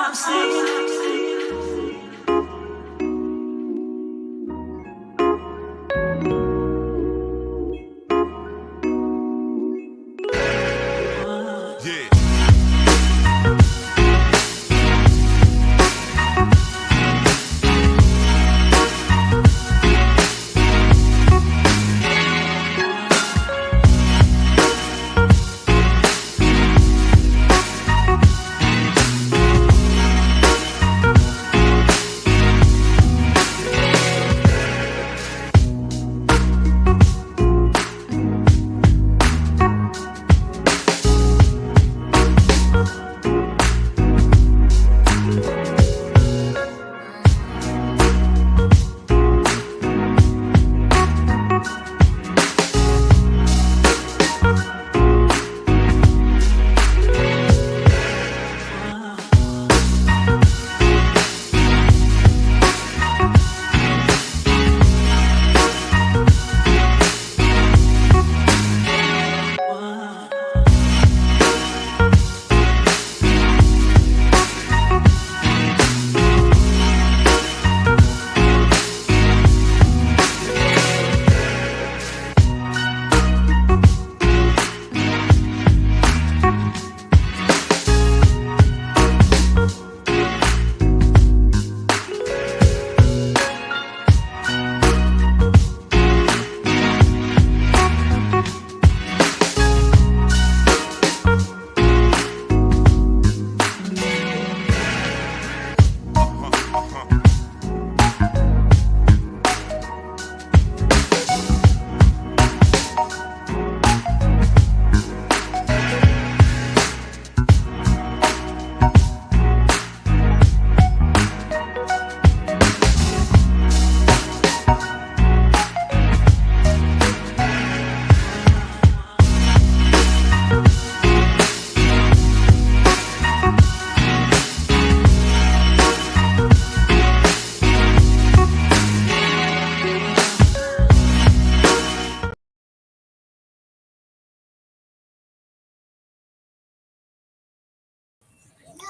I'm saying.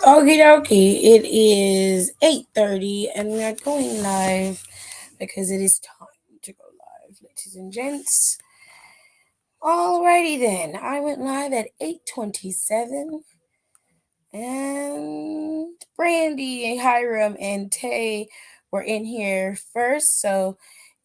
Okie dokie, it is 8:30 and we are going live because it is time to go live, ladies and gents. Alrighty then, I went live at 8:27 and Brandy, Hiram, and Tay were in here first, so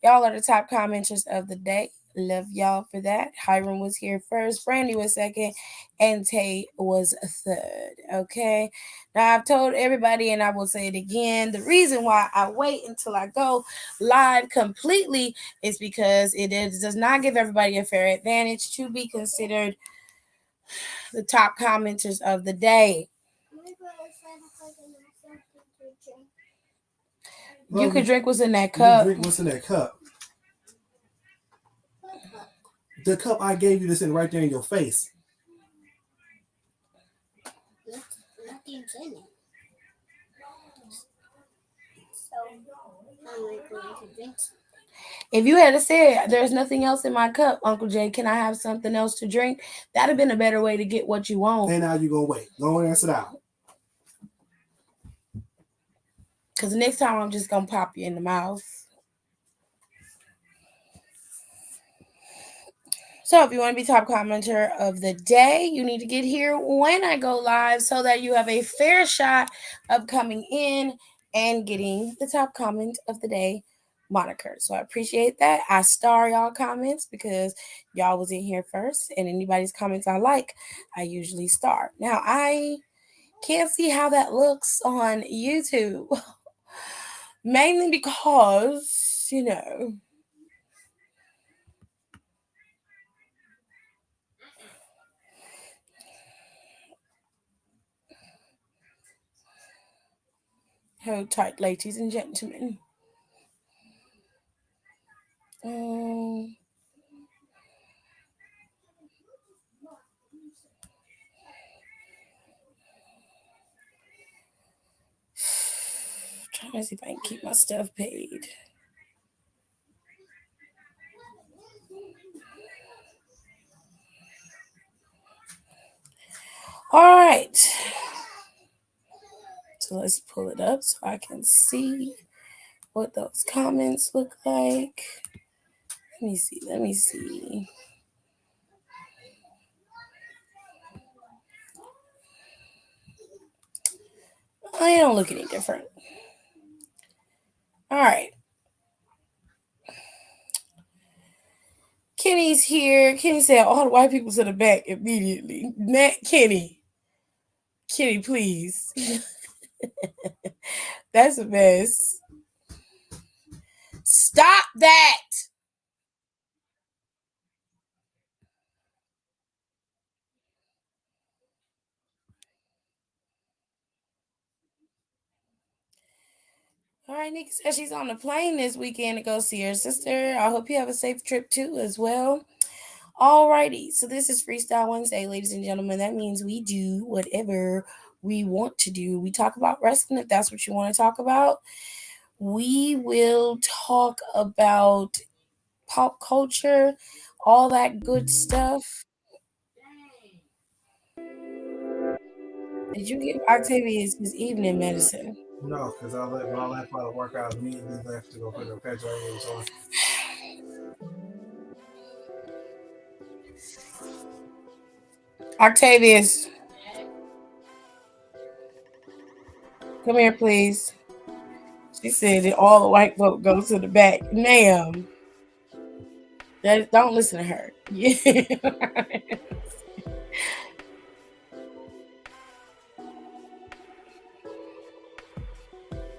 y'all are the top commenters of the day. Love y'all for that. Hiram was here first, Brandy was second, and Tay was third. Okay. Now I've told everybody, and I will say it again, the reason why I wait until I go live completely is because does not give everybody a fair advantage to be considered the top commenters of the day. You could drink what's in that cup. Drink what's in that cup. The cup I gave you that's in right there in your face. Nothing's in it. So I'm going to drink some. If you had said there's nothing else in my cup, Uncle Jay, can I have something else to drink? That'd have been a better way to get what you want. And now you're going to wait. Go and sit down. Because next time I'm just going to pop you in the mouth. So if you want to be top commenter of the day, you need to get here when I go live so that you have a fair shot of coming in and getting the top comment of the day moniker. So I appreciate that. I star y'all comments because y'all was in here first, and anybody's comments I like, I usually star. Now I can't see how that looks on YouTube. Mainly because, hold tight, ladies and gentlemen. Trying to see if I can keep my stuff paid. All right. So So let's pull it up so I can see what those comments look like. Let me see. Oh, they don't look any different. All right. Kenny's here. Kenny said all the white people to the back immediately. Kenny, please. That's a mess. Stop that. All right, Nikki says she's on the plane this weekend to go see her sister. I hope you have a safe trip too as well. Alrighty, so this is Freestyle Wednesday, ladies and gentlemen. That means we do whatever we want to do. We talk about wrestling if that's what you want to talk about. We will talk about pop culture, all that good stuff. Did you give Octavius his evening medicine? No, because I let my left out of work. I immediately left to go put the pectorals on. Octavius, come here, please. She said that all the white folk go to the back. Ma'am, don't listen to her. Yeah.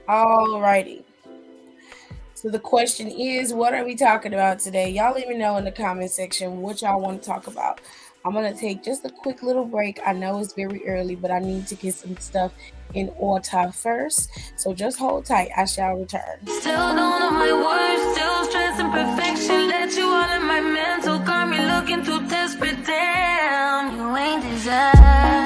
Alrighty. So the question is, what are we talking about today? Y'all let me know in the comment section what y'all want to talk about. I'm going to take just a quick little break. I know it's very early, but I need to get some stuff in order first. So just hold tight. I shall return. Still don't know my words, still stressing perfection. Let you all in my mental, got me looking too desperate. Damn, you ain't desired.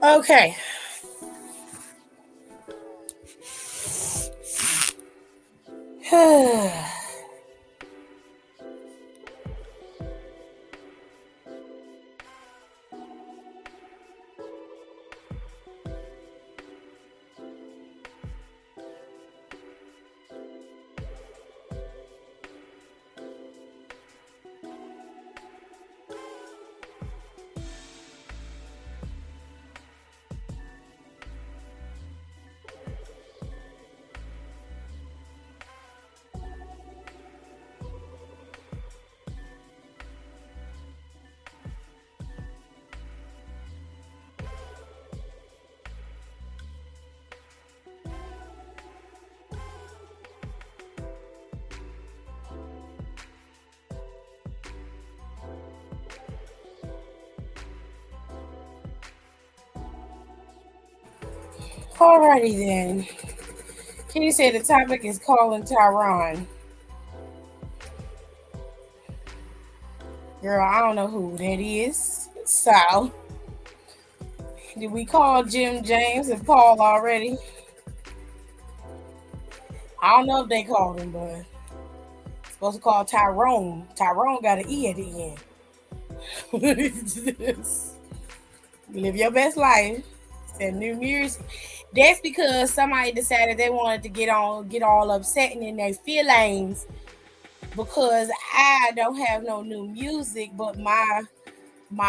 Okay. Alrighty then. Can you say the topic is calling Tyrone? Girl, I don't know who that is. So, did we call Jim, James, and Paul already? I don't know if they called him, but supposed to call Tyrone. Tyrone got an E at the end. Live your best life. Said New Year's. That's because somebody decided they wanted to get all upset and in their feelings because I don't have no new music, but my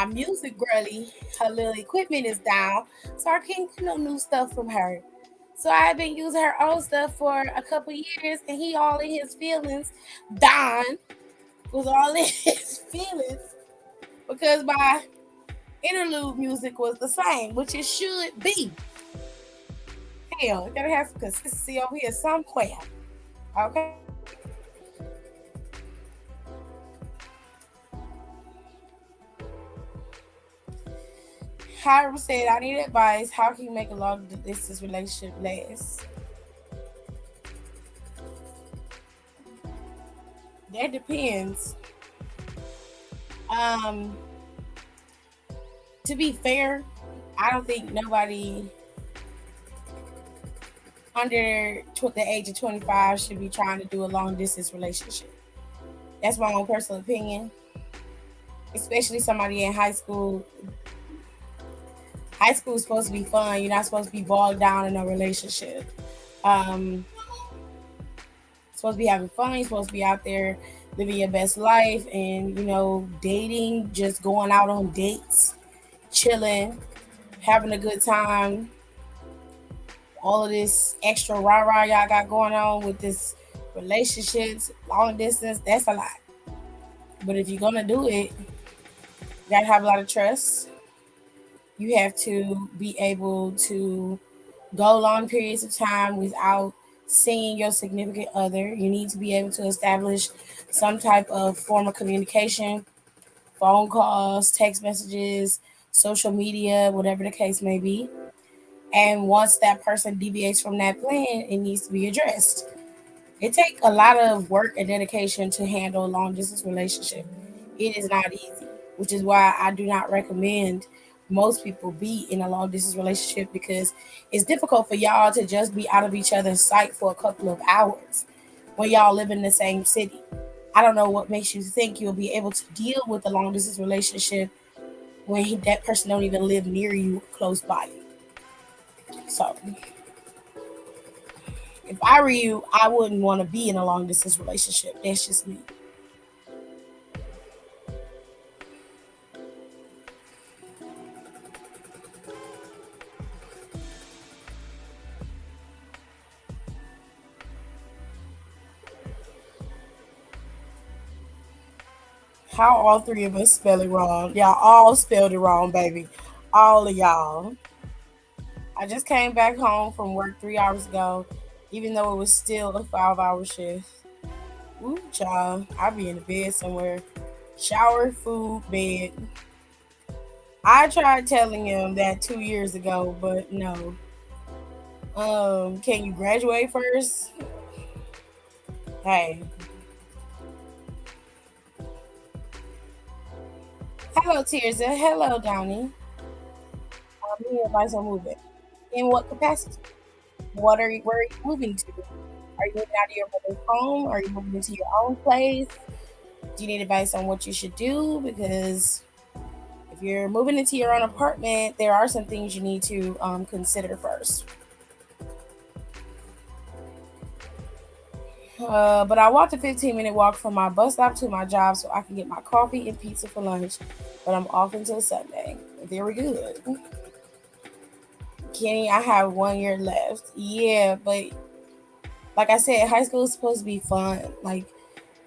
music girly, her little equipment is down, so I can't get no new stuff from her. So I've been using her old stuff for a couple years, and he all in his feelings. Don was all in his feelings because my interlude music was the same, which it should be. Hell, you gotta have some consistency over here somewhere. Okay. Hiram said, I need advice. How can you make a long distance relationship last? That depends. Um, to be fair, I don't think nobody under the age of 25 should be trying to do a long distance relationship. That's my own personal opinion. Especially somebody in high school. High school is supposed to be fun. You're not supposed to be bogged down in a relationship. Um, supposed to be having fun. You're supposed to be out there living your best life and, dating, just going out on dates, chilling, having a good time. All of this extra rah-rah y'all got going on with this relationships, long distance, that's a lot. But if you're going to do it, you got to have a lot of trust. You have to be able to go long periods of time without seeing your significant other. You need to be able to establish some type of form of communication, phone calls, text messages, social media, whatever the case may be. And once that person deviates from that plan, it needs to be addressed. It takes a lot of work and dedication to handle a long distance relationship. It is not easy, which is why I do not recommend most people be in a long distance relationship because it's difficult for y'all to just be out of each other's sight for a couple of hours when y'all live in the same city. I don't know what makes you think you'll be able to deal with a long distance relationship when that person don't even live near you, close by you. So if I were you, I wouldn't want to be in a long distance relationship. That's just me. How all three of us spell it wrong? Y'all all spelled it wrong, baby. All of y'all. I just came back home from work 3 hours ago, even though it was still a 5 hour shift. Ooh, child. I'll be in the bed somewhere. Shower, food, bed. I tried telling him that 2 years ago, but no. Can you graduate first? Hey. Hello, Tirza. Hello, Donnie. You need advice on moving. In what capacity? Where are you moving to? Are you moving out of your mother's home? Are you moving into your own place? Do you need advice on what you should do? Because if you're moving into your own apartment, there are some things you need to consider first. But I walked a 15-minute walk from my bus stop to my job so I can get my coffee and pizza for lunch. But I'm off until Sunday. Very good. Kenny, I have 1 year left. Yeah, but like I said, high school is supposed to be fun. Like,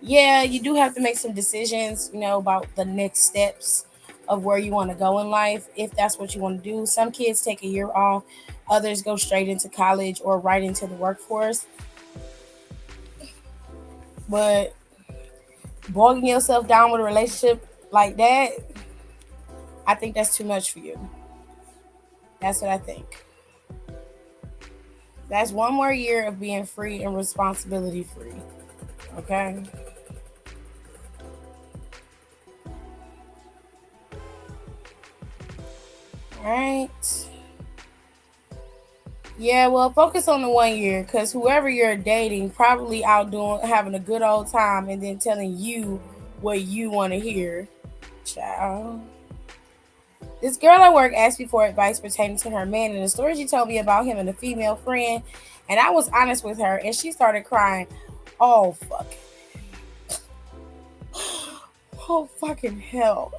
yeah, you do have to make some decisions, about the next steps of where you want to go in life, if that's what you want to do. Some kids take a year off, others go straight into college or right into the workforce. But bogging yourself down with a relationship like that, I think that's too much for you. That's what I think. That's 1 more year of being free and responsibility free. Okay. All right. Yeah, well, focus on the 1 year because whoever you're dating probably out doing having a good old time and then telling you what you want to hear. Child. This girl at work asked me for advice pertaining to her man and the story she told me about him and a female friend, and I was honest with her, and she started crying. Oh, fuck. Oh, fucking hell.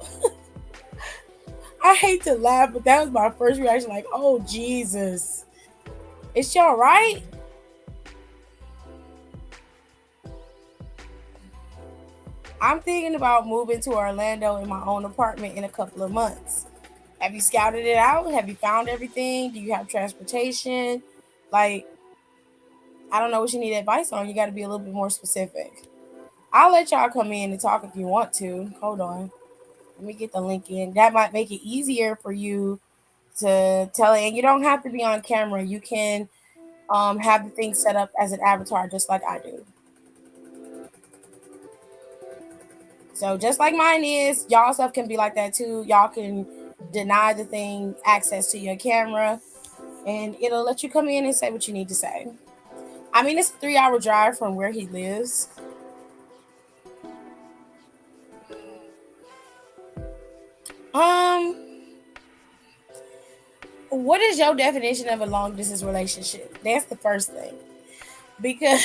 I hate to laugh, but that was my first reaction, like, oh, Jesus. Is she all right? I'm thinking about moving to Orlando in my own apartment in a couple of months. Have you scouted it out? Have you found everything? Do you have transportation? Like, I don't know what you need advice on. You got to be a little bit more specific. I'll let y'all come in and talk if you want to. Hold on. Let me get the link in. That might make it easier for you to tell it. And you don't have to be on camera. You can have the thing set up as an avatar just like I do. So just like mine is, y'all stuff can be like that too. Y'all can deny the thing access to your camera and it'll let you come in and say what you need to say. I mean, it's a 3-hour drive from where he lives. What is your definition of a long distance relationship? That's the first thing. Because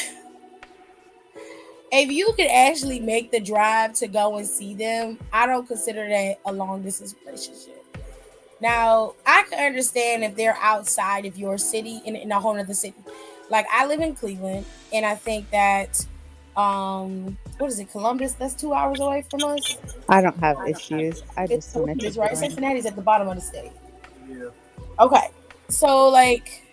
if you could actually make the drive to go and see them, I don't consider that a long distance relationship. Now, I can understand if they're outside of your city in a whole other city. Like, I live in Cleveland, and I think that, what is it, Columbus? That's 2 hours away from us. I don't have issues. I It's just wanted to Columbus, right? join. Cincinnati's at the bottom of the state. Yeah. Okay, so like,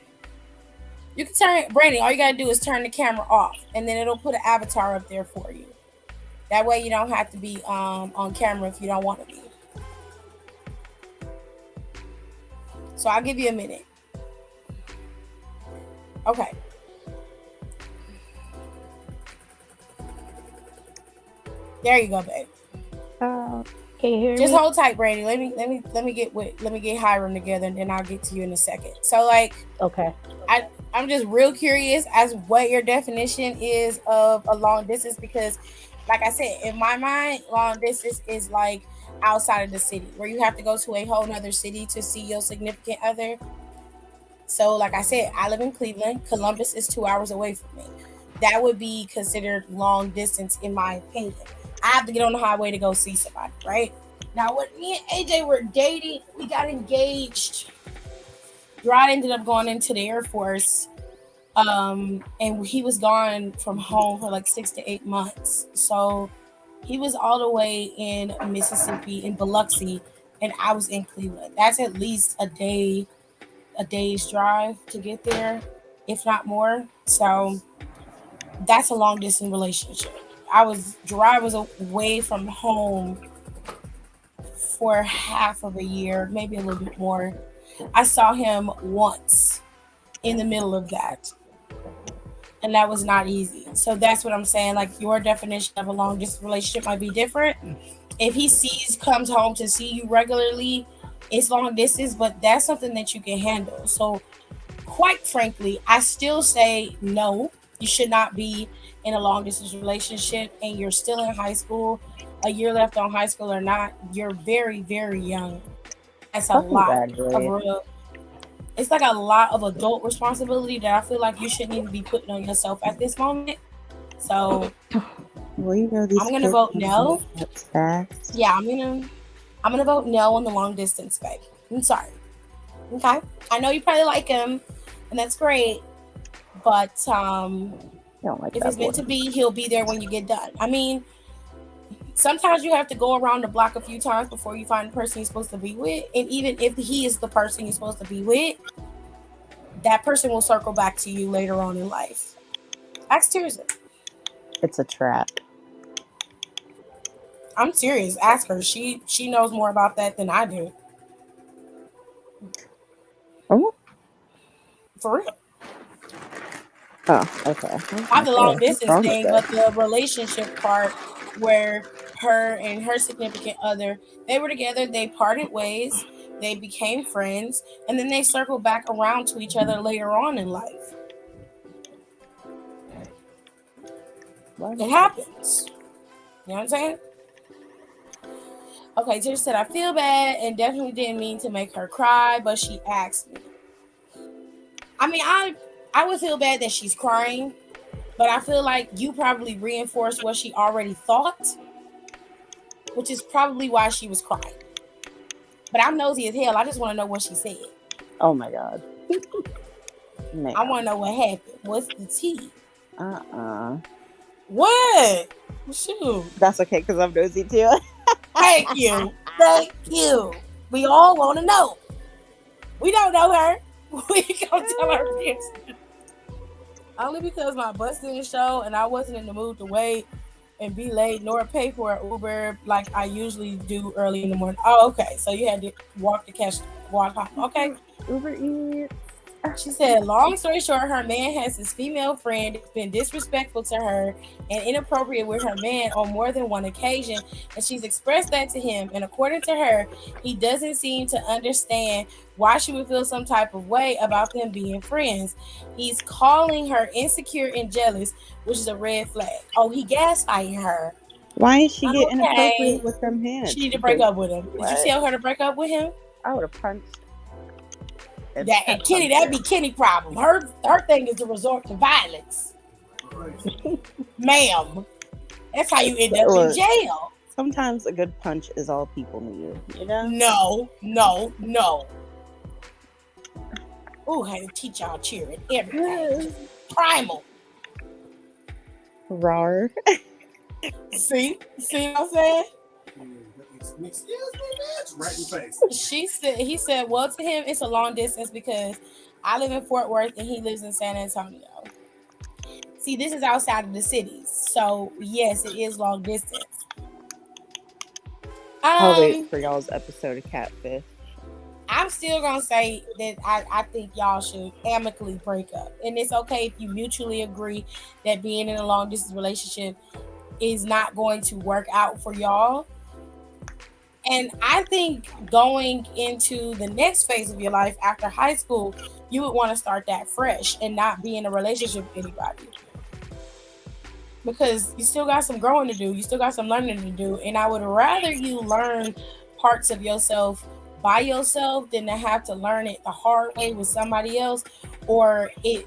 you can turn, Brandy, all you gotta do is turn the camera off, and then it'll put an avatar up there for you. That way, you don't have to be on camera if you don't want to be. So I'll give you a minute. Okay. There you go, babe. Can you hear Just me? hold tight, Brandy. Let me get Hiram together, and then I'll get to you in a second. So, like, Okay. I'm just real curious as what your definition is of a long distance, because, like I said, in my mind, long distance is like outside of the city, where you have to go to a whole nother city to see your significant other. So, like I said, I live in Cleveland. Columbus is 2 hours away from me. That would be considered long distance, in my opinion. I have to get on the highway to go see somebody, right? Now, when me and AJ were dating, we got engaged. Rod ended up going into the Air Force, and he was gone from home for like 6 to 8 months. So he was all the way in Mississippi, in Biloxi, and I was in Cleveland. That's at least a day's drive to get there, if not more. So that's a long distance relationship. I was away from home for half of a year, maybe a little bit more. I saw him once in the middle of that, and that was not easy. So that's what I'm saying. Like, your definition of a long distance relationship might be different. If he comes home to see you regularly, it's long distance, but that's something that you can handle. So, quite frankly, I still say no. You should not be in a long distance relationship and you're still in high school, a year left on high school or not. You're very, very young. That's a I'll lot of congratulate. real. It's like a lot of adult responsibility that I feel like you shouldn't even be putting on yourself at this moment. So Well, you know I'm these gonna kids vote want to grow no. up fast. Yeah, I'm gonna vote no on the long distance, babe. I'm sorry. Okay, I know you probably like him, and that's great. But I don't like if that it's boy. meant to be, he'll be there when you get done. I mean, sometimes you have to go around the block a few times before you find the person you're supposed to be with, and even if he is the person you're supposed to be with, that person will circle back to you later on in life. Ask Tirza. It's a trap. I'm serious. Ask her. She knows more about that than I do. Oh, For real. okay. I was Not gonna the long say, what's distance wrong with thing, that? but the relationship part where her and her significant other, they were together, they parted ways, they became friends, and then they circled back around to each other later on in life. What? It happens. You know what I'm saying? Okay, Tish said, I feel bad and definitely didn't mean to make her cry, but she asked me. I mean, I would feel bad that she's crying, but I feel like you probably reinforced what she already thought, which is probably why she was crying. But I'm nosy as hell. I just want to know what she said. Oh my god. I want Ma'am. to know what happened. What's the tea? Uh-uh. What? Shoot. That's okay because I'm nosy too. Thank you. Thank you. We all want to know. We don't know her. We gonna tell her this. Only because my bus didn't show and I wasn't in the mood to wait and be late nor pay for an Uber like I usually do early in the morning. Oh, okay. So you had to walk home. Okay. Uber Eats. She said, long story short, her man has his female friend that's been disrespectful to her and inappropriate with her man on more than one occasion. And she's expressed that to him. And according to her, he doesn't seem to understand why she would feel some type of way about them being friends. He's calling her insecure and jealous, which is a red flag. Oh, he gaslighting her. Why is she getting Okay. inappropriate with them hands? She need to break up with him. What? Did you tell her to break up with him? I would have punched. That and Kenny, that'd be Kenny problem. Her thing is to resort to violence. Ma'am. That's how you end up in jail. Sometimes a good punch is all people need, you know? No. Ooh, I had to teach y'all cheering everything. Primal. Rar. See what I'm saying? Excuse me, bitch. Right in the face. He said, well, to him, it's a long distance because I live in Fort Worth and he lives in San Antonio. See, this is outside of the cities. So, yes, it is long distance. I'll wait for y'all's episode of Catfish. I'm still going to say that I think y'all should amicably break up. And it's okay if you mutually agree that being in a long distance relationship is not going to work out for y'all. And I think going into the next phase of your life after high school, you would want to start that fresh and not be in a relationship with anybody. Because you still got some growing to do. You still got some learning to do. And I would rather you learn parts of yourself by yourself than to have to learn it the hard way with somebody else, or it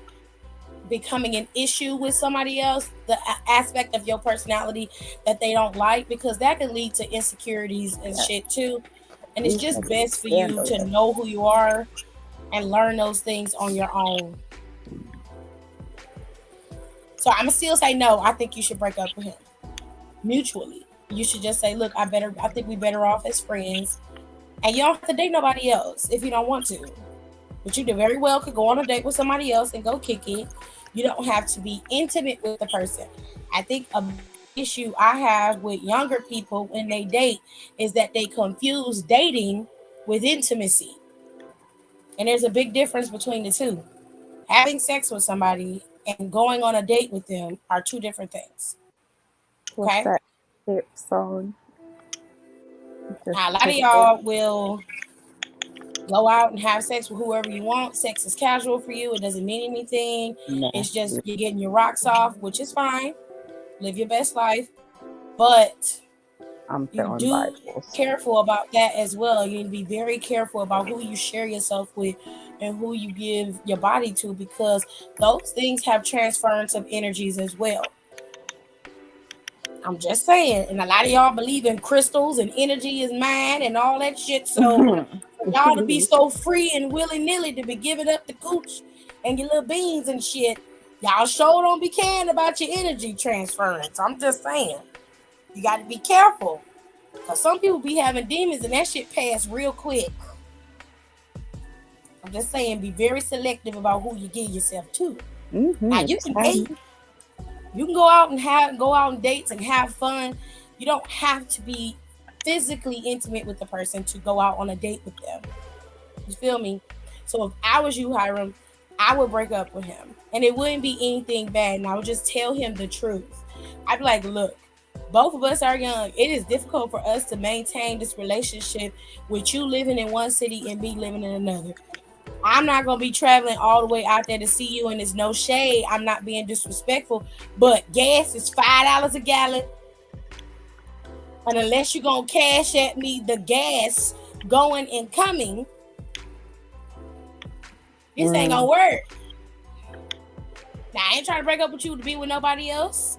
becoming an issue with somebody else, the aspect of your personality that they don't like, because that can lead to insecurities and shit too. And it's just best for you to know who you are and learn those things on your own. So I'm gonna still say no. I think you should break up with him mutually. You should just say, look, I think we better off as friends, and you don't have to date nobody else if you don't want to. But you very well could go on a date with somebody else and go kick it. You don't have to be intimate with the person. I think a issue I have with younger people when they date is that they confuse dating with intimacy. And there's a big difference between the two. Having sex with somebody and going on a date with them are two different things. What's that hip song? A lot of y'all will Go out and have sex with whoever you want. Sex is casual for you. It doesn't mean anything. It's just you're getting your rocks off, which is fine. Live your best life. But I'm you throwing do Bibles. careful about that as well. You need to be very careful about who you share yourself with and who you give your body to, because those things have transference of energies as well. I'm just saying. And a lot of y'all believe in crystals and energy is mine and all that shit. So for y'all to be so free and willy-nilly to be giving up the cooch and your little beans and shit, y'all sure don't be caring about your energy transference. I'm just saying. You got to be careful. Because some people be having demons and that shit pass real quick. I'm just saying, be very selective about who you give yourself to. Now you can date. You can go out and dates and have fun. You don't have to be physically intimate with the person to go out on a date with them. You feel me? So if I was you, Hiram, I would break up with him. And it wouldn't be anything bad. And I would just tell him the truth. I'd be like, look, both of us are young. It is difficult for us to maintain this relationship with you living in one city and me living in another. I'm not going to be traveling all the way out there to see you, and there's no shade. I'm not being disrespectful, but gas is $5 a gallon. And unless you're going to cash at me the gas going and coming, this ain't going to work. Now, I ain't trying to break up with you to be with nobody else.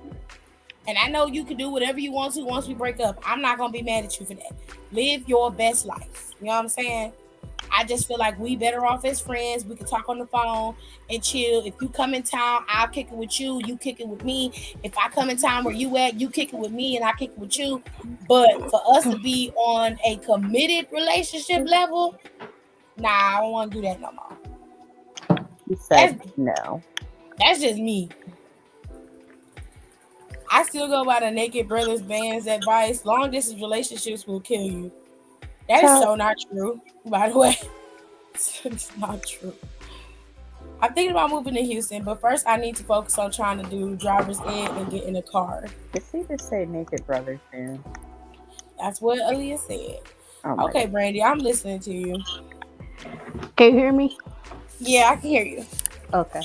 And I know you can do whatever you want to once we break up. I'm not going to be mad at you for that. Live your best life. You know what I'm saying? I just feel like we better off as friends. We can talk on the phone and chill. If you come in town, I'll kick it with you. You kick it with me. If I come in town where you at, you kick it with me and I kick it with you. But for us to be on a committed relationship level, nah, I don't want to do that no more. You said no. That's just me. I still go by the Naked Brothers band's advice. Long distance relationships will kill you. That is so not true, by the way. It's not true. I'm thinking about moving to Houston, but first I need to focus on trying to do driver's ed and get in a car. Did she just say Naked Brothers fan? That's what Aaliyah said. Oh okay, God. Brandy, I'm listening to you. Can you hear me? Yeah, I can hear you. Okay.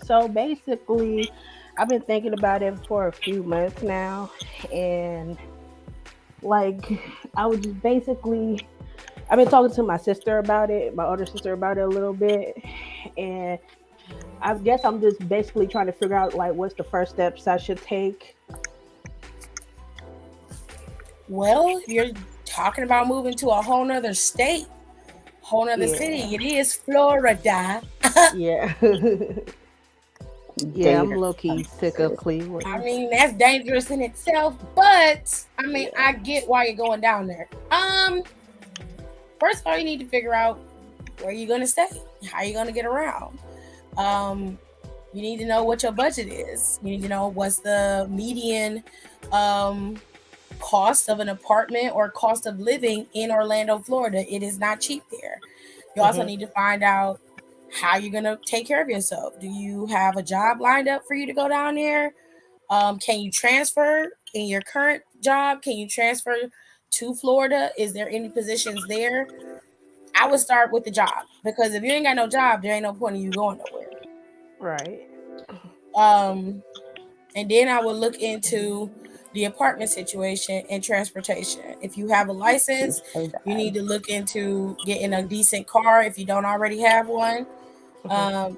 So basically, I've been thinking about it for a few months now, and like I was just basically, I've been talking to my sister about it, my older sister about it a little bit, and I guess I'm just basically trying to figure out like what's the first steps I should take. Well, you're talking about moving to a whole nother state, whole nother city. It is Florida. Yeah. Yeah, I'm low-key sick of Cleveland. I mean, that's dangerous in itself, but I mean, I get why you're going down there. First of all, you need to figure out where you're gonna stay, how you're gonna get around. You need to know what your budget is. You need to know what's the median cost of an apartment or cost of living in Orlando, Florida. It is not cheap there. You also need to find out how you're going to take care of yourself. Do you have a job lined up for you to go down there? Can you transfer in your current job? Can you transfer to Florida? Is there any positions there? I would start with the job, because if you ain't got no job, there ain't no point in you going nowhere. Right. And then I would look into the apartment situation and transportation. If you have a license, you need to look into getting a decent car if you don't already have one.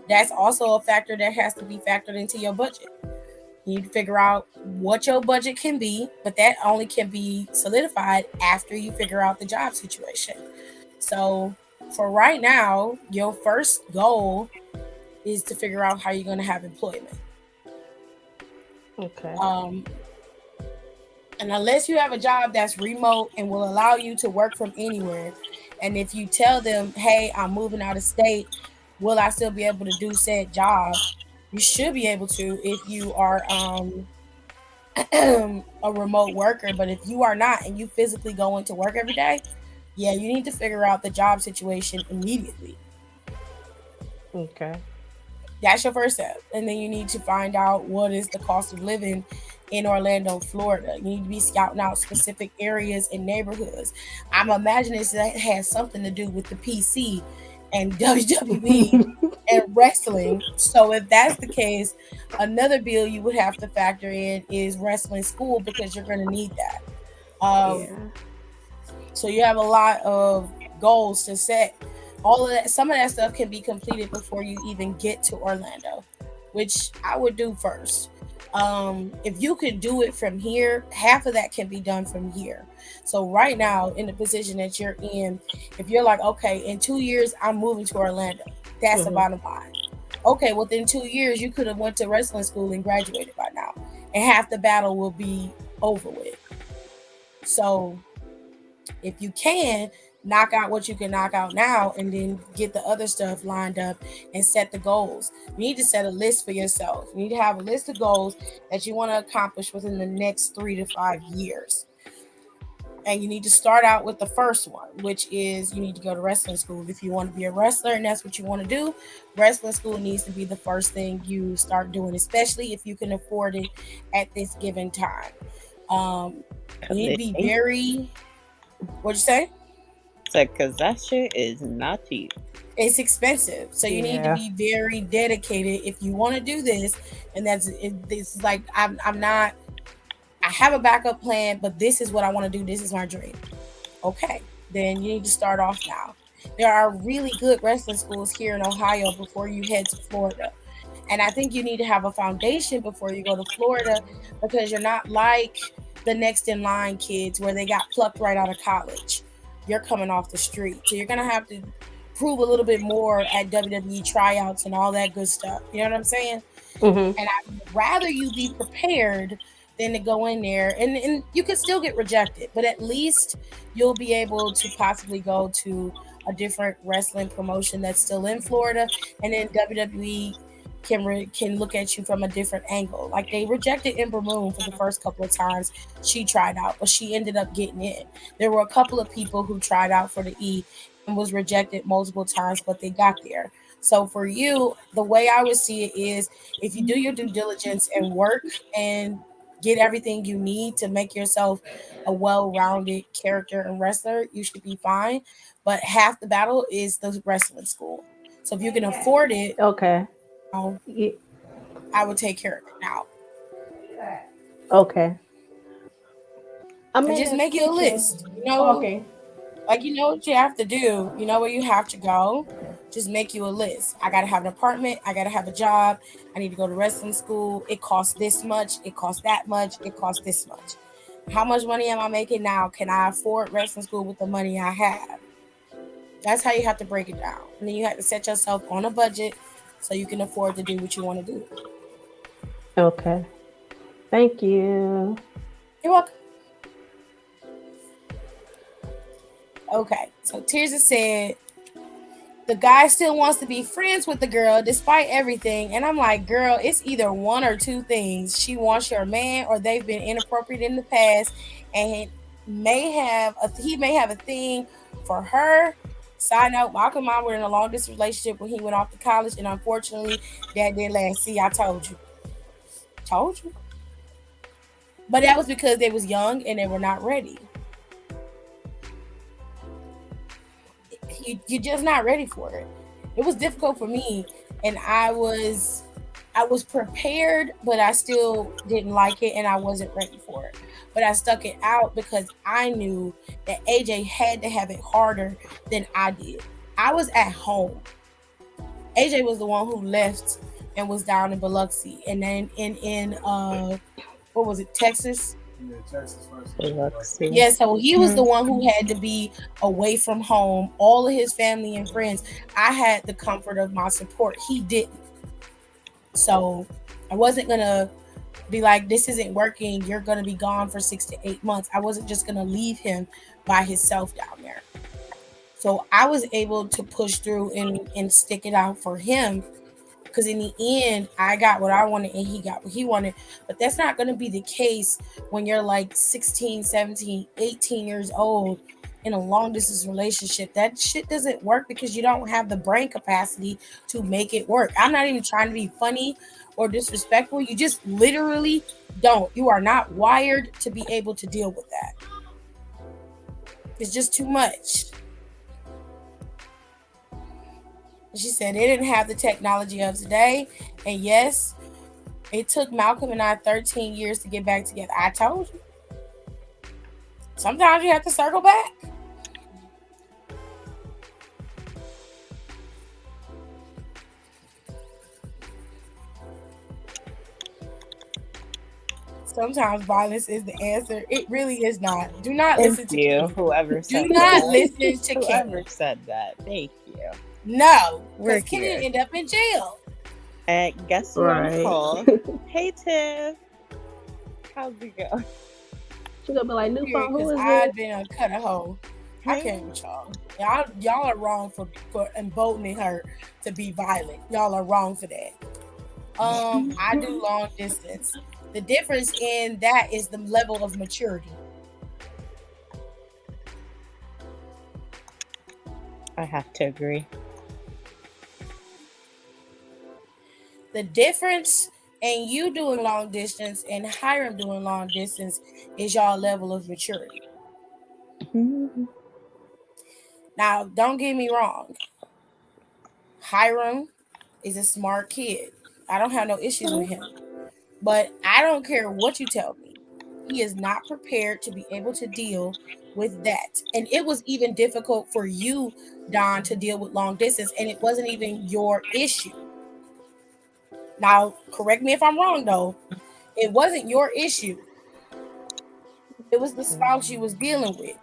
That's also a factor that has to be factored into your budget. You need to figure out what your budget can be, but that only can be solidified after you figure out the job situation. So for right now, your first goal is to figure out how you're going to have employment. Okay. And unless you have a job that's remote and will allow you to work from anywhere, and if you tell them, hey, I'm moving out of state, will I still be able to do said job? You should be able to if you are a remote worker. But if you are not and you physically go into work every day, yeah, you need to figure out the job situation immediately. Okay. That's your first step. And then you need to find out what is the cost of living in Orlando, Florida. You need to be scouting out specific areas and neighborhoods. I'm imagining that has something to do with the PC and WWE and wrestling. So if that's the case, another bill you would have to factor in is wrestling school because you're going to need that. Yeah. So you have a lot of goals to set. All of that, some of that stuff can be completed before you even get to Orlando, which I would do first. If you could do it from here, half of that can be done from here. So right now, in the position that you're in, if you're like, okay, in 2 years I'm moving to Orlando, that's the Mhm. bottom line. Okay, within 2 years you could have went to wrestling school and graduated by now, and half the battle will be over with. So if you can knock out what you can knock out now and then get the other stuff lined up and set the goals. You need to set a list for yourself. You need to have a list of goals that you want to accomplish within the next 3 to 5 years. And you need to start out with the first one, which is you need to go to wrestling school. If you want to be a wrestler and that's what you want to do, wrestling school needs to be the first thing you start doing, especially if you can afford it at this given time. You 'Cause need to it be ain't. very, what'd you say? Because that shit is not cheap. It's expensive, so you need to Yeah. be very dedicated if you want to do this. And that's it, this is like I'm not, I have a backup plan, but this is what I want to do, this is my dream. Okay, then you need to start off now. There are really good wrestling schools here in Ohio before you head to Florida. And I think you need to have a foundation before you go to Florida, because you're not like the next in line kids where they got plucked right out of college. You're coming off the street. So you're going to have to prove a little bit more at WWE tryouts and all that good stuff. You know what I'm saying? Mhm. And I'd rather you be prepared than to go in there and you could still get rejected, but at least you'll be able to possibly go to a different wrestling promotion that's still in Florida, and then WWE can look at you from a different angle. Like they rejected Ember Moon for the first couple of times she tried out, but she ended up getting in. There were a couple of people who tried out for the E and was rejected multiple times, but they got there. So for you, the way I would see it is if you do your due diligence and work and get everything you need to make yourself a well-rounded character and wrestler, you should be fine. But half the battle is the wrestling school. So if you can afford it, Okay. um, Ye- I would take care of it now. Okay. I'm And in just the make you a kitchen. list. You know, Okay. like you know what you have to do. You know where you have to go. Just make you a list. I gotta have an apartment. I gotta have a job. I need to go to wrestling school. It costs this much. It costs that much. It costs this much. How much money am I making now? Can I afford wrestling school with the money I have? That's how you have to break it down. And then you have to set yourself on a budget so you can afford to do what you want to do. Okay. Thank you. You're welcome. Okay. So Tirza said the guy still wants to be friends with the girl despite everything. And I'm like, girl, it's either one or two things. She wants your man, or they've been inappropriate in the past, and he may have a thing for her. Side note, Malcolm and I were in a long distance relationship when he went off to college, and unfortunately, that did last. See, I told you. Told you. But that was because they was young and they were not ready. You're just not ready for it. It was difficult for me, and I was prepared, but I still didn't like it, and I wasn't ready for it. But I stuck it out because I knew that AJ had to have it harder than I did. I was at home. AJ was the one who left and was down in Biloxi, and then in what was it, Texas? Yeah, Texas first. Biloxi. Yeah, so he was the Mhm. one who had to be away from home, all of his family and friends. I had the comfort of my support. He didn't. So I wasn't gonna be like, this isn't working. You're gonna be gone for 6 to 8 months. I wasn't just gonna leave him by himself down there. So I was able to push through and stick it out for him, because in the end I got what I wanted and he got what he wanted. But that's not going to be the case when you're like 16, 17, 18 years old in a long distance relationship. That shit doesn't work because you don't have the brain capacity to make it work. I'm not even trying to be funny or disrespectful. You just literally don't. You are not wired to be able to deal with that. It's just too much. She said they didn't have the technology of today. And yes, it took Malcolm and I 13 years to get back together. I told you. Sometimes you have to circle back. Sometimes violence is the answer. It really is not. Do not listen to you, Kenny. whoever said Do not that. listen to Whoever Kenny. said that. Thank you. No, We're because Kenny here. end up in jail. And guess who on the call? Hey, Tiff. How's it go? She gonna be like, new phone, who Because is I've it? been a cut a hole. I can't with y'all. Y'all are wrong for emboldening her to be violent. Y'all are wrong for that. I do long distance. The difference in that is the level of maturity. I have to agree. The difference in you doing long distance and Hiram doing long distance is y'all level of maturity. Now, don't get me wrong. Hiram is a smart kid. I don't have no issues with him. But I don't care what you tell me. He is not prepared to be able to deal with that. And it was even difficult for you, Don, to deal with long distance. And it wasn't even your issue. Now, correct me if I'm wrong, though. It wasn't your issue. It was the spouse you was dealing with.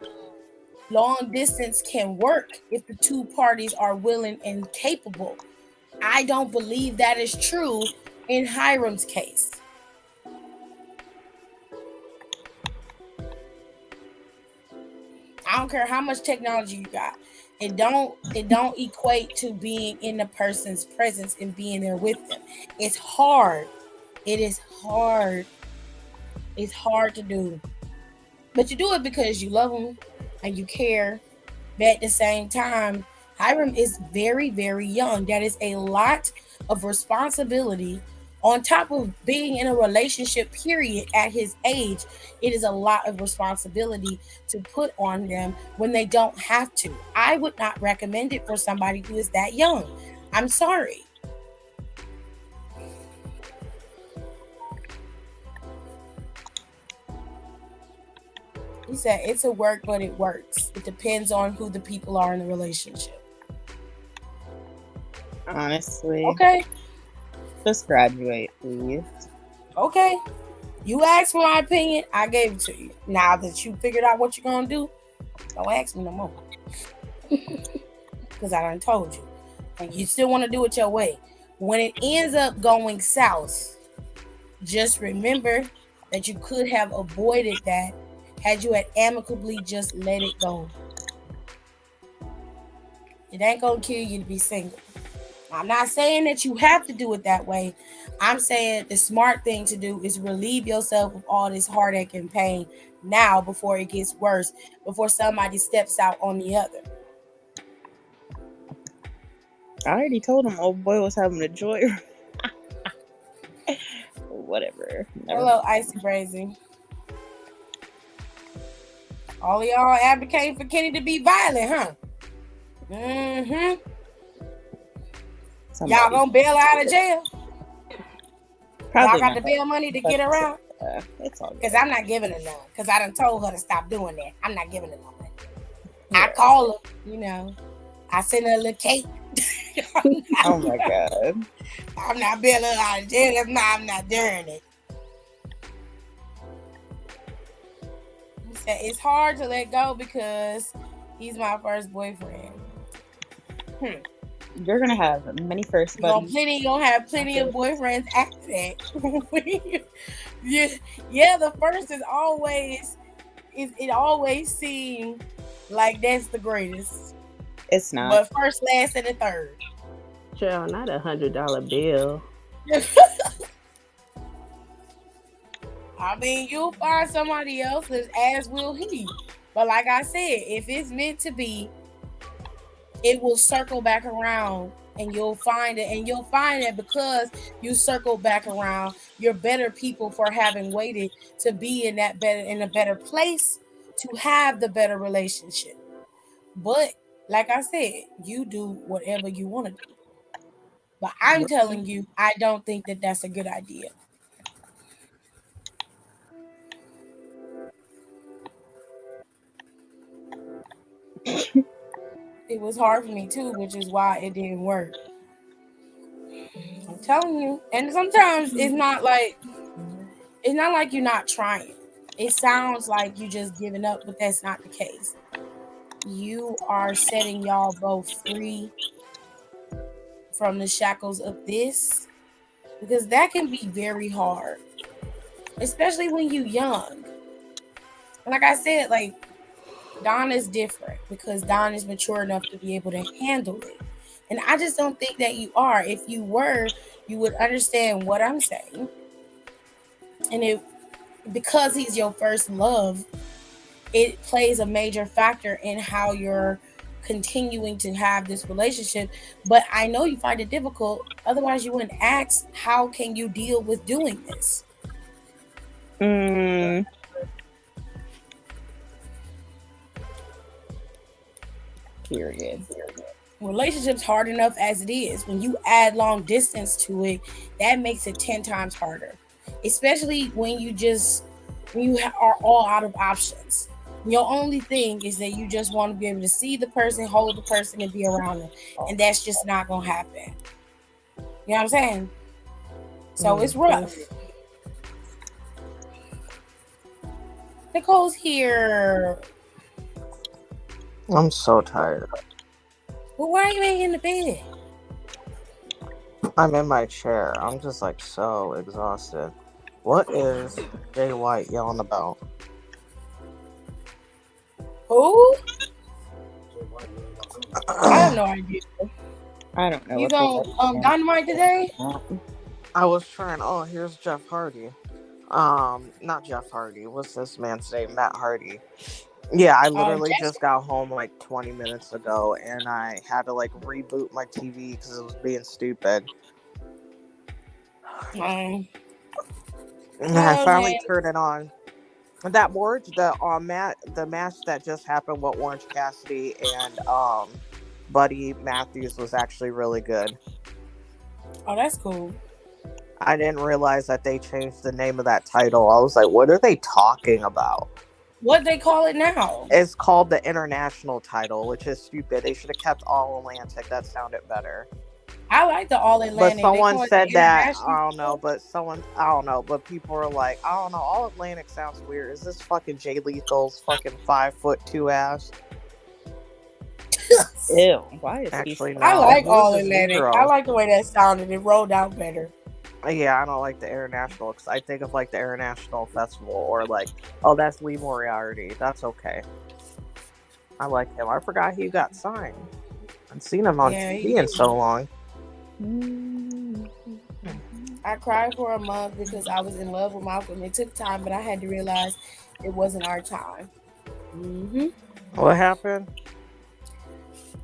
Long distance can work if the two parties are willing and capable. I don't believe that is true in Hiram's case. I don't care how much technology you got. It don't equate to being in the person's presence and being there with them. It's hard. It is hard. It's hard to do. But you do it because you love them and you care. But at the same time, Hiram is very, very young. That is a lot of responsibility on top of being in a relationship, period, at his age. It is a lot of responsibility to put on them when they don't have to. I would not recommend it for somebody who is that young. I'm sorry. He said it's a work, but it works. It depends on who the people are in the relationship. Honestly. Okay. Just graduate, please. Okay. You asked for my opinion, I gave it to you. Now that you figured out what you're going to do, don't ask me no more. Because I done told you. And you still want to do it your way. When it ends up going south, just remember that you could have avoided that had you had amicably just let it go. It ain't going to kill you to be single. I'm not saying that you have to do it that way. I'm saying the smart thing to do is relieve yourself of all this heartache and pain now before it gets worse, before somebody steps out on the other. I already told him old boy was having a joy. Whatever. Hello, Icy Brazy. All of y'all advocating for Kenny to be violent, huh? Mm-hmm. Y'all gonna bail out of jail? Probably y'all got the bail money to get around? It's all good. Because I'm not giving her none. Because I done told her to stop doing that. I'm not giving her no money. Yeah. I call her, I send her a little cake. Oh my God. I'm not bailing her out of jail. I'm not doing it. He said, it's hard to let go because he's my first boyfriend. You're gonna have many first buddies. You're gonna have plenty of boyfriends after that. yeah, the first is always it always seems like that's the greatest. It's not. But first, last, and the third. Child, not $100 bill. I mean, you'll find somebody else, as will he. But like I said, if it's meant to be, it will circle back around and you'll find it. And you'll find that because you circled back around, you're better people for having waited to be in a better place to have the better relationship. But like I said, you do whatever you want to do. But I'm telling you, I don't think that that's a good idea. It was hard for me too, which is why it didn't work. I'm telling you. And sometimes it's not like you're not trying. It sounds like you just giving up, but that's not the case. You are setting y'all both free from the shackles of this because that can be very hard, especially when you young. And like I said, like Don is different because Don is mature enough to be able to handle it. And I just don't think that you are. If you were, you would understand what I'm saying. And if because he's your first love, it plays a major factor in how you're continuing to have this relationship. But I know you find it difficult. Otherwise, you wouldn't ask, how can you deal with doing this? Period. Relationships hard enough as it is. When you add long distance to it, that makes it 10 times harder. Especially when you are all out of options. Your only thing is that you just want to be able to see the person, hold the person, and be around them. And that's just not going to happen. You know what I'm saying? So it's rough. Nicole's here. I'm so tired. Well, why are you ain't in the bed? I'm in my chair. I'm just like so exhausted. What is Jay White yelling about? Who? I have no idea. I don't know. You go Dynamite today? I was trying. Oh, here's Jeff Hardy. Not Jeff Hardy. What's this man's name? Matt Hardy. Yeah, I literally just got home like 20 minutes ago, and I had to like reboot my TV because it was being stupid. And I finally turned it on. That the match that just happened with Orange Cassidy and Buddy Matthews was actually really good. Oh, that's cool. I didn't realize that they changed the name of that title. I was like, what are they talking about? What they call it now? It's called the International title, which is stupid. They should have kept All Atlantic. That sounded better. I like the All Atlantic. But someone said that, I don't know, but people are like, I don't know, All Atlantic sounds weird. Is this fucking Jay Lethal's fucking 5'2" ass? Ew. Why is actually no, I like All Atlantic. I like the way that sounded. It rolled out better. Yeah, I don't like the International because I think of like the International Festival or like, oh, that's Lee Moriarty. That's okay. I like him. I forgot he got signed. I've seen him on TV in so long. I cried for a month because I was in love with Malcolm. It took time, but I had to realize it wasn't our time. What happened?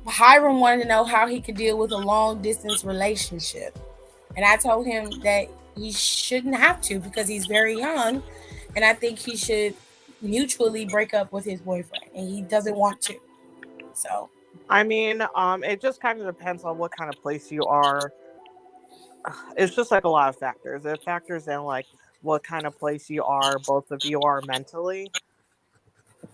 Hiram wanted to know how he could deal with a long distance relationship. And I told him that he shouldn't have to because he's very young. And I think he should mutually break up with his boyfriend. And he doesn't want to. So. I mean, it just kind of depends on what kind of place you are. It's just like a lot of factors. It factors in like what kind of place you are, both of you are mentally.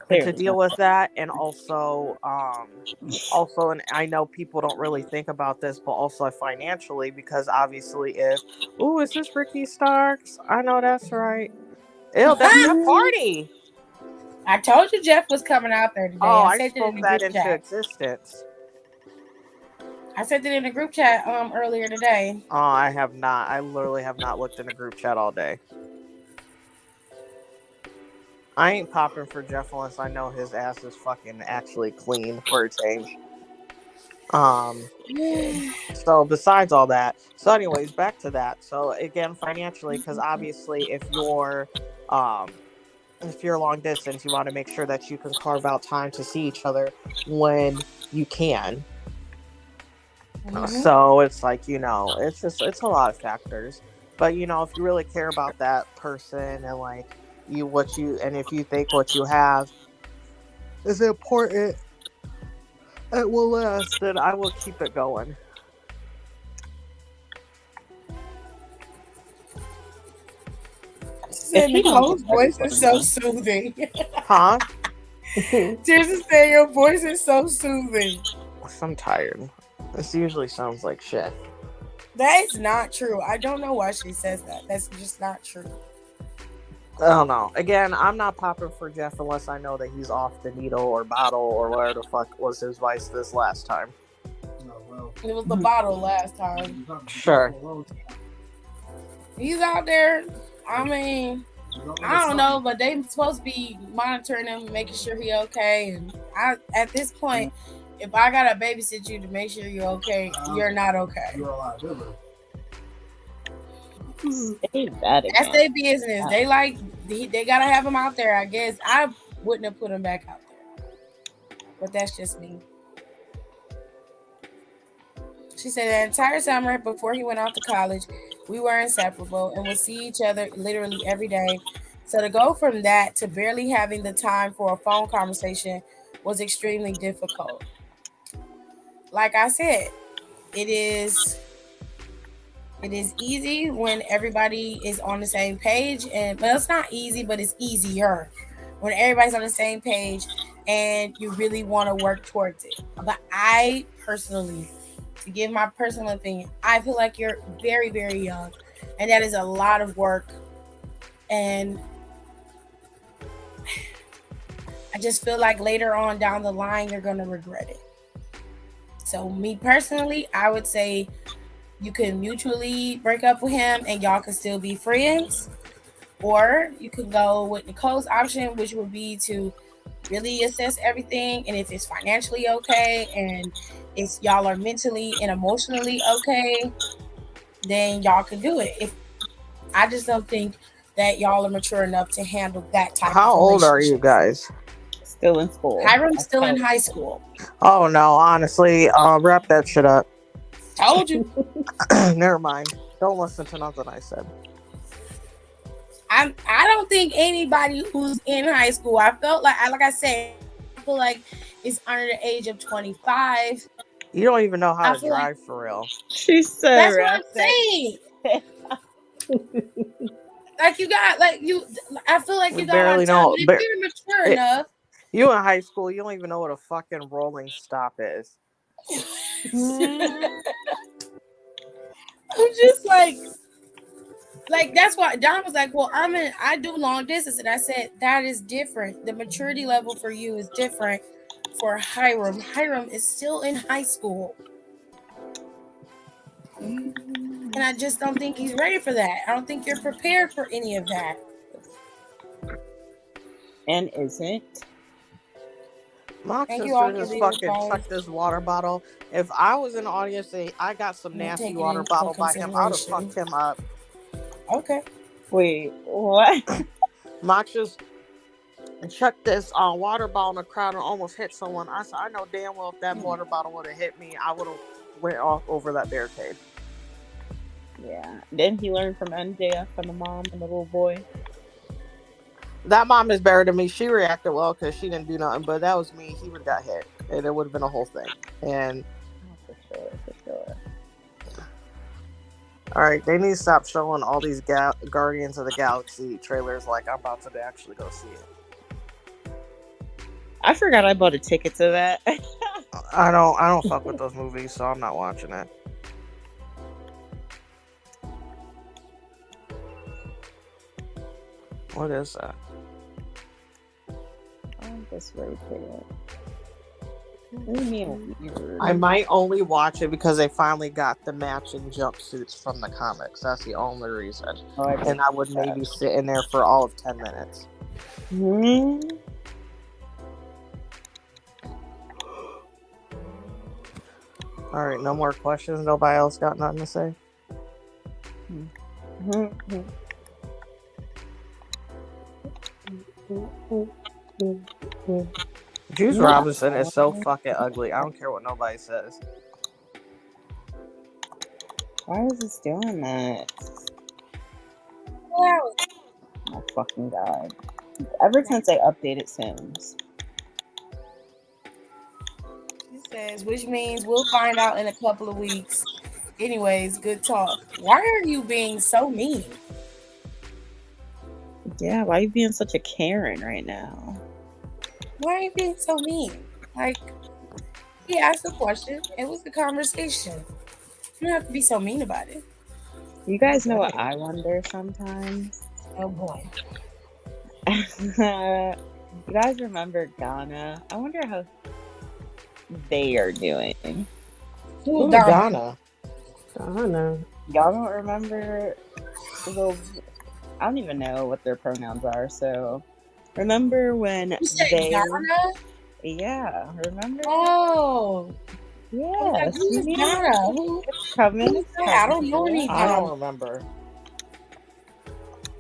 To deal with that, and also and I know people don't really think about this, but also financially, because obviously is this Ricky Starks? I know that's right. Ew, that's Jeff Hardy. I told you Jeff was coming out there today. Oh, I spoke that into existence. I sent it in the group chat earlier today. Oh, I have not. I literally have not looked in the group chat all day. I ain't popping for Jeff unless I know his ass is fucking actually clean for a change. So besides all that, so anyways, back to that. So again, financially, because obviously if you're if you're long distance, you want to make sure that you can carve out time to see each other when you can. So it's like, it's a lot of factors. But if you really care about that person and like and if you think what you have is important, it will last, then I will keep it going. Said he don't Nicole's get voice everybody is so done. soothing. Huh? Tears is saying your voice is so soothing. I'm tired. This usually sounds like shit. That is not true. I don't know why she says that. That's just not true. I don't know. Again, I'm not popping for Jeff unless I know that he's off the needle or bottle or whatever the fuck was his vice this last time. It was the bottle last time. Sure. He's out there. I mean, I don't know, but they supposed to be monitoring him, making sure he okay. And at this point, if I gotta babysit you to make sure you're okay, you're not okay. You're a liability. That's their business. They gotta have him out there. I guess I wouldn't have put him back out there, but that's just me. She said the entire summer before he went off to college, we were inseparable and would see each other literally every day. So to go from that to barely having the time for a phone conversation was extremely difficult. Like I said, it is easy when everybody is on the same page, and well, it's not easy, but it's easier when everybody's on the same page and you really want to work towards it. But I personally, to give my personal opinion, I feel like you're very, very young, and that is a lot of work. And I just feel like later on down the line, you're going to regret it. So me personally, I would say you can mutually break up with him and y'all can still be friends. Or you could go with Nicole's option, which would be to really assess everything. And if it's financially okay and if y'all are mentally and emotionally okay, then y'all can do it. I just don't think that y'all are mature enough to handle that type of relationship. How old are you guys? Still in school. Hiram's still in high school. Oh no, honestly, wrap that shit up. Told you. Never mind. Don't listen to nothing I said. I don't think anybody who's in high school, I felt like I said, I feel like it's under the age of 25. You don't even know how to drive for real. She said that's what I'm saying. Like you got I feel like you got barely time. know. If you're mature enough. You in high school, you don't even know what a fucking rolling stop is. I'm just like that's why Don was like, well, I do long distance, and I said that is different. The maturity level for you is different for Hiram. Hiram is still in high school, and I just don't think he's ready for that. I don't think you're prepared for any of that. And isn't. My sister just fucking chucked this water bottle. If I was in the audience and I got some nasty water bottle by him, I would have fucked him up. Okay. Wait, what? Mox just chucked this water bottle in the crowd and almost hit someone. I said, I know damn well if that water bottle would have hit me, I would have went off over that barricade. Yeah. Didn't he learn from MJF and the mom and the little boy? That mom is better than me. She reacted well because she didn't do nothing, but that was me. He would have got hit, and it would have been a whole thing. And for sure. All right, they need to stop showing all these Guardians of the Galaxy trailers. Like I'm about to actually go see it. I forgot I bought a ticket to that. I don't fuck with those movies, so I'm not watching it. What is that? I'm just very weird. I might only watch it because they finally got the matching jumpsuits from the comics. That's the only reason. And I would maybe sit in there for all of 10 minutes. Mm-hmm. All right, no more questions. Nobody else got nothing to say? Mm-hmm. Juice Robinson is so fucking ugly. I don't care what nobody says. Why is this doing that? Wow. Oh fucking god. Ever since they updated Sims. He says, which means we'll find out in a couple of weeks. Anyways, good talk. Why are you being so mean? Yeah, why are you being such a Karen right now? Why are you being so mean? Like, he asked a question. It was a conversation. You don't have to be so mean about it. You guys know what I wonder sometimes? Oh boy. You guys remember Ghana? I wonder how they are doing. Who's Ghana? Donna. Y'all don't remember the... I don't even know what their pronouns are, so... Remember when You said they... Ghana? Yeah, remember? Oh. Yeah. Who's Ghana? Who? Coming. I don't know any I Ghana. don't remember.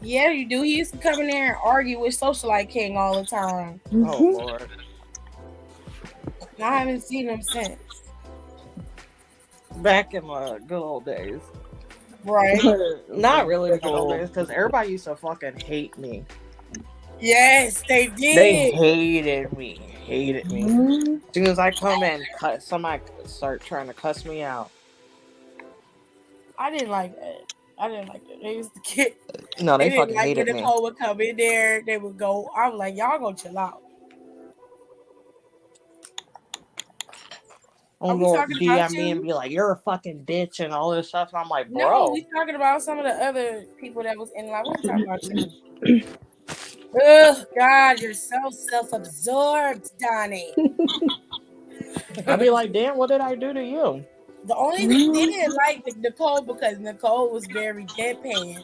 Yeah, you do. He used to come in there and argue with Socialite King all the time. Oh, Lord. I haven't seen him since. Back in the good old days. Right. Not really the good old days, because everybody used to fucking hate me. Yes, they did. They hated me. Hated me. Mhm. As soon as I come in, somebody start trying to cuss me out. I didn't like that. I didn't like that. They used to get. No, they They didn't fucking like hated when me. Nicole would come in there. They would go. I was like, y'all gonna chill out. I'm we going talking to about DM me you? and be like, you're a fucking bitch and all this stuff. And I'm like, No, bro. we talking about some of the other people that was in line. We talking about you. Ugh, God, you're so self-absorbed, Donnie. I'd be like, damn, what did I do to you? The only thing they didn't like Nicole because Nicole was very deadpan,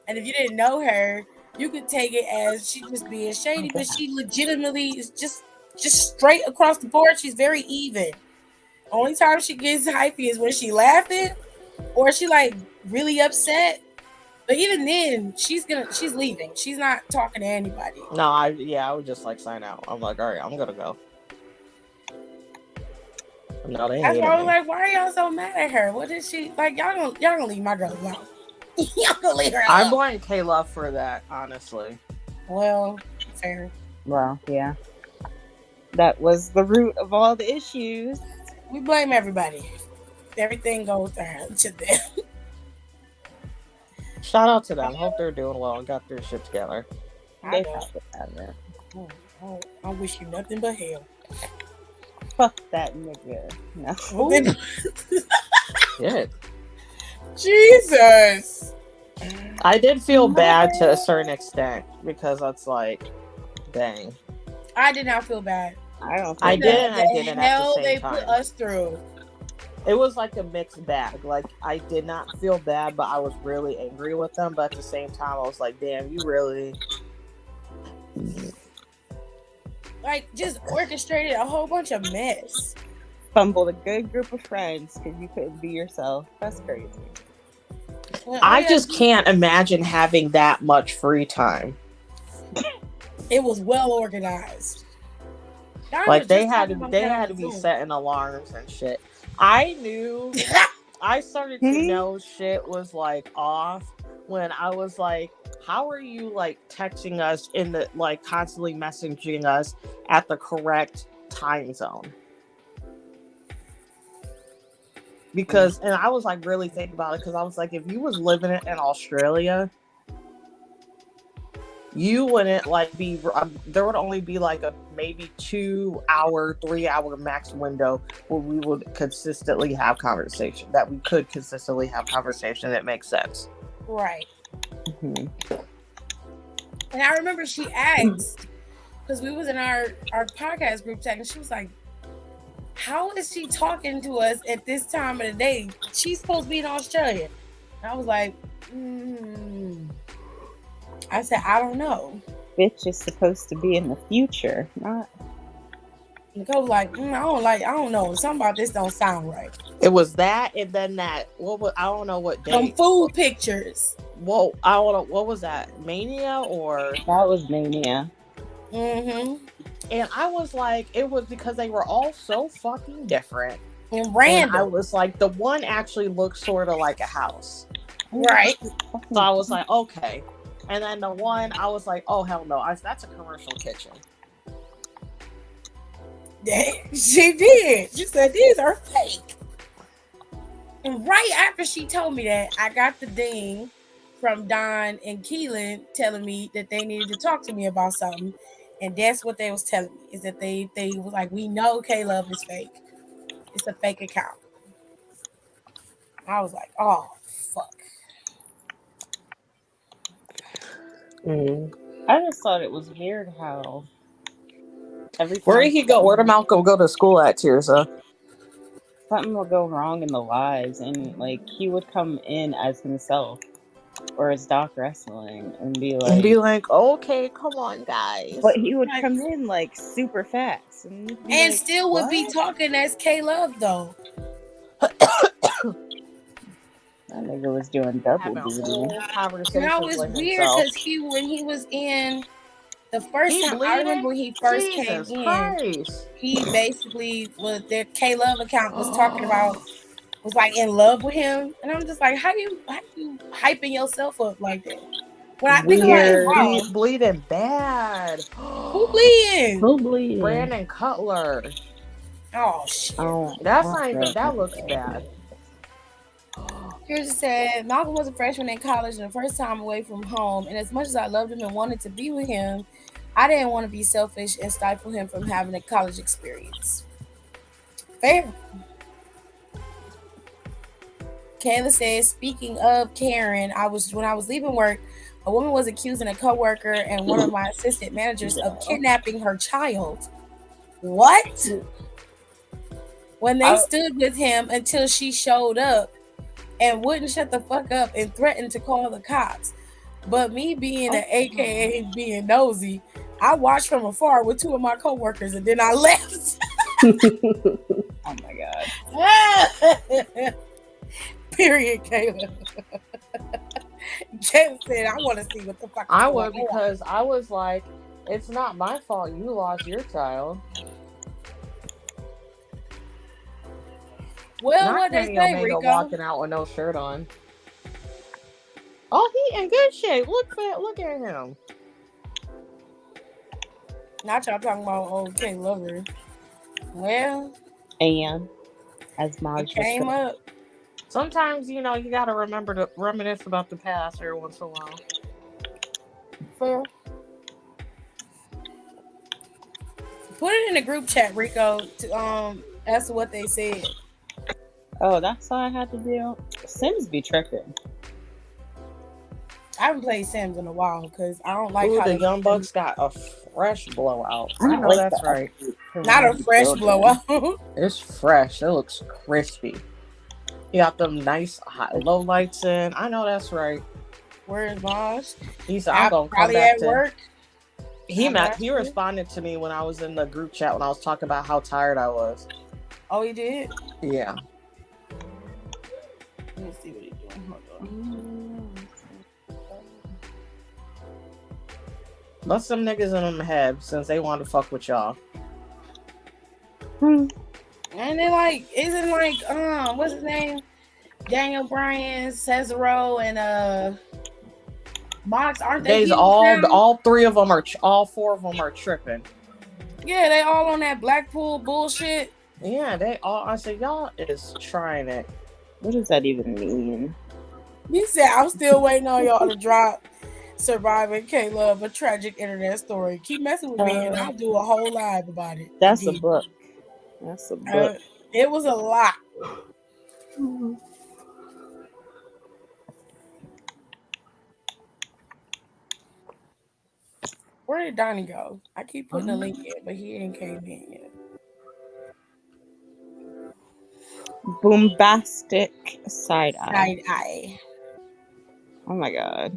and if you didn't know her, you could take it as she just being shady, but she legitimately is just straight across the board. She's very even. Only time she gets hypey is when she laughing or she like really upset. But even then, she's leaving. She's not talking to anybody. No, I would just like sign out. I'm like, all right, I'm gonna go. No, they That's hated why I was me. like, why are y'all so mad at her? What is she like? Y'all gonna leave my girl alone? Y'all gonna leave her I alone? blame K-Love for that, honestly. Well, fair. Well, yeah. That was the root of all the issues. We blame everybody. Everything goes to them. Shout out to them. Hope they're doing well and got their shit together. They probably have it. I wish you nothing but hell. Fuck that nigga. No. Shit. Jesus. I did feel bad to a certain extent because it's like, dang. I did not feel bad. I did and I didn't at hell the same they time. put us through. It was like a mixed bag. Like, I did not feel bad, but I was really angry with them. But at the same time, I was like, damn, you really... Like, just orchestrated a whole bunch of mess. Fumbled a good group of friends because you couldn't be yourself. That's crazy. I just can't imagine having that much free time. It was well organized. Like, they had to be setting alarms and shit. I knew... I started to know shit was, like, off when I was like, how are you, like, texting us in the, like, constantly messaging us at the correct time zone? Because, and I was, like, really thinking about it, because I was like, if you was living in Australia, you wouldn't, like, be, there would only be, like, a maybe 2 hour, 3 hour max window where we would consistently have conversation, that we could consistently have conversation that makes sense. Right. Mm-hmm. And I remember she asked, because we was in our podcast group chat, and she was like, how is she talking to us at this time of the day? She's supposed to be in Australia. And I was like, I said, I don't know. Bitch is supposed to be in the future, not... Nicole was like, I don't know. Something about this don't sound right. It was that, and then that, I don't know what day. Some food pictures. Whoa, I don't know, what was that? Mania or? That was Mania. Mm-hmm. And I was like, it was because they were all so fucking different. And And I random. was like, the one actually looked sort of like a house. Right. So I was like, okay. And then the one, I was like, oh, hell no. That's a commercial kitchen. She did. She said, these are fake. And right after she told me that, I got the ding from Don and Keelan telling me that they needed to talk to me about something. And that's what they was telling me, is that they was like, we know K-Love is fake. It's a fake account. I was like, oh, fuck. I just thought it was weird how every time Where did he go? Where did Malcolm go to school at, Tirza? something will go wrong in the lives, and like he would come in as himself or as Doc Wrestling and be And be like, like, okay, come on, guys. but he would Like, come in like super fast and you'd be and like, still would be what? talking as K-Love, though. That nigga was doing double Having duty. whole conversations No, it's with weird himself. because when he was in the first He time, I remember bleeding? when he first came Jesus in, Christ. he basically was their K-Love account was talking about, was like in love with him. And I'm just like, how you hyping yourself up like that? When I think about it, Weird. wow, Bleeding bad. who bleeding? Who bleeding? Brandon Cutler. Oh shit. Oh, That's I not even, read that looks bad. Here's it said, Malcolm was a freshman in college and the first time away from home. And as much as I loved him and wanted to be with him, I didn't want to be selfish and stifle him from having a college experience. Fair. Kayla says, speaking of Karen, when I was leaving work, a woman was accusing a coworker and one of my assistant managers of kidnapping her child. What? When they stood with him until she showed up and wouldn't shut the fuck up and threatened to call the cops. But me being an AKA being nosy, I watched from afar with two of my coworkers and then I left. Oh my god. Period, Kayla. Kayla said, I want to see what the fuck is I going would, on. because I was like, it's not my fault you lost your child. Well, Not what they Kenny say, Omega Rico. walking out with no shirt on. Oh, he in good shape. Look at him. Not y'all talking about old K Lover. Well, And as it Maj came up. Sometimes, you gotta remember to reminisce about the past every once in a while. Fair. Put it in the group chat, Rico, as to what they said. Oh, that's all I had to do. Sims be tripping. I haven't played Sims in a while because I don't like Ooh, how the they Young Bucks got a fresh blowout. I I don't know like that's that. right. not a fresh blowout. It's fresh. It looks crispy. You got them nice high, low lights in. I know that's right. Where's Maj? He said, I'm gonna come Probably back at to work. He responded to me when I was in the group chat when I was talking about how tired I was. Oh, he did? Yeah. Let me see what he's doing. Hold on. Let some niggas in them head since they want to fuck with y'all. And then like, isn't like, what's his name? Daniel Bryan, Cesaro, and Mox, aren't they? All three of them all four of them are tripping. Yeah, they all on that Blackpool bullshit. Yeah, they all. I said, y'all is trying it. What does that even mean? He said, I'm still waiting on y'all to drop Surviving K-Love, a tragic internet story. Keep messing with me and I'll do a whole live about it. That's a book. That's a book. It was a lot. Where did Donnie go? I keep putting a link in, but he ain't came in yet. Boombastic side eye. Side eye. Oh my god.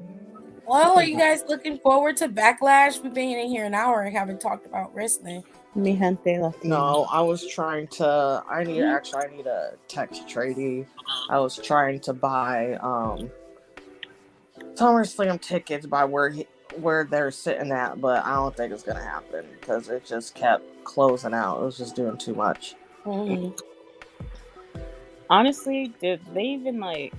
Well, are you guys looking forward to Backlash? We've been in here an hour and haven't talked about wrestling. Mi gente latino. No, I was trying to. I need a text tradie. I was trying to buy SummerSlam tickets by where where they're sitting at, but I don't think it's gonna happen because it just kept closing out. It was just doing too much. Mhm. Honestly, did they even like?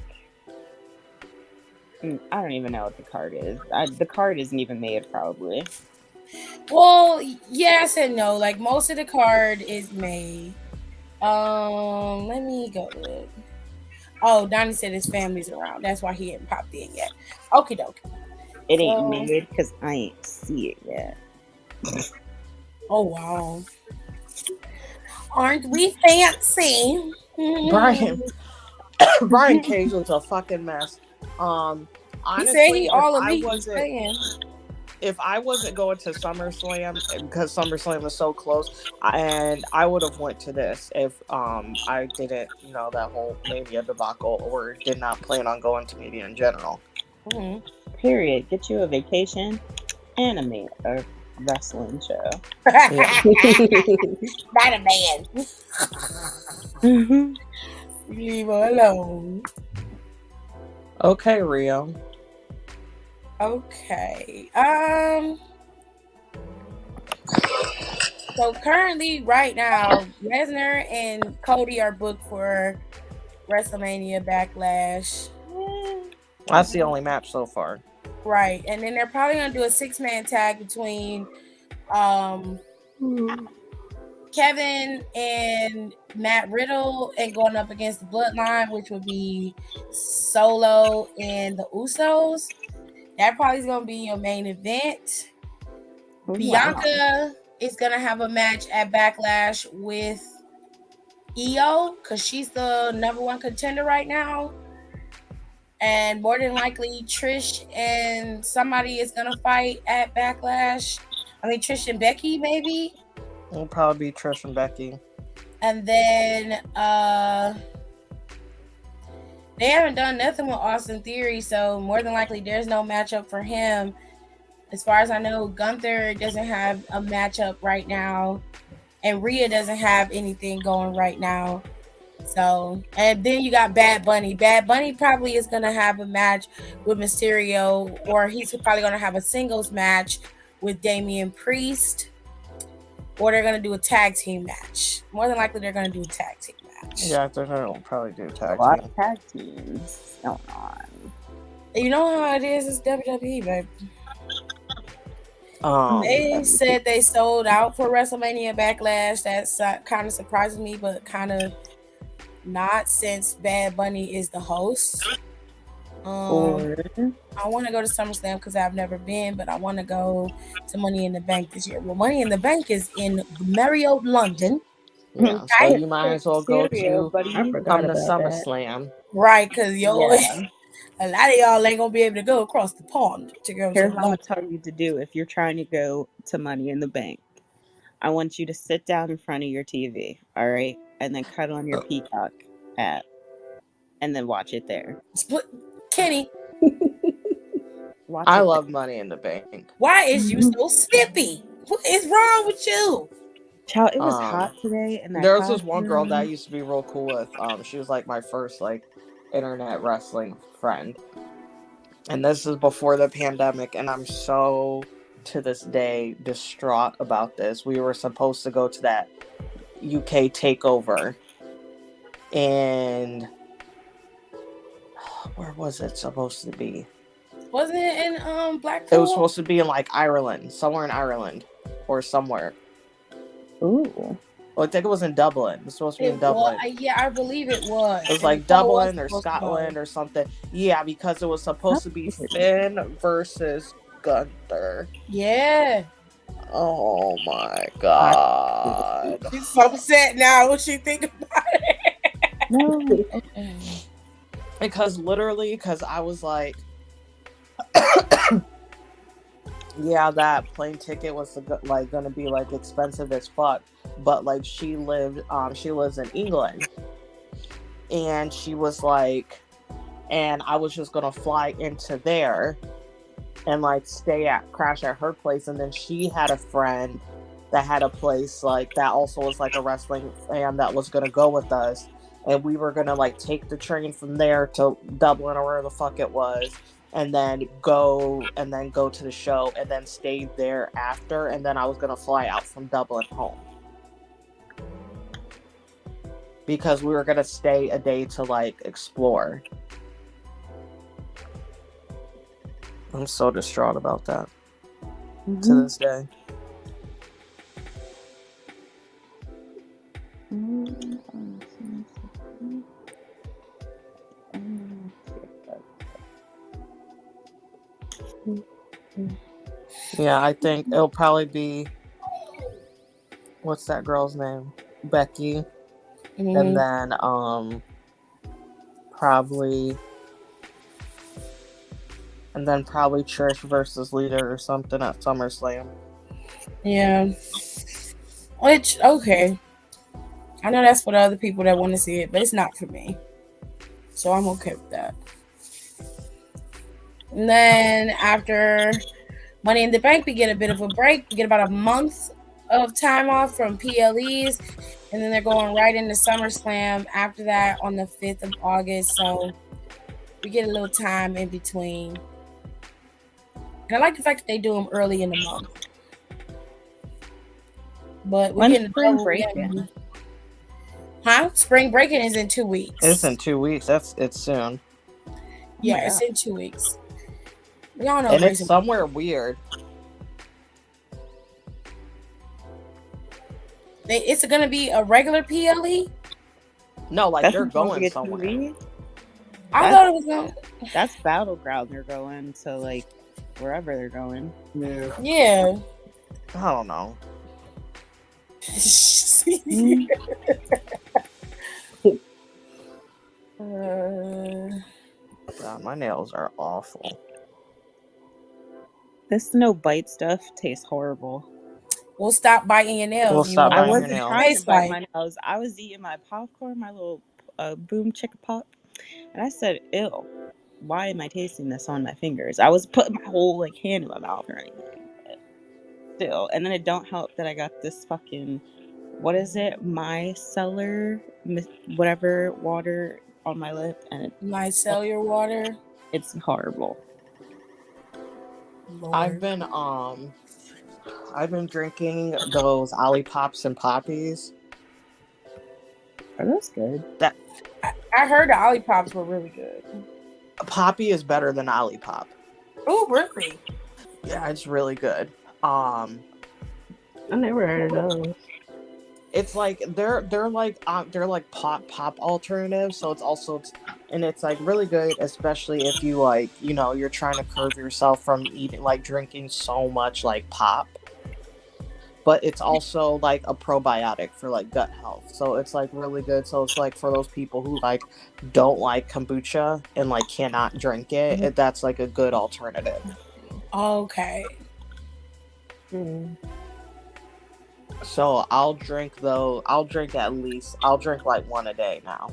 I don't even know what the card is. The card isn't even made, probably. Well, yes and no. Like most of the card is made. Let me go look. Oh, Donnie said his family's around. That's why he hadn't popped in yet. Okie dokie. It ain't So- made because I ain't see it yet. Oh wow. Aren't we fancy? Brian Cage was a fucking mess. He Honestly, said he all elite. if I wasn't going to SummerSlam because SummerSlam was so close, and I would have went to this if I didn't, that whole Mania debacle, or did not plan on going to Mania in general. Mm-hmm. Period. Get you a vacation and a wrestling show. Not a man. Leave her alone. Okay, Rio. Okay. So currently, right now, Lesnar and Cody are booked for WrestleMania Backlash. That's the only match so far. Right, and then they're probably gonna do a 6-man tag between Kevin and Matt Riddle, and going up against the Bloodline, which would be Solo and the Usos. That probably is gonna be your main event. Wow. Bianca is gonna have a match at Backlash with Io because she's the number one contender right now. And more than likely, Trish and somebody is gonna fight at Backlash. I mean, Trish and Becky, maybe. It'll probably be Trish and Becky. And then they haven't done nothing with Austin Theory, so more than likely there's no matchup for him. As far as I know, Gunther doesn't have a matchup right now, and Rhea doesn't have anything going right now. So, and then you got Bad Bunny. Bad Bunny probably is going to have a match with Mysterio, or he's probably going to have a singles match with Damian Priest, or they're going to do a tag team match. More than likely, they're going to do a tag team match. Yeah, they're going to probably do tag A lot team. of tag teams going on. You know how it is? It's WWE, baby. They They said they sold out for WrestleMania Backlash. That's kind of surprising me, but kind of not, since Bad Bunny is the host. Or I want to go to SummerSlam because I've never been, but I want to go to Money in the Bank this year. Well, Money in the Bank is in Marriott, London. Yeah, so you might as well go to I forgot the about that. SummerSlam. Right, because Yeah. a lot of y'all ain't going to be able to go across the pond to go Here's to what I'm London. gonna tell you to do if you're trying to go to Money in the Bank. I want you to sit down in front of your TV, all right, and then cut on your Peacock app, and then watch it there. Kenny, Watch I it love Money in the Bank. why is you so snippy? What is wrong with you? Child, it was hot today, and There was this one girl that I used to be real cool with. She was like my first internet wrestling friend, and this is before the pandemic. And I'm so, to this day, distraught about this. We were supposed to go to that UK takeover, and where was it supposed to be? Wasn't it in Blackpool? It was supposed to be in Ireland, somewhere in Ireland, or somewhere. Ooh. Well, I think it was in Dublin. It was supposed to be in Dublin. Yeah, I believe it was. It was Dublin or Scotland or something. Yeah, because it was supposed to be Finn versus Gunther. Yeah. Oh my god. She's so upset now. What she think about it? No. Okay. Because I was like, yeah, that plane ticket was gonna be expensive as fuck. But she lives in England, and she was like, and I was just gonna fly into there and crash at her place. And then she had a friend that had a place that also was a wrestling fan that was gonna go with us, and we were gonna take the train from there to Dublin or wherever the fuck it was, and then go to the show and then stay there after, and then I was gonna fly out from Dublin home because we were gonna stay a day to like explore. I'm so distraught about that to this day. Yeah, I think it'll probably be, what's that girl's name? Becky. And then probably Trish versus Lita or something at SummerSlam. Yeah. Which, okay. I know that's for the other people that want to see it, but it's not for me. So I'm okay with that. And then after Money in the Bank, we get a bit of a break. We get about a month of time off from PLEs. And then they're going right into SummerSlam after that on the 5th of August. So we get a little time in between. And I like the fact that they do them early in the month. But we're getting spring breaking. Huh? Spring breaking is in 2 weeks. It's in 2 weeks. It's soon. Yeah, it's in 2 weeks. We all know. And it's somewhere weird. It's going to be a regular PLE? No, like they're going somewhere. I thought it was going. That's Battleground. They're going to like wherever they're going. Yeah. I don't know. God, my nails are awful. This no bite stuff tastes horrible. We'll stop biting your nails. We'll stop biting your nails. I wasn't trying to bite my nails. I was eating my popcorn, my little boom chicka pop, and I said, "Ew, why am I tasting this on my fingers?" I was putting my whole like hand in my mouth or anything. But still, and then it don't help that I got this fucking, what is it? Micellar, whatever water on my lip, and it, micellar water. It's horrible. Lord. I've been drinking those Ollipops and Poppies. Are those good? I heard the Ollipops were really good. Poppy is better than Ollipop. Oh, really? Yeah, it's really good. I never heard of those. It's like they're like pop alternatives, so it's like really good, especially if you like, you know, you're trying to curb yourself from eating, like drinking so much like pop. But it's also like a probiotic for like gut health, so it's like really good. So it's like for those people who like don't like kombucha and like cannot drink it, that's like a good alternative. Okay. So I'll drink like one a day now.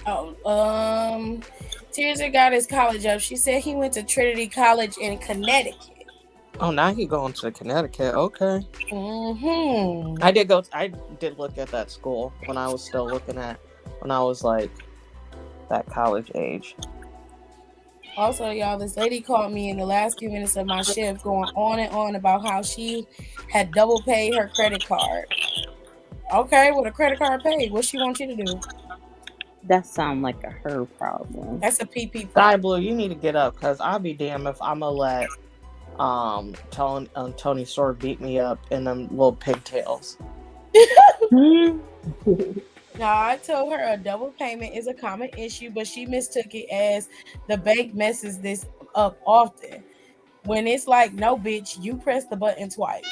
Oh, Tears got his college up. She said he went to Trinity College in Connecticut. Oh, now he going to Connecticut. Okay. Mm-hmm. I did look at that school when I was like that college age. Also, y'all, this lady called me in the last few minutes of my shift going on and on about how she had double paid her credit card. Okay, well, the credit card paid. What she want you to do? That sounds like a her problem. That's a PP problem. Sky Blue, you need to get up, because I'll be damned if I'm going to let Tony Sword beat me up in them little pigtails. No, I told her a double payment is a common issue, but she mistook it as the bank messes this up often. When it's like, no, bitch, you press the button twice.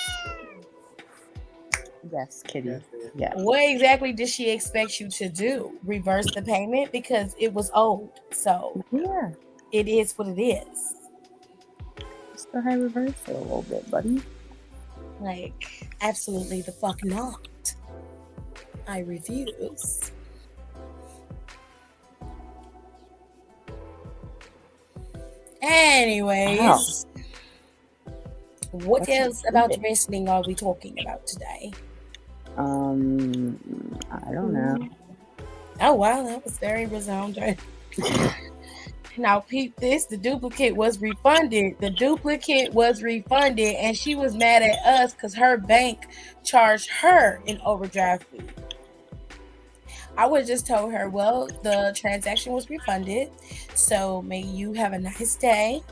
Yes, kitty. Yeah. What exactly did she expect you to do? Reverse the payment? Because it was owed. So yeah, it is what it is. Just go ahead, reverse it a little bit, buddy. Like, absolutely the fuck not. I refuse. Anyways, what else about wrestling are we talking about today? I don't know. Oh wow, that was very resounding. Now, peep this, the duplicate was refunded. The duplicate was refunded, and she was mad at us because her bank charged her an overdraft fee. I would have just told her, well, the transaction was refunded, so may you have a nice day.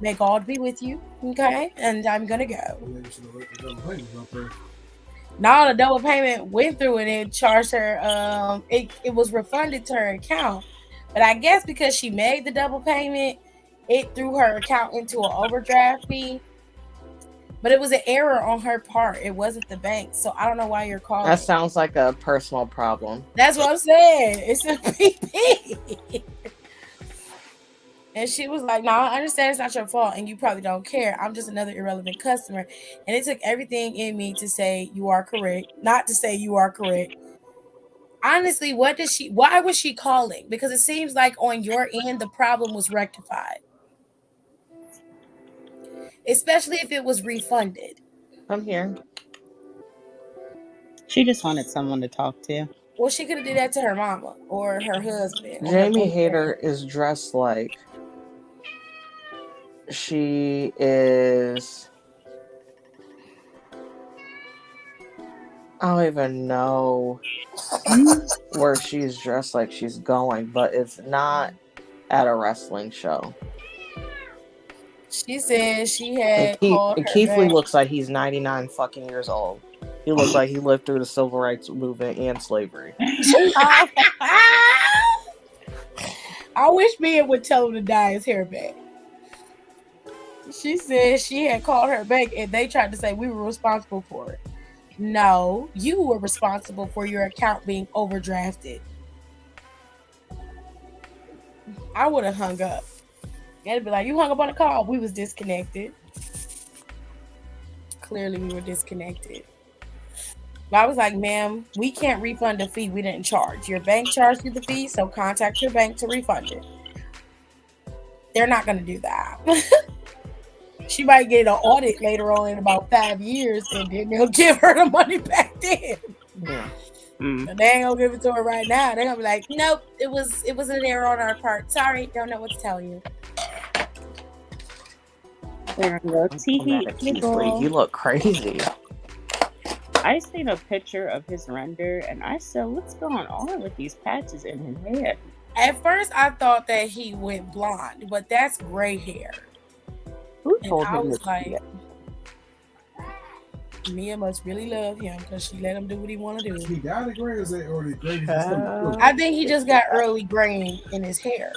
May God be with you, okay? And I'm gonna go. Maybe should have let the double payment go through. Now the double payment went through and it charged her. It was refunded to her account, but I guess because she made the double payment, it threw her account into an overdraft fee. But it was an error on her part. It wasn't the bank, so I don't know why you're calling. That sounds like a personal problem. That's what I'm saying. It's a PP. And she was like, no, I understand it's not your fault and you probably don't care. I'm just another irrelevant customer. And it took everything in me to say you are correct, not to say you are correct. Honestly, why was she calling? Because it seems like on your end, the problem was rectified. Especially if it was refunded. I'm here. She just wanted someone to talk to. Well, she could have did that to her mama or her husband. Or Jamie her Hayter is dressed like she is. I don't even know where she's dressed like she's going, but it's not at a wrestling show. She said she had called her Keith Lee back. looks like he's 99 fucking years old. He looks like he lived through the civil rights movement and slavery. I wish Mia would tell him to dye his hair back. She said she had called her back and they tried to say we were responsible for it. No, you were responsible for your account being overdrafted. I would have hung up. It'd be like, you hung up on the call. We was disconnected. Clearly we were disconnected. But I was like, ma'am, we can't refund a fee we didn't charge. Your bank charged you the fee, so contact your bank to refund it. They're not going to do that. She might get an audit later on in about 5 years, and then they'll give her the money back then. Yeah. But they ain't gonna give it to her right now. They're gonna be like, nope, it was an error on our part. Sorry, don't know what to tell you. There we go. Keith Lee, you look crazy. I seen a picture of his render and I said, what's going on with these patches in his head? At first, I thought that he went blonde, but that's gray hair. Who And told I him was to like, do that? Mia must really love him because she let him do what he want to do. He got it gray, or is it or the gray? I think he just got early graying in his hair.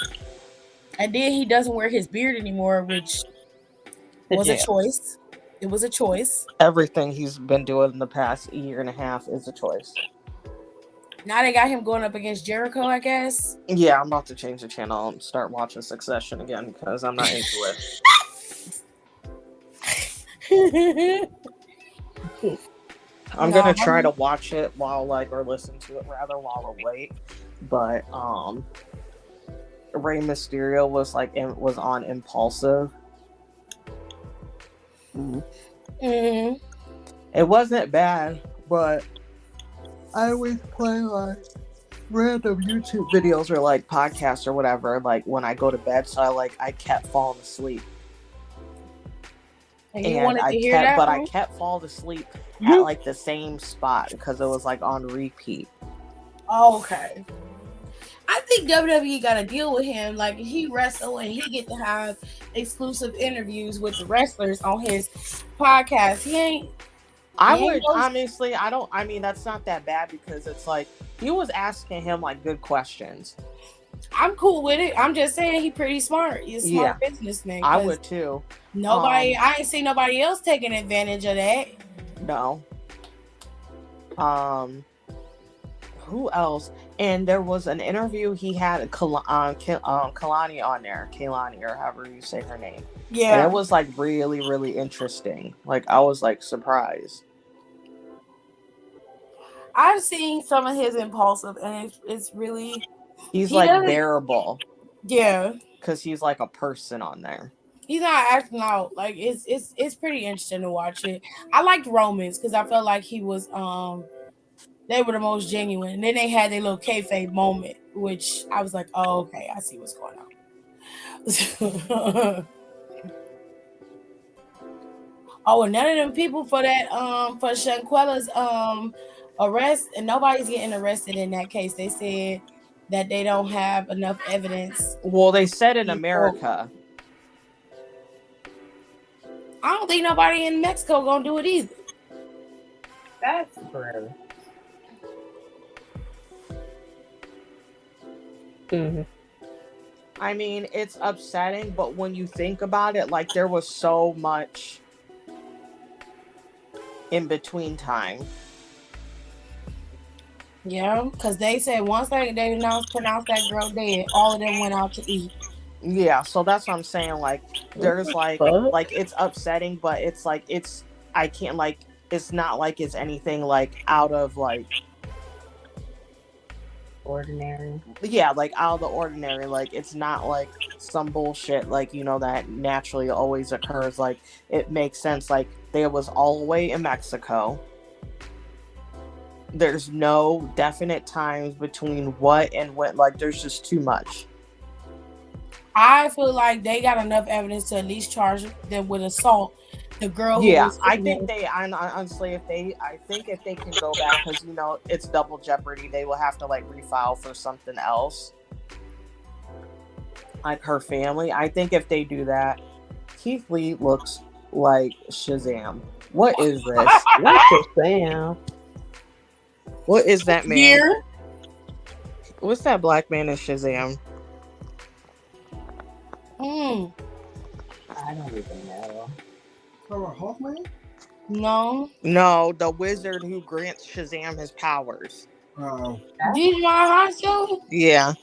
And then he doesn't wear his beard anymore, which was a choice. It was a choice. Everything he's been doing in the past year and a half is a choice. Now they got him going up against Jericho, I guess. Yeah, I'm about to change the channel and start watching Succession again because I'm not into it. I'm gonna try to watch it while or listen to it rather while awake. But Rey Mysterio was was on Impulsive. Mm-hmm. It wasn't bad, but I always play random YouTube videos or podcasts or whatever when I go to bed. So I kept falling asleep. And you wanted to hear that? But I kept falling asleep at the same spot because it was on repeat. Oh, okay. I think WWE got to deal with him. He wrestle and he get to have exclusive interviews with the wrestlers on his podcast. Honestly, I mean, that's not that bad because it's he was asking him good questions. I'm cool with it. I'm just saying he's pretty smart. He's a smart businessman. I would too. I ain't seen nobody else taking advantage of that. No. Who else? And there was an interview he had Kalani on there. Kaylani, or however you say her name. Yeah. And it was really, really interesting. I was surprised. I've seen some of his Impulsive and it's really He's bearable. Yeah. Because he's a person on there. He's not acting out. It's pretty interesting to watch it. I liked Romans because I felt like he was they were the most genuine. And then they had their little kayfabe moment, which I was like, oh, okay, I see what's going on. Oh, and none of them people for that for Shanquella's arrest, and nobody's getting arrested in that case. They said that they don't have enough evidence. Well, they said in America. I don't think nobody in Mexico gonna do it either. That's gross. Mm-hmm. I mean, it's upsetting, but when you think about it, like there was so much in between time. Yeah, because they said once they pronounced that girl dead, all of them went out to eat. Yeah, so that's what I'm saying. Like, there's like it's upsetting, but it's like I can't like it's not like it's anything like out of like Ordinary. Yeah, like out of the ordinary. Like it's not like some bullshit like that naturally always occurs. Like it makes sense. Like they was all the way in Mexico. There's no definite times between what and when. Like there's just too much. I feel like they got enough evidence to at least charge them with assault. The girl. Yeah, I think they. Honestly, I think if they can go back, because it's double jeopardy, they will have to like refile for something else, like her family. I think if they do that, Keith Lee looks like Shazam. What is this? What's Shazam? What is that man? Here? What's that black man in Shazam? Mm. I don't even know. Hawkman? No, the wizard who grants Shazam his powers. Oh. Did Hansel? Yeah.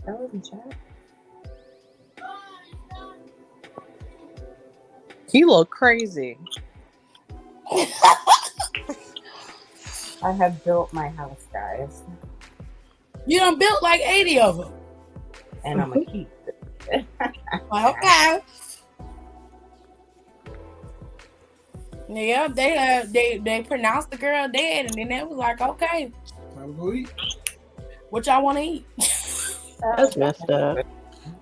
That was in chat. He looked crazy. I have built my house, guys. You done built like 80 of them. And I'm gonna keep it. Okay. Yeah, they pronounced the girl dead, and then they was like, okay, Time to go eat. what y'all want to eat? That's messed up.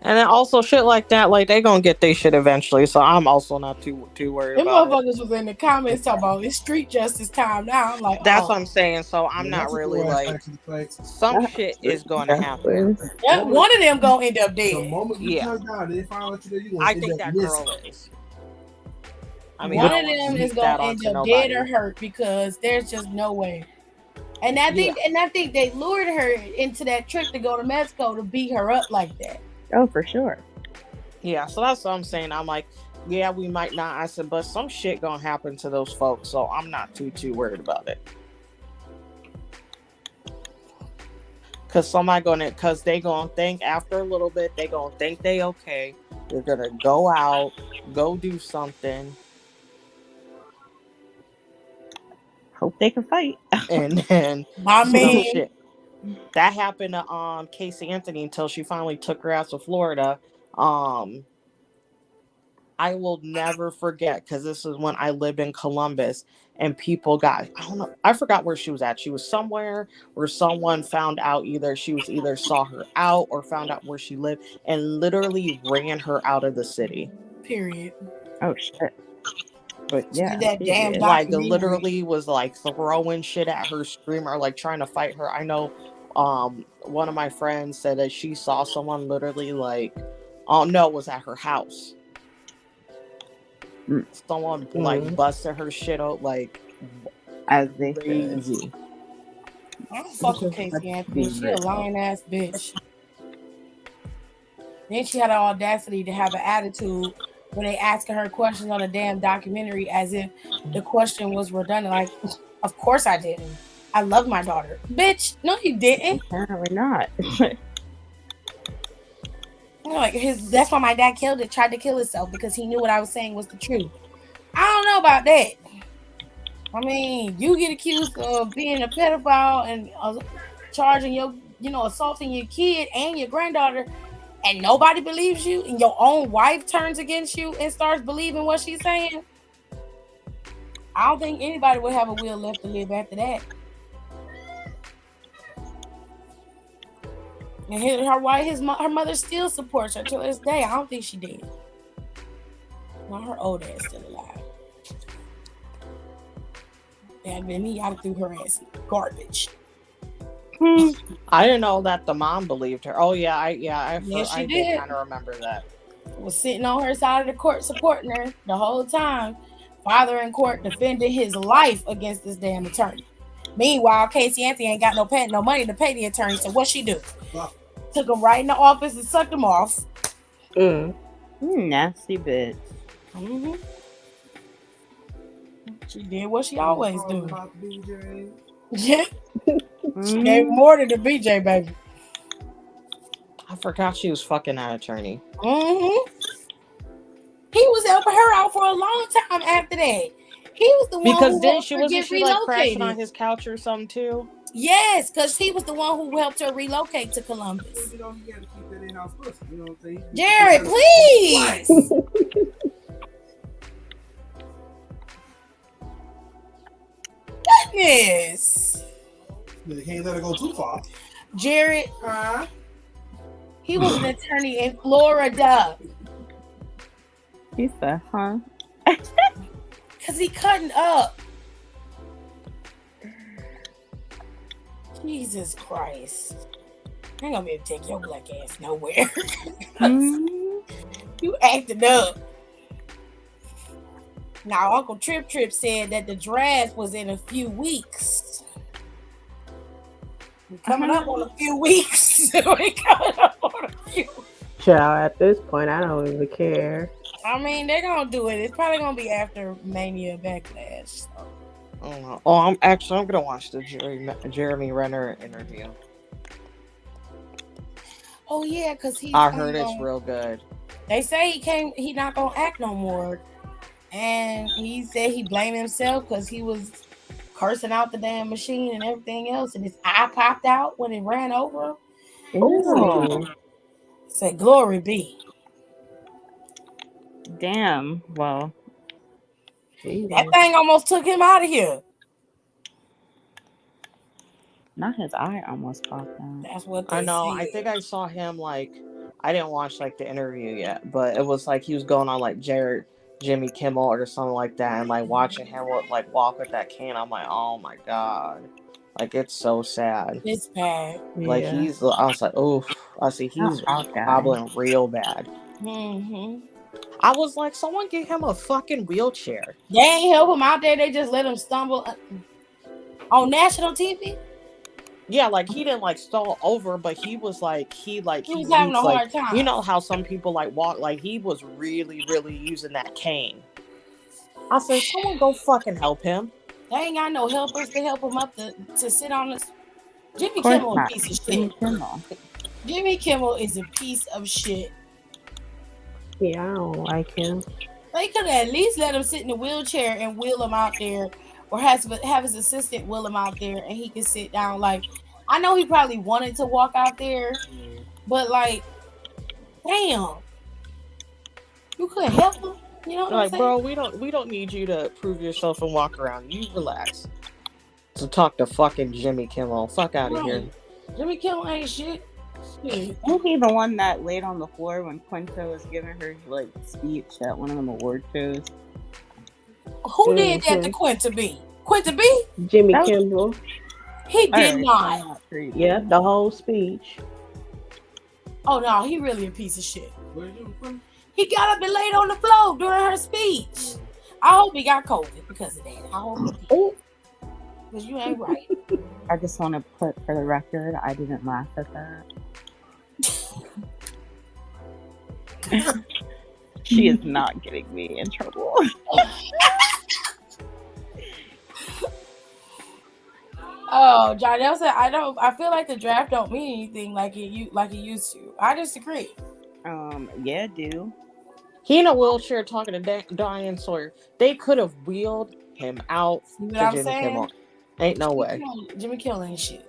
And then also shit like that, like they gonna get their shit eventually. So I'm also not too worried Them about it. motherfuckers was in the comments talking about it's street justice time now. I'm like, That's what I'm saying. So I'm not that's a really cool like aspect of the fight. some shit is going to happen. yeah, one of them gonna end up The dead. moment you Yeah. turn down, they find out you gonna I end think up that missing. girl is. I mean, One I of don't wanna them is speak that gonna end onto up nobody. dead or hurt because there's just no way. And I think they lured her into that trip to go to Mexico to beat her up like that. Oh, for sure. Yeah, so that's what I'm saying. I'm like, yeah, we might not. I said, but some shit gonna happen to those folks, so I'm not too worried about it. Cause they gonna think after a little bit, they gonna think they okay. They're gonna go out, go do something, Hope they can fight. and then I some mean, shit. That happened to Casey Anthony until she finally took her ass to Florida. I will never forget because this is when I lived in Columbus and people got, I don't know, I forgot where she was at. She was somewhere where someone found out she either saw her out or found out where she lived and literally ran her out of the city. period. Oh shit. But Yeah. That damn like documentary. literally was like throwing shit at her, screaming or like trying to fight her. I know one of my friends said that she saw someone literally like, oh no, it was at her house. Someone like busted her shit out like As they crazy. I don't fuck with Casey Anthony. She a lying ass bitch. Then she had the audacity to have an attitude when they asking her questions on a damn documentary as if the question was redundant. Like, of course I didn't. I love my daughter. Bitch, no you didn't. Apparently not. Like that's why my dad tried to kill himself because he knew what I was saying was the truth. I don't know about that. I mean, you get accused of being a pedophile and charging assaulting your kid and your granddaughter, and nobody believes you, and your own wife turns against you and starts believing what she's saying. I don't think anybody would have a will left to live after that. And her mother still supports her to this day. I don't think she did. Well, her old ass still alive. Had been me, I'd threw her ass in the garbage. I didn't know that the mom believed her. Oh yeah, I She did did. kind of remember that. Was sitting on her side of the court supporting her the whole time. Father in court defending his life against this damn attorney. Meanwhile, Casey Anthony ain't got no money to pay the attorney. So what she do? Took him right in the office and sucked him off. Nasty bitch. Mm-hmm. She did what she always do. Yeah. She gave more than the BJ, baby. I forgot she was fucking that attorney. Mm-hmm. He was helping her out for a long time after that. He was the one because who then helped she her wasn't get she like crashing relocated. on his couch or something too. Yes, because he was the one who helped her relocate to Columbus. You know, you gotta keep that in-house pussy. You know what I'm saying? Jared, please. Goodness. You can't let her go too far. Jared, he was an attorney in Florida. He said, huh? Because he cutting up. Jesus Christ. I ain't gonna be able to take your black ass nowhere. You acting up. Now, Uncle Trip said that the draft was in a few weeks. We're coming up on a few weeks. Child, at this point, I don't even care. I mean, they're gonna do it. It's probably gonna be after Mania Backlash. So. I'm gonna watch the Jeremy Renner interview. Oh yeah, because I heard it's real good. They say he not gonna act no more. And he said he blamed himself because he was cursing out the damn machine and everything else, and his eye popped out when it ran over him. Ooh. Said glory be. Damn. Well, that thing almost took him out of here. Not his eye almost popped out. That's what I know. said. I think I saw him I didn't watch the interview yet, but it was he was going on Jimmy Kimmel or something like that, and watching him walk with that cane. I'm like, oh my god, it's so sad. It's bad. I was like, oh, I see he's hobbling real bad. Mm-hmm. I was like, someone gave him a fucking wheelchair. They ain't help him out there. They just let him stumble on national TV. Yeah, he didn't stall over, but he was he was having a hard time. You know how some people walk, he was really, really using that cane. I said, someone go fucking help him. They ain't got no helpers to help him up to sit on this. Jimmy Kimmel a piece of shit. Jimmy Kimmel is a piece of shit. Yeah, I don't like him. They could at least let him sit in the wheelchair and wheel him out there, or have his assistant wheel him out there, and he can sit down. I know he probably wanted to walk out there, but damn, you couldn't help him. You know what I'm saying? Bro, we don't need you to prove yourself and walk around. You relax. To talk to fucking Jimmy Kimmel. Fuck out of here. Jimmy Kimmel ain't shit. Wasn't he the one that laid on the floor when Quinta was giving her speech at one of them award shows? Who did that to Quinta B? Quinta B? Jimmy Kimmel. He did not. Yeah, the whole speech. Oh no, he really a piece of shit. He got up and laid on the floor during her speech. I hope he got COVID because of that. I hope he did. Because you ain't right. I just want to put for the record, I didn't laugh at that. She is not getting me in trouble. Oh, Jonelle said, I feel like the draft don't mean anything like it used to. I disagree. Yeah, do. He in a wheelchair talking to Diane Sawyer. They could have wheeled him out to Jimmy Kimmel. Ain't no way. Jimmy Kimmel ain't shit.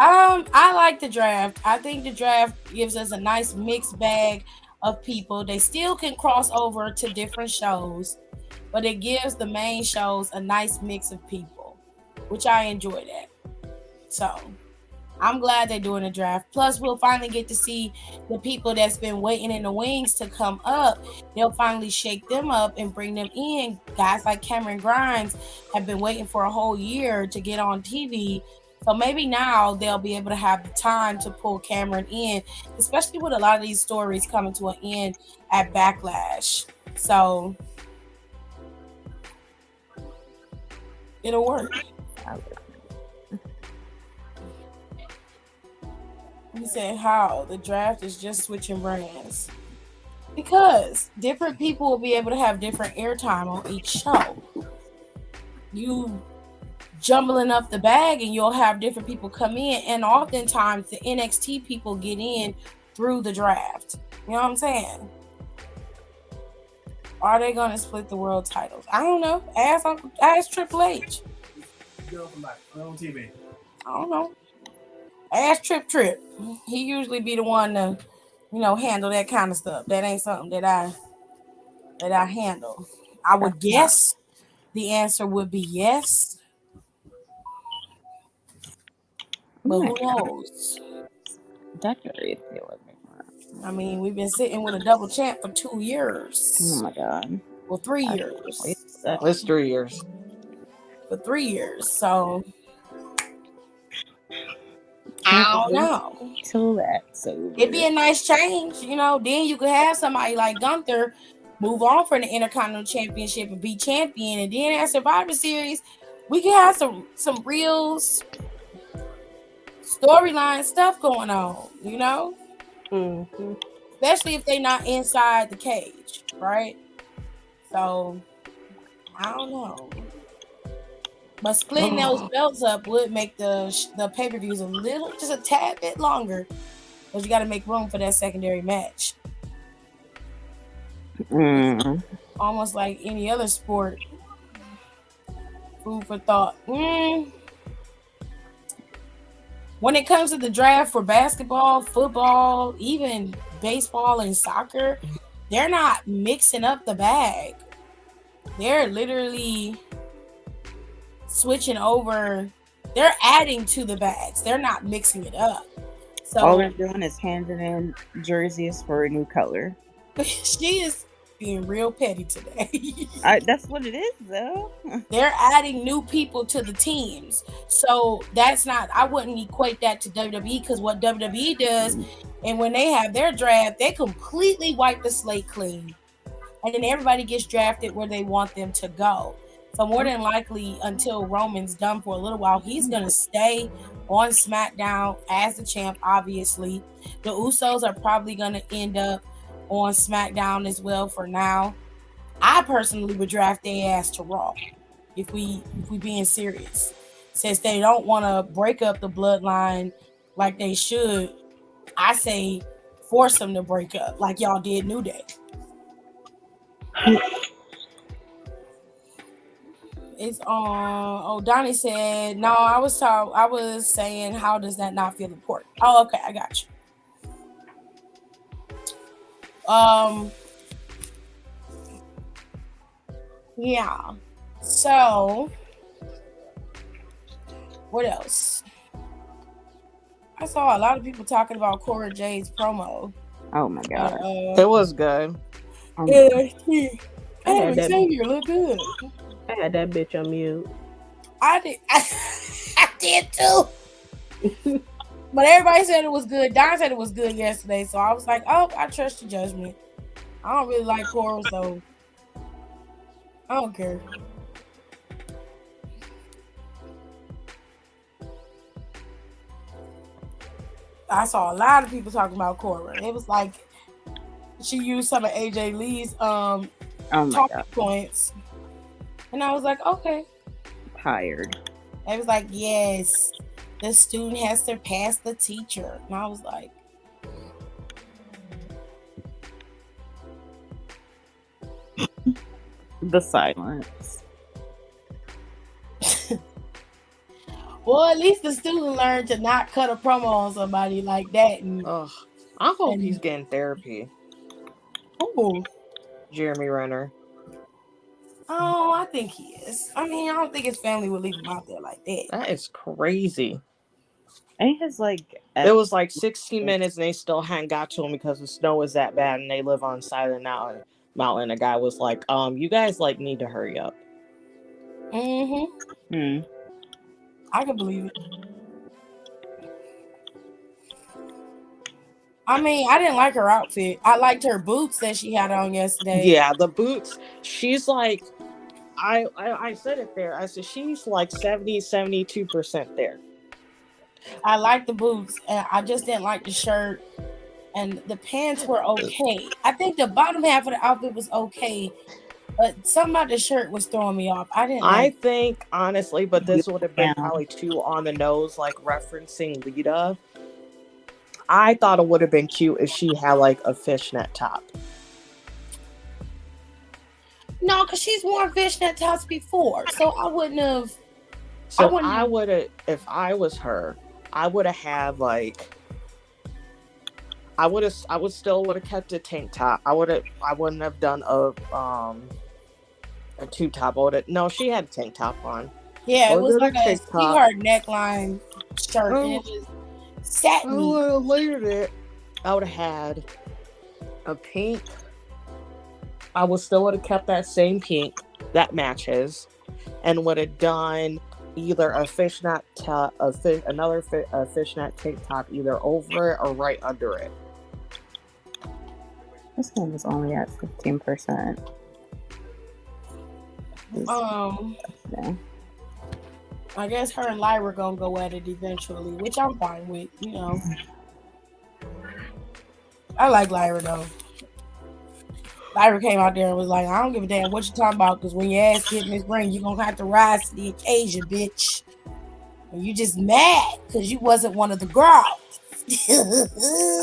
I like the draft. I think the draft gives us a nice mixed bag of people. They still can cross over to different shows, but it gives the main shows a nice mix of people, which I enjoy that. So I'm glad they're doing a draft. Plus, we'll finally get to see the people that's been waiting in the wings to come up. They'll finally shake them up and bring them in. Guys like Cameron Grimes have been waiting for a whole year to get on TV. So maybe now they'll be able to have the time to pull Cameron in, especially with a lot of these stories coming to an end at Backlash. So it'll work. You said how the draft is just switching brands. Because different people will be able to have different airtime on each show. You jumbling up the bag and you'll have different people come in, and oftentimes the NXT people get in through the draft. You know what I'm saying? Are they going to split the world titles? I don't know. Ask Triple H. Go from like on TV. I don't know. Ask Trip. He usually be the one to, handle that kind of stuff. That ain't something that I handle. I would guess the answer would be yes. But who knows? Decorate. I mean, we've been sitting with a double champ for 2 years. Oh my god. Well, 3 years. It's 3 years. For 3 years. So I don't know. Till that's over. It'd be a nice change, Then you could have somebody like Gunther move on from the Intercontinental Championship and be champion, and then at Survivor Series, we can have some real storyline stuff going on, Mm-hmm. Especially if they're not inside the cage, right? So I don't know. But splitting those belts up would make the pay-per-views just a tad bit longer, because you got to make room for that secondary match. Almost like any other sport. Food for thought. When it comes to the draft for basketball, football, even baseball and soccer, they're not mixing up the bag. They're literally switching over. They're adding to the bags. They're not mixing it up. So all they're doing is handing in jerseys for a new color. She is being real petty today. That's what it is, though. They're adding new people to the teams. So I wouldn't equate that to WWE, because what WWE does, and when they have their draft, they completely wipe the slate clean. And then everybody gets drafted where they want them to go. So more than likely, until Roman's done for a little while, he's going to stay on SmackDown as the champ, obviously. The Usos are probably going to end up on SmackDown as well for now. I personally would draft their ass to Raw, if we being serious. Since they don't want to break up the bloodline like they should, I say force them to break up like y'all did New Day. It's on. Donnie said, no, I was saying, how does that not feel important? Oh, okay, I got you. Yeah. So, what else? I saw a lot of people talking about Cora Jade's promo. Oh my god. It was good. Xavier look good. I had that bitch on mute. I did too. But everybody said it was good. Don said it was good yesterday, so I was like, oh, I trust your judgment. I don't really like Cora, so I don't care. I saw a lot of people talking about Cora. It was like she used some of AJ Lee's talking points. And I was like, okay. Tired. It was like, yes, the student has surpassed the teacher. And I was like, the silence. well, at least the student learned to not cut a promo on somebody like that. And, I hope he's getting therapy. Oh, Jeremy Renner. Oh, I think he is. I mean, I don't think his family would leave him out there like that. That is crazy. Ain't his like It was like 16 minutes and they still hadn't got to him because the snow was that bad and they live on the side of the mountain. The guy was like, you guys like need to hurry up. Mm-hmm. I can believe it. I mean, I didn't like her outfit. I liked her boots that she had on yesterday. Yeah, the boots. She's like, I said it there. I said she's like 72% there. I liked the boots, and I just didn't like the shirt. And the pants were okay. I think the bottom half of the outfit was okay, but something about the shirt was throwing me off. I think honestly, but this would have been probably too on the nose, like referencing Lita. I thought it would have been cute if she had like a fishnet top. No, because she's worn fishnet tops before, so I wouldn't have. So I would have, if I was her, I would have had like. I would still would have kept a tank top. I wouldn't have done a tube top. No, she had a tank top on. Yeah, it was like a sweetheart neckline shirt, and it just sat me. I would have layered it. I would have had a pink. I would still would have kept that same pink that matches, and would have done either a fishnet top, a fishnet tank top, either over it or right under it. This one was only at 15%. I guess her and Lyra gonna go at it eventually, which I'm fine with. You know, I like Lyra though. Lyra came out there and was like, "I don't give a damn what you talking about, because when your ass hit Miss Ring, you gonna have to rise to the occasion, bitch. And you just mad because you wasn't one of the girls."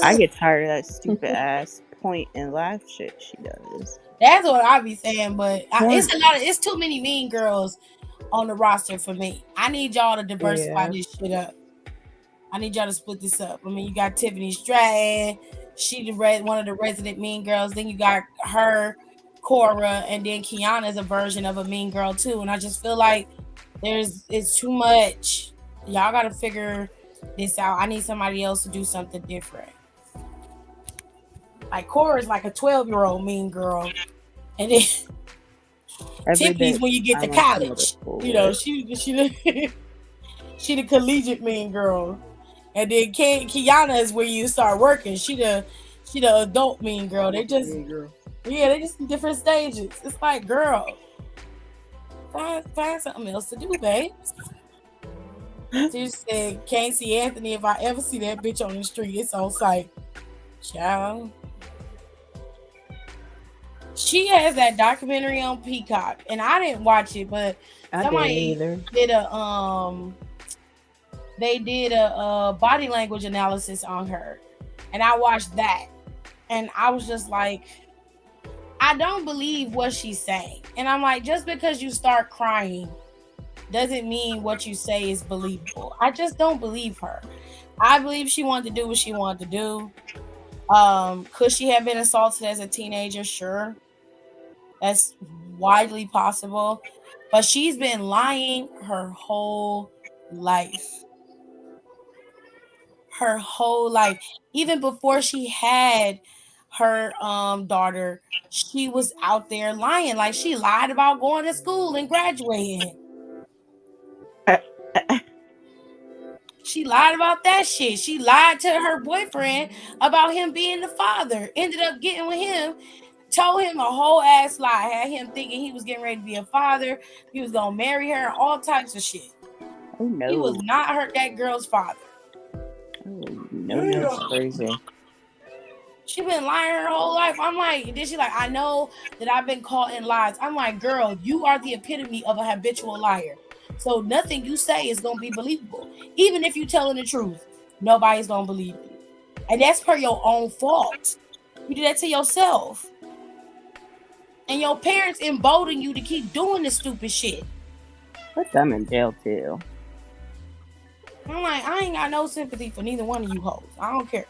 I get tired of that stupid ass point and laugh shit she does. That's what I be saying, but it's too many mean girls on the roster for me. I need y'all to diversify this shit up. I need y'all to split this up. I mean, you got Tiffany Stratton, she one of the resident mean girls. Then you got her, Cora, and then Kiana's a version of a mean girl too. And I just feel like it's too much. Y'all got to figure this out. I need somebody else to do something different. Like Cora's like a 12-year-old mean girl, and then Tiffany's when you get to college. You know, she the collegiate mean girl, and then Kiana is where you start working. She the adult mean girl. They just they just in different stages. It's like, girl, find something else to do, babe. She said, "Can't see Anthony. If I ever see that bitch on the street, it's on sight." Child. She has that documentary on Peacock, and I didn't watch it, but somebody did a body language analysis on her, and I watched that, and I was just like, I don't believe what she's saying. And I'm like, just because you start crying doesn't mean what you say is believable. I just don't believe her. I believe she wanted to do what she wanted to do. Could she have been assaulted as a teenager? Sure. That's widely possible. But she's been lying her whole life. Her whole life. Even before she had her daughter, she was out there lying. Like, she lied about going to school and graduating. She lied about that shit. She lied to her boyfriend about him being the father. Ended up getting with him. Told him a whole ass lie. Had him thinking he was getting ready to be a father. He was gonna marry her. All types of shit. Oh no. He was not that girl's father. Oh no, that's crazy. She been lying her whole life. I'm like, then she like, I know that I've been caught in lies. I'm like, girl, you are the epitome of a habitual liar. So nothing you say is gonna be believable. Even if you're telling the truth, nobody's gonna believe you. And that's per your own fault. You do that to yourself. And your parents embolden you to keep doing this stupid shit. Put them in jail too. I'm like, I ain't got no sympathy for neither one of you hoes. I don't care.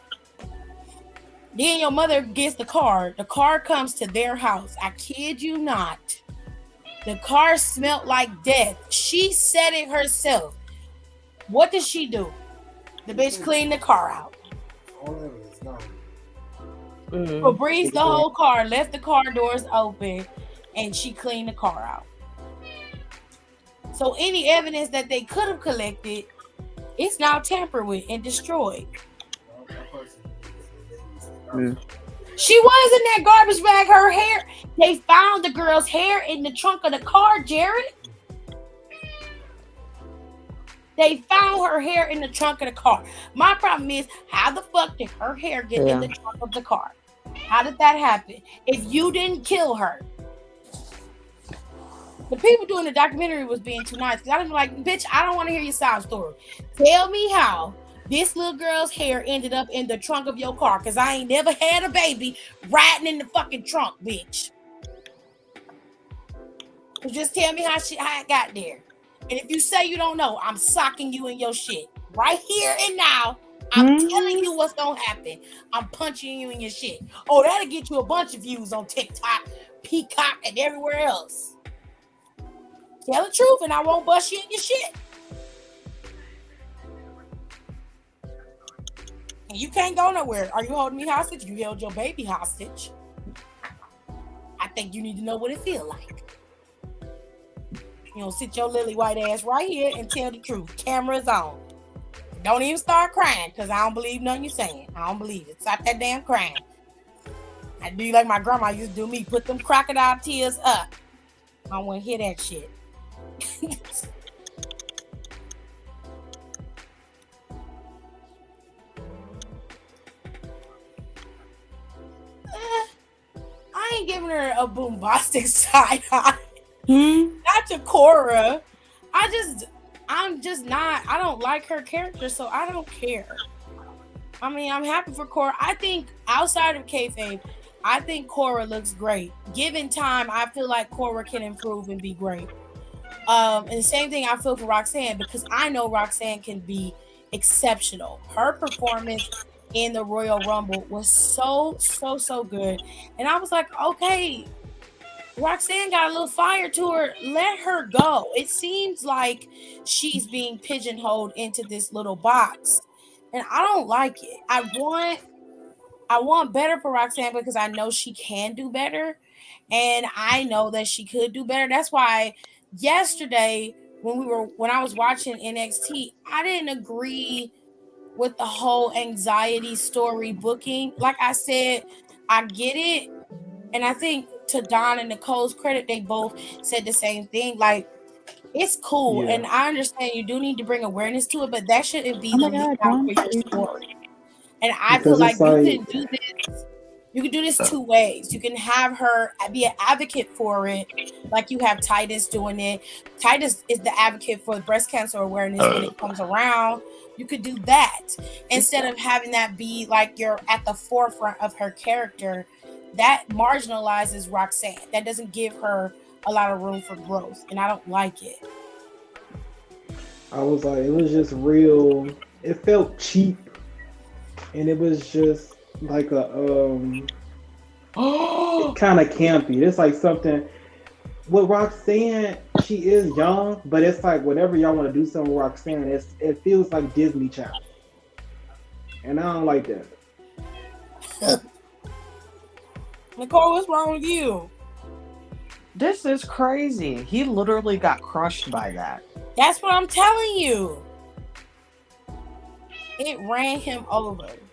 Then your mother gets the car. The car comes to their house. I kid you not. The car smelled like death. She said it herself. What did she do? The bitch cleaned the car out. All evidence gone. Febreze the whole car, left the car doors open, and she cleaned the car out. So any evidence that they could have collected, it's now tampered with and destroyed. She was in that garbage bag. Her hair. They found the girl's hair in the trunk of the car, Jared. They found her hair in the trunk of the car. My problem is, how the fuck did her hair get in the trunk of the car? How did that happen? If you didn't kill her. The people doing the documentary was being too nice. Because I was like, bitch, I don't want to hear your side story. Tell me how this little girl's hair ended up in the trunk of your car. Because I ain't never had a baby riding in the fucking trunk, bitch. So just tell me how it got there. And if you say you don't know, I'm socking you in your shit. Right here and now, I'm telling you what's going to happen. I'm punching you in your shit. Oh, that'll get you a bunch of views on TikTok, Peacock, and everywhere else. Tell the truth and I won't bust you in your shit. And you can't go nowhere. Are you holding me hostage? You held your baby hostage. I think you need to know what it feels like. You know, sit your lily white ass right here and tell the truth. Camera's on. Don't even start crying because I don't believe nothing you're saying. I don't believe it. Stop that damn crying. I do like my grandma used to do me. Put them crocodile tears up. I don't want to hear that shit. I ain't giving her a bombastic side eye. Not to Cora. I'm just not. I don't like her character, so I don't care. I mean, I'm happy for Cora. I think outside of kayfabe, I think Cora looks great. Given time, I feel like Cora can improve and be great. And the same thing I feel for Roxanne, because I know Roxanne can be exceptional. Her performance in the Royal Rumble was so good. And I was like, okay, Roxanne got a little fire to her. Let her go. It seems like she's being pigeonholed into this little box. And I don't like it. I want better for Roxanne because I know she can do better. And I know that she could do better. That's why yesterday when I was watching NXT, I didn't agree with the whole anxiety story booking. Like I said, I get it. And I think to Don and Nicole's credit, they both said the same thing. Like, it's cool. And I understand you do need to bring awareness to it, but that shouldn't be the lead out for your story. And I feel like you can do this. You can do this two ways. You can have her be an advocate for it, like you have Titus doing it. Titus is the advocate for breast cancer awareness when it comes around. You could do that instead of having that be like you're at the forefront of her character. That marginalizes Roxanne. That doesn't give her a lot of room for growth, and I don't like it. I was like, it was just real. It felt cheap, and it was just like a kind of campy. It's like something with Roxanne. She is young, but it's like whenever y'all want to do something with Roxanne, it feels like Disney Channel, and I don't like that. Nicole, what's wrong with you? This is crazy. He literally got crushed by that. That's what I'm telling you. It ran him over. It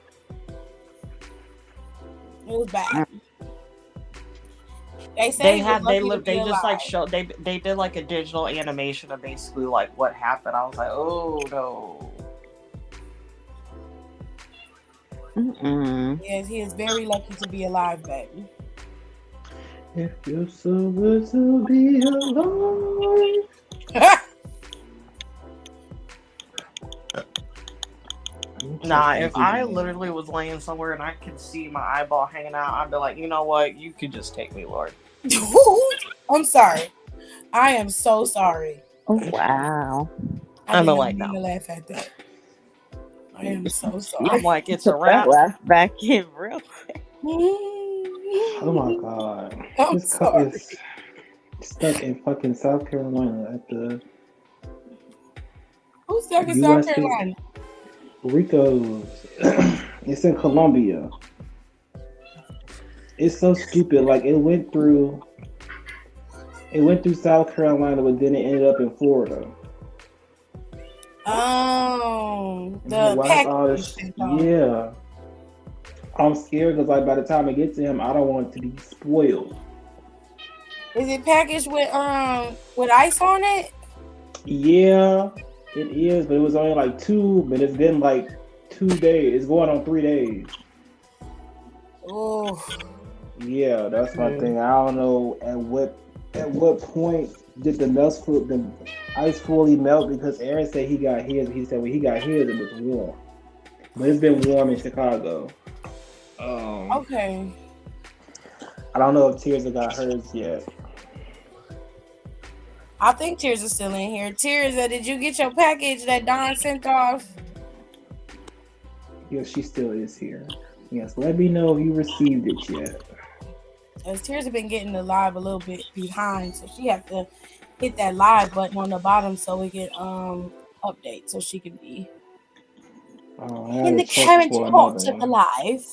was bad. They did like a digital animation of basically like what happened. I was like, oh no. Yes, he is very lucky to be alive, baby. It feels so good to be alive. Nah, if I literally was laying somewhere and I could see my eyeball hanging out, I'd be like, you know what? You could just take me, Lord. I'm sorry. I am so sorry. Oh, wow. I'm like, no. To laugh at that. I am so sorry. I'm like, it's a wrap. Back in real quick. Oh my God. I'm This cup sorry. is stuck in fucking South Carolina at the Who's stuck in South Carolina? Rico's. It's in Colombia. It's so stupid. Like it went through South Carolina, but then it ended up in Florida. Oh, Like, the why is all package. this? Yeah, I'm scared because like by the time it gets to him, I don't want it to be spoiled. Is it packaged with ice on it? Yeah, it is, but it was only like two. But it's been like 2 days. It's going on 3 days. Oh, Yeah, that's my thing. I don't know at what point did the ice fully melt because Aaron said he got his. He said when he got his it was warm, but it's been warm in Chicago. okay. I don't know if Tears have got hers yet. I think Tears is still in here. Tears, did you get your package that Don sent off? Yes, she still is here. Yes, let me know if you received it yet. As Tears have been getting the live a little bit behind, so she have to hit that live button on the bottom so we can update so she can be I had in to the check current for part another of the one. live.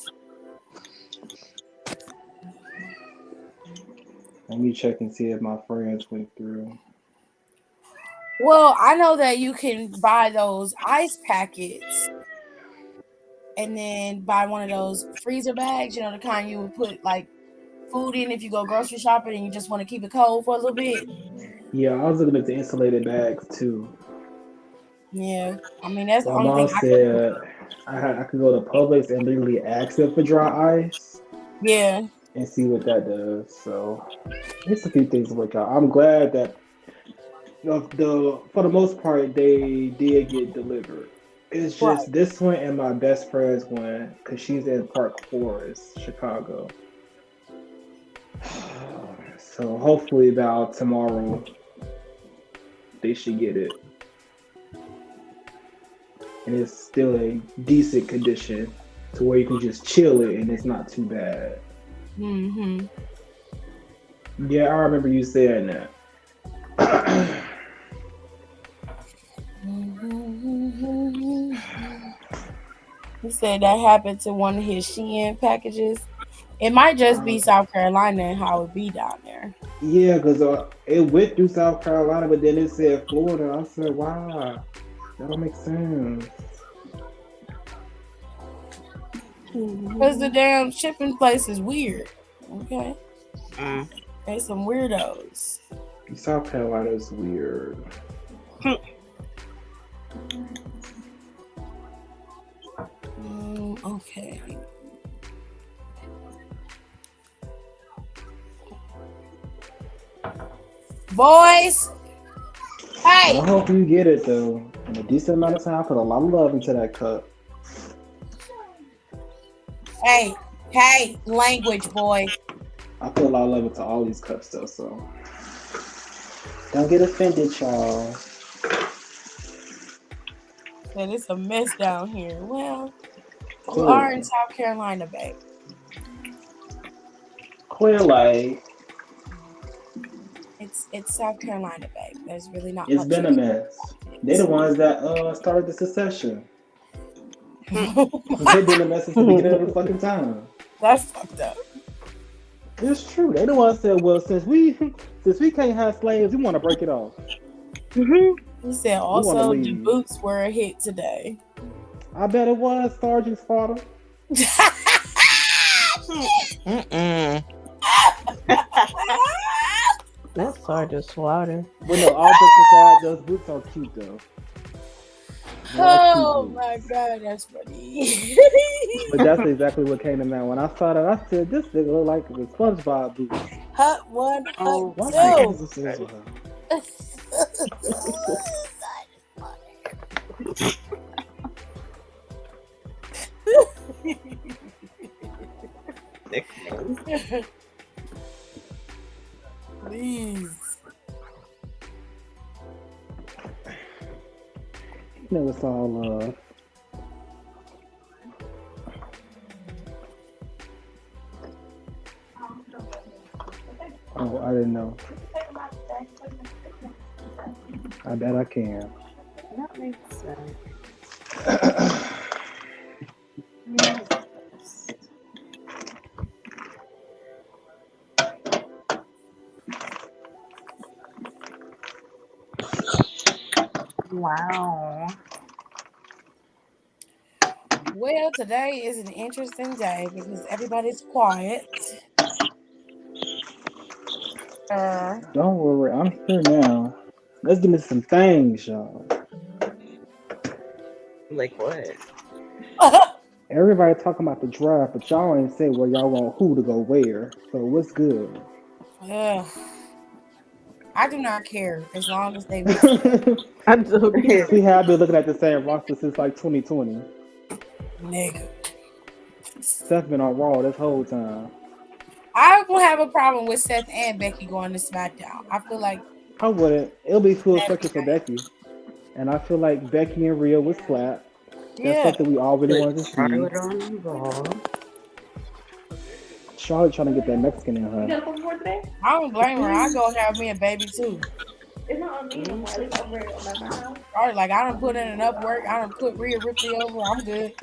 Let me check and see if my friends went through. Well, I know that you can buy those ice packets and then buy one of those freezer bags, you know, the kind you would put like food in if you go grocery shopping and you just want to keep it cold for a little bit. Yeah, I was looking at the insulated bags too. Yeah, I mean that's the My only mom thing I said I could go to Publix and literally ask them for dry ice yeah. and see what that does. So it's a few things to work out. I'm glad that for the most part they did get delivered. It's just Right. this one and my best friend's one because she's in Park Forest, Chicago. So hopefully about tomorrow they should get it. And it's still a decent condition to where you can just chill it and it's not too bad. Mm-hmm. Yeah, I remember you saying that. He said that happened to one of his Shein packages. It might just be South Carolina and how it be down there. Yeah, because it went through South Carolina, but then it said Florida. I said, wow, that don't make sense. Because the damn shipping place is weird. Okay. There's some weirdos. South Carolina is weird. Okay. Boys. Hey. I hope you get it though. In a decent amount of time, I put a lot of love into that cup. Hey, language, boy. I put a lot of love into all these cups though, so don't get offended, y'all. And it's a mess down here. Well, we Cool. are in South Carolina, babe. Clearly, it's South Carolina, babe. There's really not it's much. been a mess. They're the ones that started the secession. They've been a mess since the beginning of the fucking time. That's fucked up. It's true. They the ones that said, well, since we can't have slaves, we want to break it off. He said also the boots were a hit today. I bet it was Sergeant's father. That's Sergeant Slaughter. But no, all jokes aside, those boots are cute though. Oh my god, that's funny. But that's exactly what came to mind. When I saw that, I said, this nigga look like the SpongeBob boots. Hut 1, Hut Why 2. can't this is with her? Please. You know, it's all love. Oh, I didn't know. I bet I can. That makes sense. Wow. Well, today is an interesting day because everybody's quiet. Uh, Don't worry, I'm here now. Let's get into some things, y'all. Like what? Everybody talking about the draft, but y'all ain't say where y'all want who to go where. So what's good? Ugh. I do not care as long as they respect. I do. See how I've been looking at the same roster since like 2020. Nigga. Seth been on Raw this whole time. I will have a problem with Seth and Becky going to SmackDown. I feel like I wouldn't. It'll be too that'd effective be for nice. Becky. And I feel like Becky and Rhea was slap. That's Yeah. something we all really Put wanted to see. Charlotte on Raw. Charlotte trying to get that Mexican in her. I don't blame her. I go have me a baby too. Or like I don't put in enough work. I don't put Rhea Ripley over. I'm good.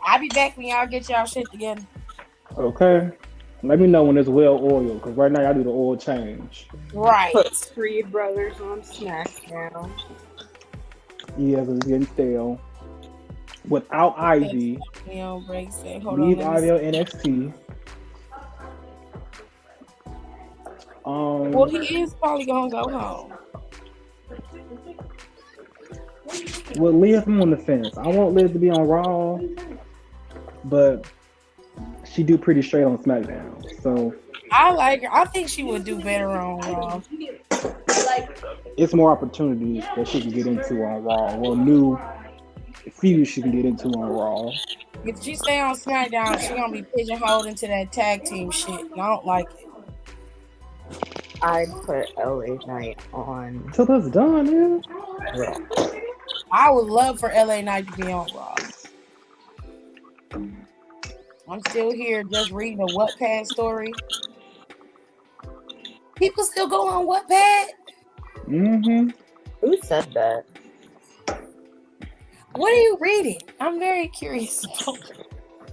I'll be back when y'all get y'all shit together. Okay. Let me know when it's well oiled, because right now I do the oil change. Right. Put Creed Brothers on SmackDown. Yeah, because it's getting stale. Without Ivy, Hold leave on, Ivy on NXT. well, he is probably gonna go home. Well, Liv, I'm on the fence. I want Liv to be on Raw, but she do pretty straight on SmackDown. So I like her. I think she would do better on Raw. it's more opportunities that she can get into on Raw. Well, new feuds she can get into on Raw. If she stay on SmackDown, she gonna be pigeonholed into that tag team shit. And I don't like it. I'd put LA Knight on Till that's done, man. Raw. I would love for LA Knight to be on Raw. I'm still here just reading a Wattpad story. People still go on Wattpad? Mm-hmm. Who said that? What are you reading? I'm very curious.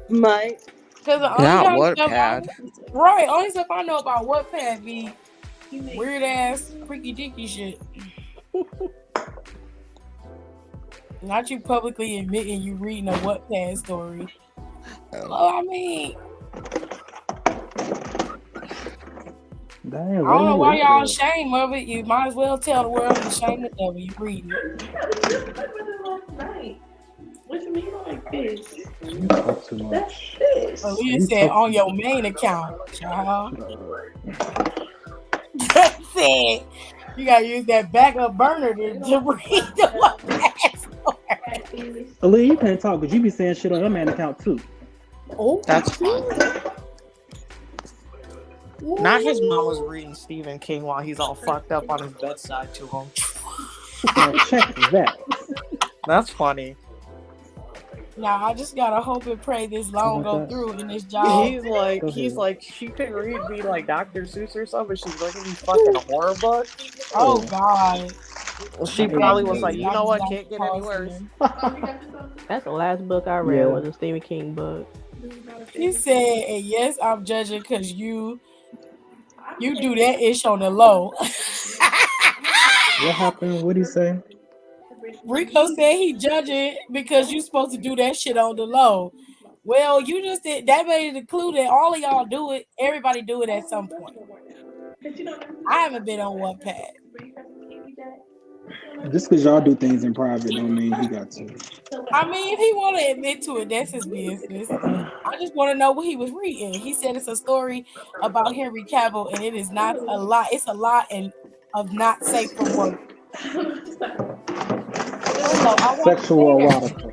Mike. Because the only Not kind of stuff Wattpad. right, only stuff I know about Wattpad be weird ass freaky dicky shit. Not you publicly admitting you reading a Wattpad story. Well, I mean, Dang, I don't know why y'all ashamed of it. You might as well tell the world you're ashamed of it. You reading it. What you mean like this? You talk too much. Aaliyah said on your main account, child. Said you gotta use that backup burner to read the Wattpad story. Aaliyah, you can't talk, but you be saying shit on your man account too. Oh, That's fine. Not his mom was reading Stephen King while he's all fucked up on his bedside to him. Now check that. That's funny. Now I just gotta hope and pray this loan go through in this job. He's like, she could read me like Dr. Seuss or something. She's reading me fucking horror book. Oh God. She probably was like, you know what, can't get any worse. That's the last book I read was a Stephen King book. He said, and yes, I'm judging because you do that ish on the low. What happened? What'd he say? Rico said he judging because you supposed to do that shit on the low. Well, you just did that made the clue that all of y'all do it. Everybody do it at some point. I haven't been on Wattpad. Just because y'all do things in private don't mean he got to. I mean, if he want to admit to it, that's his business. I just want to know what he was reading. He said it's a story about Henry Cavill, and it is not a lot. It's a lot and of not safe for work. Sexual erotica.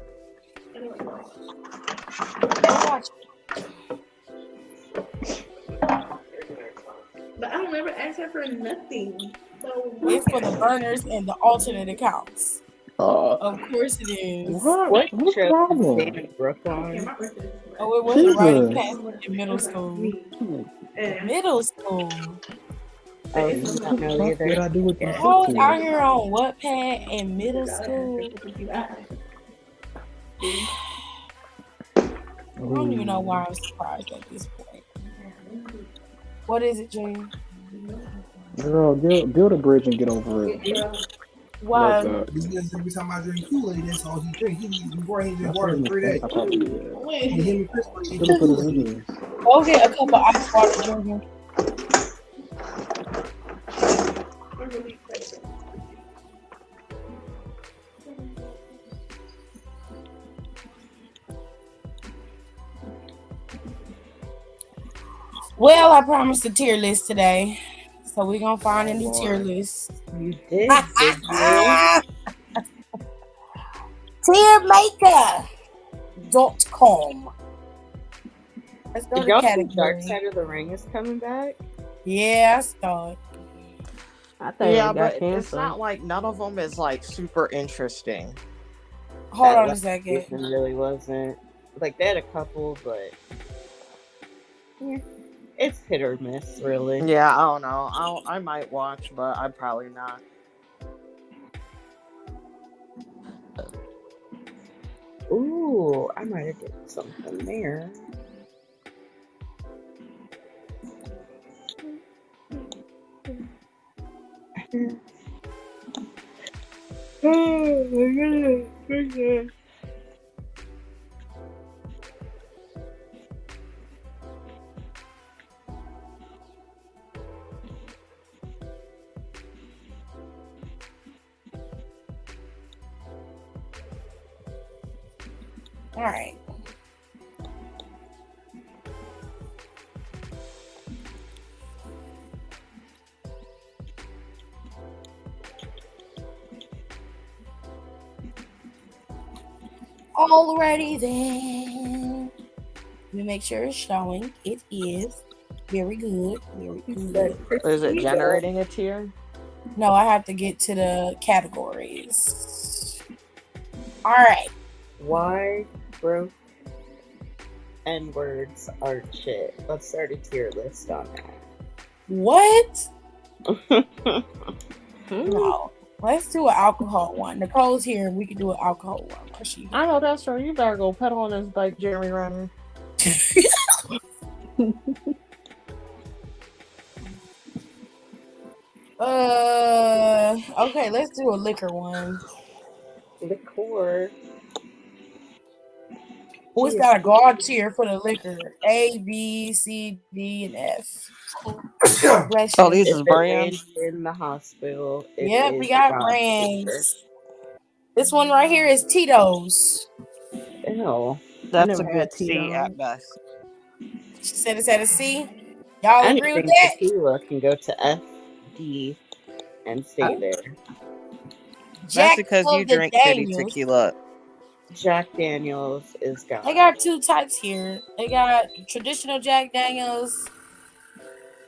But I don't ever ask her for nothing. So it's for the burners and the alternate accounts. Of course it is. What problem? Oh, it wasn't writing past in middle school. Middle school. What did I do with this? I was out here on Wattpad in middle school. I don't even know why I'm surprised at this point. What is it, Junior? Girl, build a bridge and get over it. Why? Love Because every time I drink Kool-Aid, that's all he drink. Before he drink that. water in 3 days. I probably did. And him and Chris drink Should have put it Kool-Aid. in this. Go get a cup of ice water, Junior. I'm really excited. Well, I promised a tier list today, so we're gonna find a new tier list. You did, did Tiermaker.com. Let's go Did to y'all see category. Dark Side of the Ring is coming back? Yeah, I saw it. I think Yeah, it got but it's canceled. not like none of them is like super interesting. Hold That on a last second. season really wasn't. Like, they had a couple, but yeah, it's hit or miss, really. Yeah, I don't know. I might watch, but I'm probably not. Ooh, I might have did something there. Oh my goodness. All right. Alrighty then. Let me make sure it's showing. It is. Very good. Very good. Is it generating a tier? No, I have to get to the categories. All right. Why broke N-words are shit? Let's start a tier list on What? that. No. Let's do an alcohol one. Nicole's here and we can do an alcohol one. Where she? I know that's right. You better go pedal on this bike, Jeremy Renner. Okay, let's do a liquor one. Liqueur. Oh, it's got a God tier for the liquor. A, B, C, D, and F. Bless you. Oh, these If is it brands. landed in the hospital, it Yep, is we got God's brands. This one right here is Tito's. liquor. Ew. That's a never good had C Tito's. at best. She said it's at a C. Y'all agree with Anything that? tequila can go to F, D, and stay there. That's Jack because of you the drink shitty Daniels. tequila. Jack Daniels is gone. They got two types here. They got traditional Jack Daniels.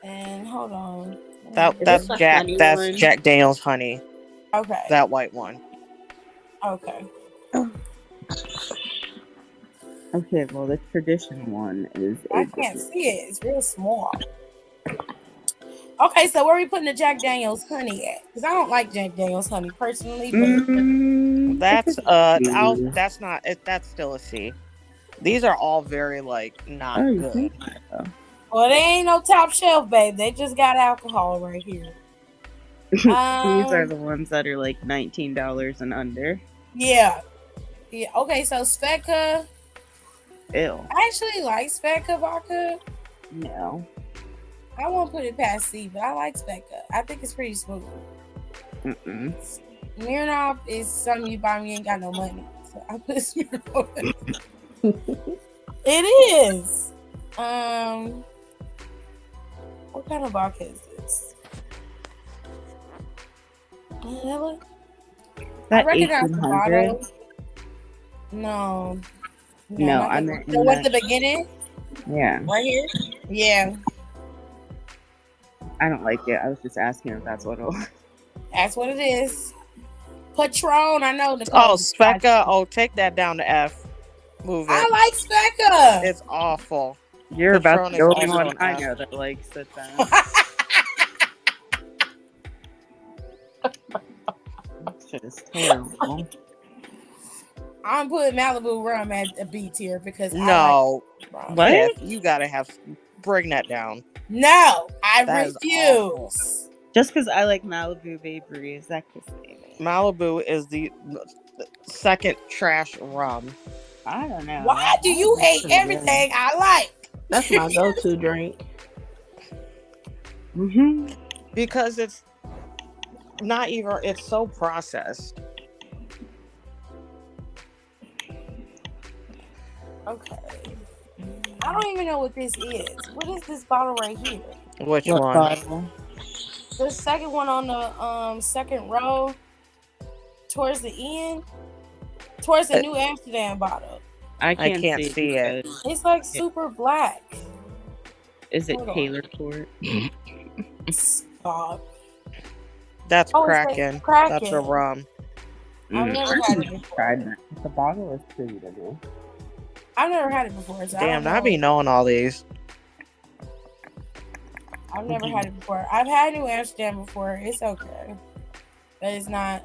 And hold on. That's this the Jack. honey That's one? Jack Daniel's honey. Okay. That white one. Okay. Okay, well, the traditional one is. I can't see it. It's real small. Okay, so where are we putting the Jack Daniels honey at? Because I don't like Jack Daniels honey personally, but That's that's not it. That's still a C. These are all very like not Oh, you good. think so? well, they ain't no top shelf, babe. They just got alcohol right here. These are the ones that are like $19 and under. Yeah. Yeah. Okay, so Svedka. Ew. I actually like Svedka vodka. No. I won't put it past C, but I like Svedka. I think it's pretty smooth. Mm-mm. Smirnoff is something you buy me ain't got no money. So I put Smirnoff. It is. What kind of vodka is this? Vanilla? I That recognize the 1800. bottle. No. No, not I the- meant the in one at the- the beginning? Yeah, Right here? Yeah. I don't like it. I was just asking if that's what it was. That's what it is. Patron, I know. Oh, Specca. Oh, take that down to F. Move it. I like Specca. It's awful. You're about Patron the is only also one an I F. know that likes it then. That shit is terrible. I'm putting Malibu rum at a B tier because No. I like rum. What? F, you gotta bring that down. No, I That is refuse. Just because I like Malibu Bay Breeze, that could say Malibu is the second trash rum. I don't know. Why do you Malibu's hate pretty good. everything I like? That's my go-to drink. Mhm. Because it's not even, it's so processed. Okay. I don't even know what this is. What is this bottle right here? Which What one? bottle? The second one on the second row, towards the end, towards the New Amsterdam bottle. I can't see it. because- It's like super black. Is it Hold on. Taylor Court? Stop. That's Oh, it's like Kraken. Kraken. That's a rum. I've never had it before. Tried that. The bottle is pretty to me. I've never had it before. So Damn, I I be knowing all these. I've never had it before. I've had New Amsterdam before. It's okay, but it's not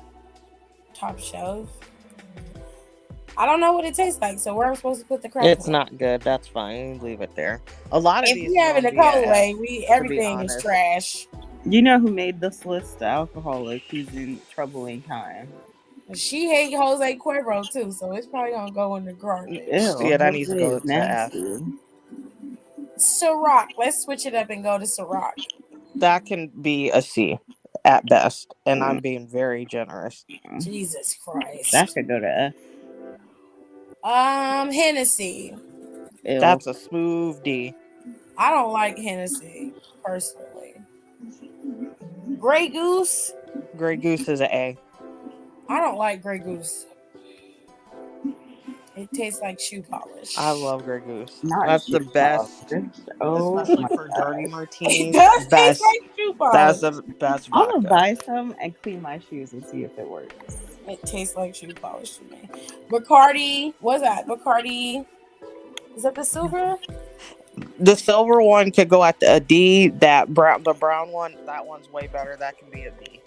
top shelf. I don't know what it tastes like, so where am I supposed to put the Kraken? It's not good. That's fine. Leave it there. A lot of If these. we have it a don't be cold a- way, everything is honest. trash. You know who made this list? The alcoholic who's in troubling time. She hate Jose Cuervo too, so it's probably gonna go in the garbage. Ew, Yeah, that needs to Jose go is to F. nasty. Ciroc. Let's switch it up and go to Ciroc. That can be a C at best, and I'm being very generous. Jesus Christ. That could go to F. Hennessy. Ew. That's a smooth D. I don't like Hennessy personally. Grey Goose. Grey Goose is an A. I don't like Grey Goose. It tastes like shoe polish. I love Grey Goose. Not That's the shoe best, polish. Oh, especially my for God. dirty martinis. It does taste Best. like shoe polish. That's the best I'm gonna vodka. buy some and clean my shoes and see if it works. It tastes like shoe polish to me. Bacardi. What's that? Bacardi. Is that the silver? The silver one could go at a D. The brown one, that one's way better. That can be a B.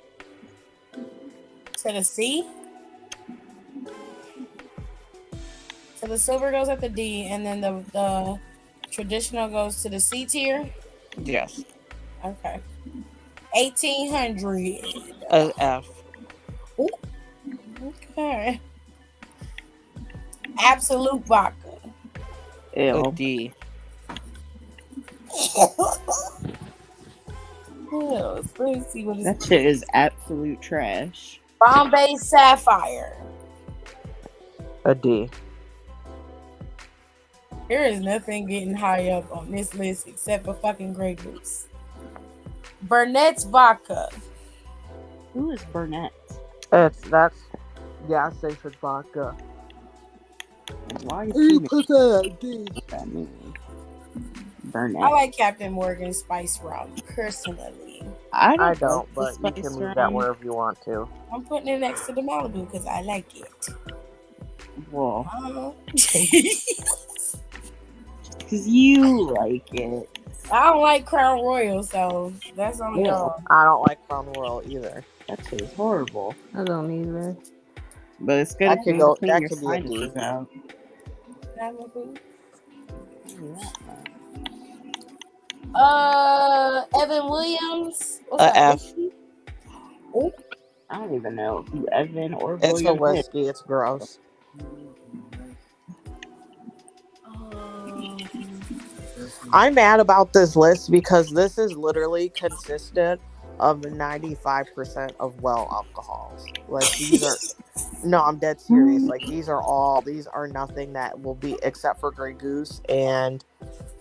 To the C. So the silver goes at the D, and then the traditional goes to the C tier. Yes. Okay. 1800. F. Okay. Absolute vodka. A Ew. D. Let's see what That it's. shit is absolute trash. Bombay Sapphire. A D. There is nothing getting high up on this list except for fucking Grey Goose. Burnett's vodka. Who is Burnett? That's gas station vodka. Why is You he put that at D. that mean? Burnett. I like Captain Morgan Spice Rum personally. I like don't, the but you can spice leave rum. that wherever you want to. I'm putting it next to the Malibu because I like it. Well, Because because you like it. I don't like Crown Royal, so that's on y'all. I don't like Crown Royal either. That shit is horrible. I don't either. But it's good That if could you go- clean that your could be a D. sinuses out. Evan Williams. What's A that? F. Whiskey? I don't even know who Evan or It's a William is. whiskey. It's gross. I'm mad about this list because this is literally consistent of 95% of well alcohols. Like these are no, I'm dead serious. Like these are nothing that will be except for Grey Goose and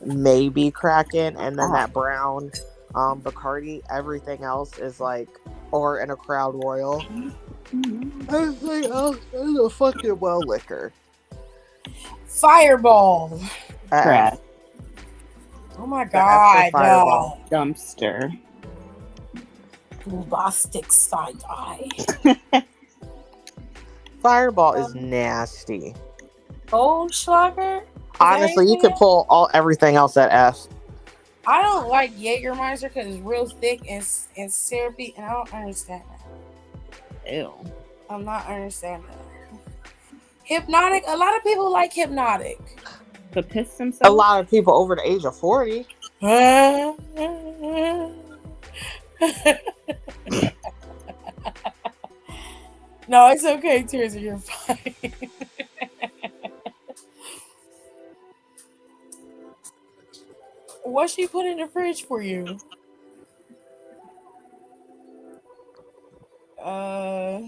maybe Kraken and then that brown Bacardi. Everything else is like or in a Crown Royal. Everything else is a fucking well liquor. Fireball. Crap. Oh my The F god. for Fireball. Dumpster. Bombastic side eye. Fireball is nasty. Goldschlager? Honestly, you could pull everything else at F. I don't like Jägermeister because it's real thick and syrupy, and I don't understand that. Ew. I'm not understanding that. Hypnotic. A lot of people like Hypnotic. To piss A themselves? lot of people over the age of 40. No, it's okay, Teresa. You're fine. What she put in the fridge for you? Uh,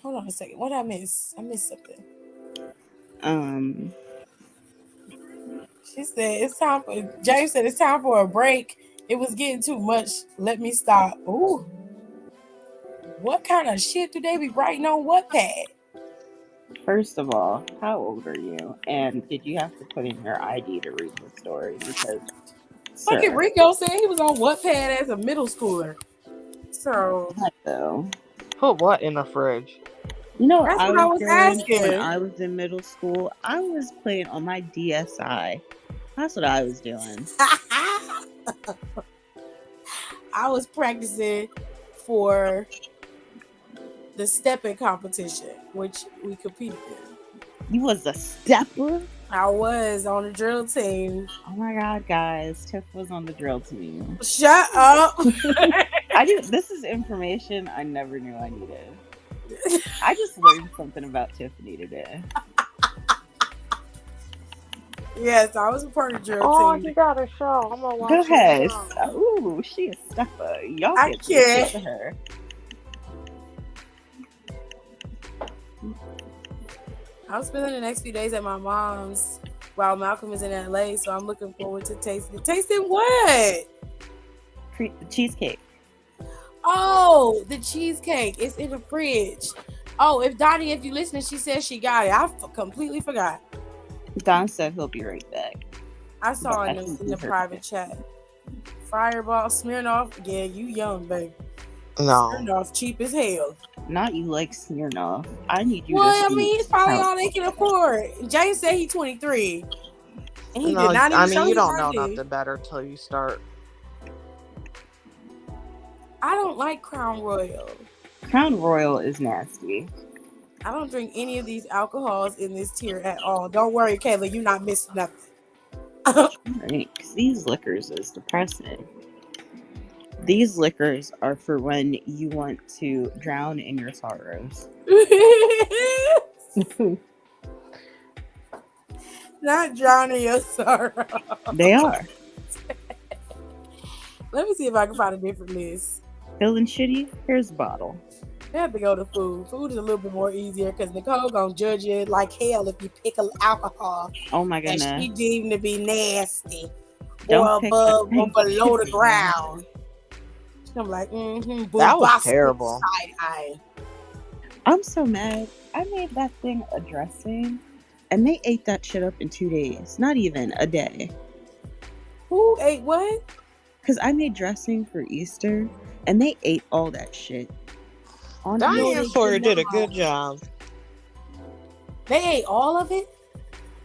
hold on a second. What did I miss? I missed something. Um, She said it's time for. James said it's time for a break. It was getting too much. Let me stop. Ooh, what kind of shit do they be writing on Wattpad? first of all, how old are you? And did you have to put in your ID to read the story? Because, Fucking sir, Rico said he was on Wattpad as a middle schooler. So what though? Put what in the fridge? You know what that's I what I was was doing when asking. I was in middle school? I was playing on my DSi. That's what I was doing. I was practicing for the stepping competition, which we competed in. You was a stepper? I was on the drill team. Oh my god, guys. Tiff was on the drill team. Shut up. I do. This is information I never knew I needed. I just learned something about Tiffany today. Yes, I was a part of the drill Oh, team. he got a show. I'm gonna watch Go it ahead. now. Ooh, she is stepper. Y'all I get this shit can't. to her. I'm spending the next few days at my mom's while Malcolm is in LA, so I'm looking forward to tasting. Tasting what? Cheesecake. Oh, the cheesecake. It's in the fridge. Oh, if Donnie, if you listening, she said she got it. I completely forgot. Don said he'll be right back. I saw But I in think the he heard private it. chat. Fireball, Smirnoff. Yeah, you young, baby. No. Smirnoff cheap as hell. Not you like Smirnoff. I need you Well, to I see mean, it's probably how- all they can afford. Jay said he's 23. And he No, did not I even mean, show you his don't know ID. nothing better till you start. I don't like Crown Royal. Crown Royal is nasty. I don't drink any of these alcohols in this tier at all. Don't worry, Kayla, you're not missing nothing. Right? 'Cause these liquors is depressing. These liquors are for when you want to drown in your sorrows. Not drowning your sorrow. They are. Let me see if I can find a different list. Feeling shitty? Here's a bottle. I have to go to food. Food is a little bit more easier because Nicole gonna judge you like hell if you pick alcohol Oh my that she goodness. deemed to be nasty Don't or pick above or a- below the ground. I'm like, That was terrible. Side eye. I'm so mad. I made that thing a dressing and they ate that shit up in 2 days. Not even a day. Who ate what? Because I made dressing for Easter and they ate all that shit. On No, Diane they Sawyer did did a not. good job. They ate all of it?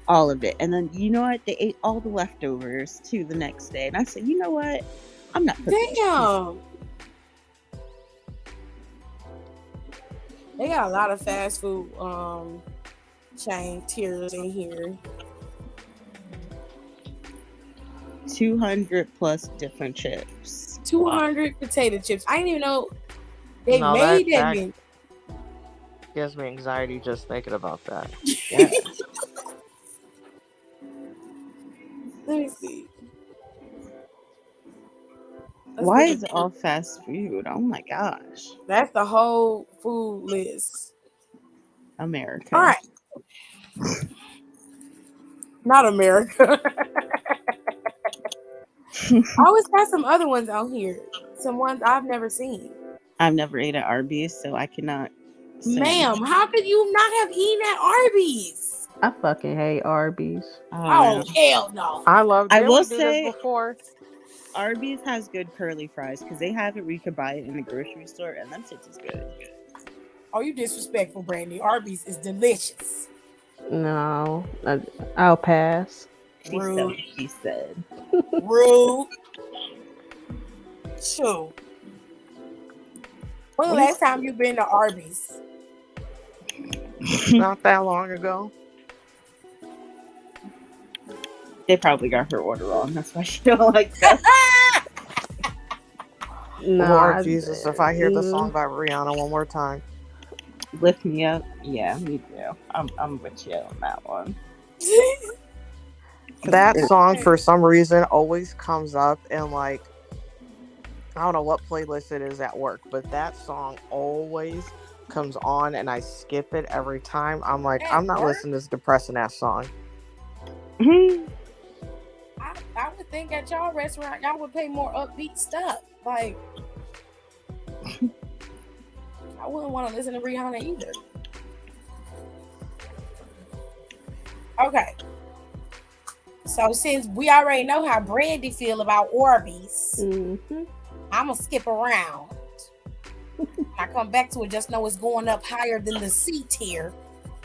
all of it. And then, you know what? They ate all the leftovers too the next day. And I said, you know what? I'm not cooking this shit. Damn. They got a lot of fast food chain tiers in here. 200 plus different chips. 200 potato chips. I didn't even know they No, made that that many. gives me anxiety just thinking about that. Yeah. Let me see. Let's Why look is at- it all fast food? Oh my gosh. That's the whole food list. America. All right. Not America. I always got some other ones out here. Some ones I've never seen. I've never ate at Arby's, so I cannot say. Ma'am, how could you not have eaten at Arby's? I fucking hate Arby's. Oh, hell no. I love. I Didn't will we do say- this before? Arby's has good curly fries because they have it where you could buy it in the grocery store, and them shits is good. Oh, you disrespectful, Brandy. Arby's is delicious. No, I'll pass. She said Rude. what she said. Rude. Sure. When the last time you been to Arby's? Not that long ago. They probably got her order wrong. That's why she don't like that. No, Lord Jesus, if I hear the song mm, by Rihanna one more time. Lift me up. Yeah, me too. I'm with you on that one. That It, song, for some reason, always comes up in, like, I don't know what playlist it is at work, but that song always comes on and I skip it every time. I'm like, At I'm not work, listening to this depressing ass song. I would think at y'all restaurant y'all would pay more upbeat stuff. Like I wouldn't want to listen to Rihanna either. Okay. So since we already know how Brandy feel about Orbeez, mhm. I'm gonna skip around. I come back to it, just know it's going up higher than the C tier.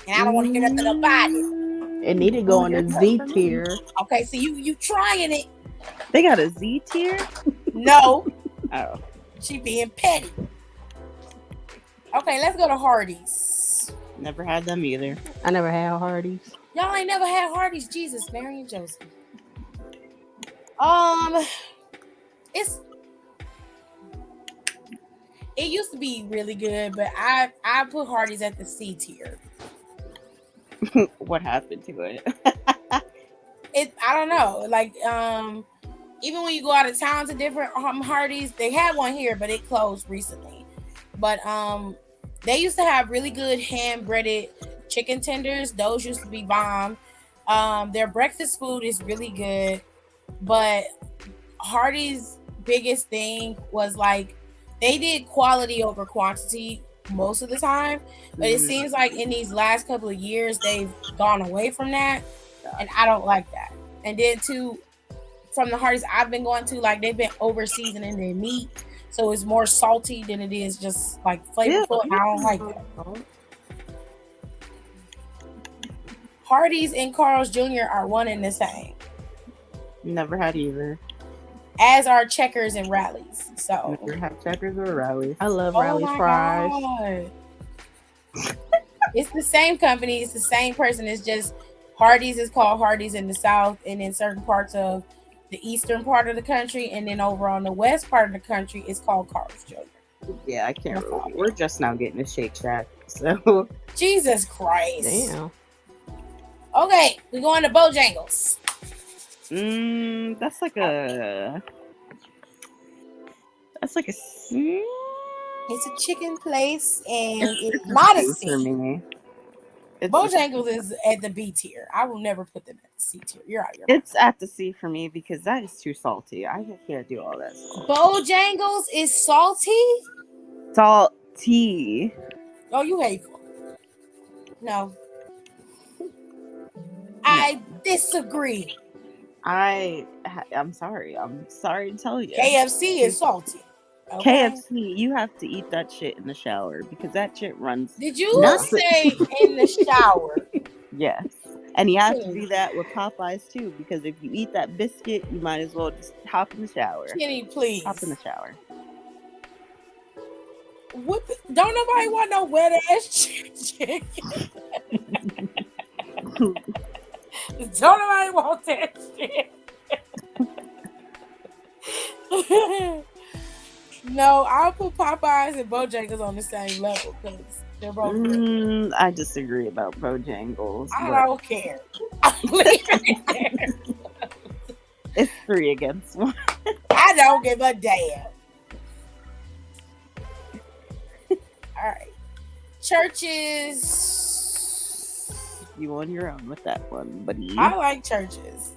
And I don't want to hear nothing about it. It need to go in the Z tier. Okay, so you trying it. they got a Z tier? No, Oh. she being petty. Okay, let's go to Hardee's. Never had them either. I never had Hardee's. Y'all ain't never had Hardee's. Jesus, Mary and Joseph. It used to be really good, but I put Hardee's at the C tier. What happened to it? I don't know. Like even when you go out of town to different Hardee's, they had one here, but it closed recently. But they used to have really good hand breaded chicken tenders. Those used to be bomb. Their breakfast food is really good, but Hardee's biggest thing was like they did quality over quantity most of the time, but it seems like in these last couple of years they've gone away from that, and I don't like that. And then too, from the Hardee's I've been going to, like they've been over seasoning their meat, so it's more salty than it is just like flavorful. I don't like that. Hardee's and Carl's Jr. are one and the same, Never had either. as are Checkers and Rallies. So Never had Checkers or Rallies. I love oh Rally's my fries. God. It's the same company, it's the same person. It's just Hardee's is called Hardee's in the South, and in certain parts of the eastern part of the country, and then over on the west part of the country, it's called Carl's Jr. Yeah, I can't really. We're just now getting a Shake Shack, so. Jesus Christ. Damn. Okay, we're going to Bojangles. That's like a. That's like a. It's a chicken place, and it's not a C for C. me. Bojangles is at the B tier. I will never put them at the C tier. You're out. It's at the C for me because that is too salty. I can't do all that salt. Bojangles is salty? Salty. Oh, you hateful. No. I disagree. I'm sorry. I'm sorry to tell you. KFC is salty. Okay? KFC, you have to eat that shit in the shower because that shit runs. Did you nuts. say in the shower? Yes. And you have to do that with Popeyes too, because if you eat that biscuit, you might as well just hop in the shower. Kenny, please. Hop in the shower. Don't nobody want no wet ass chicken. Don't nobody want that shit. No, I'll put Popeyes and Bojangles on the same level because they're both good. I disagree about Bojangles. I don't care. I'm leaving it there. It's 3 against 1. I don't give a damn. All right. Churches. You on your own with that one, buddy. I like Churches.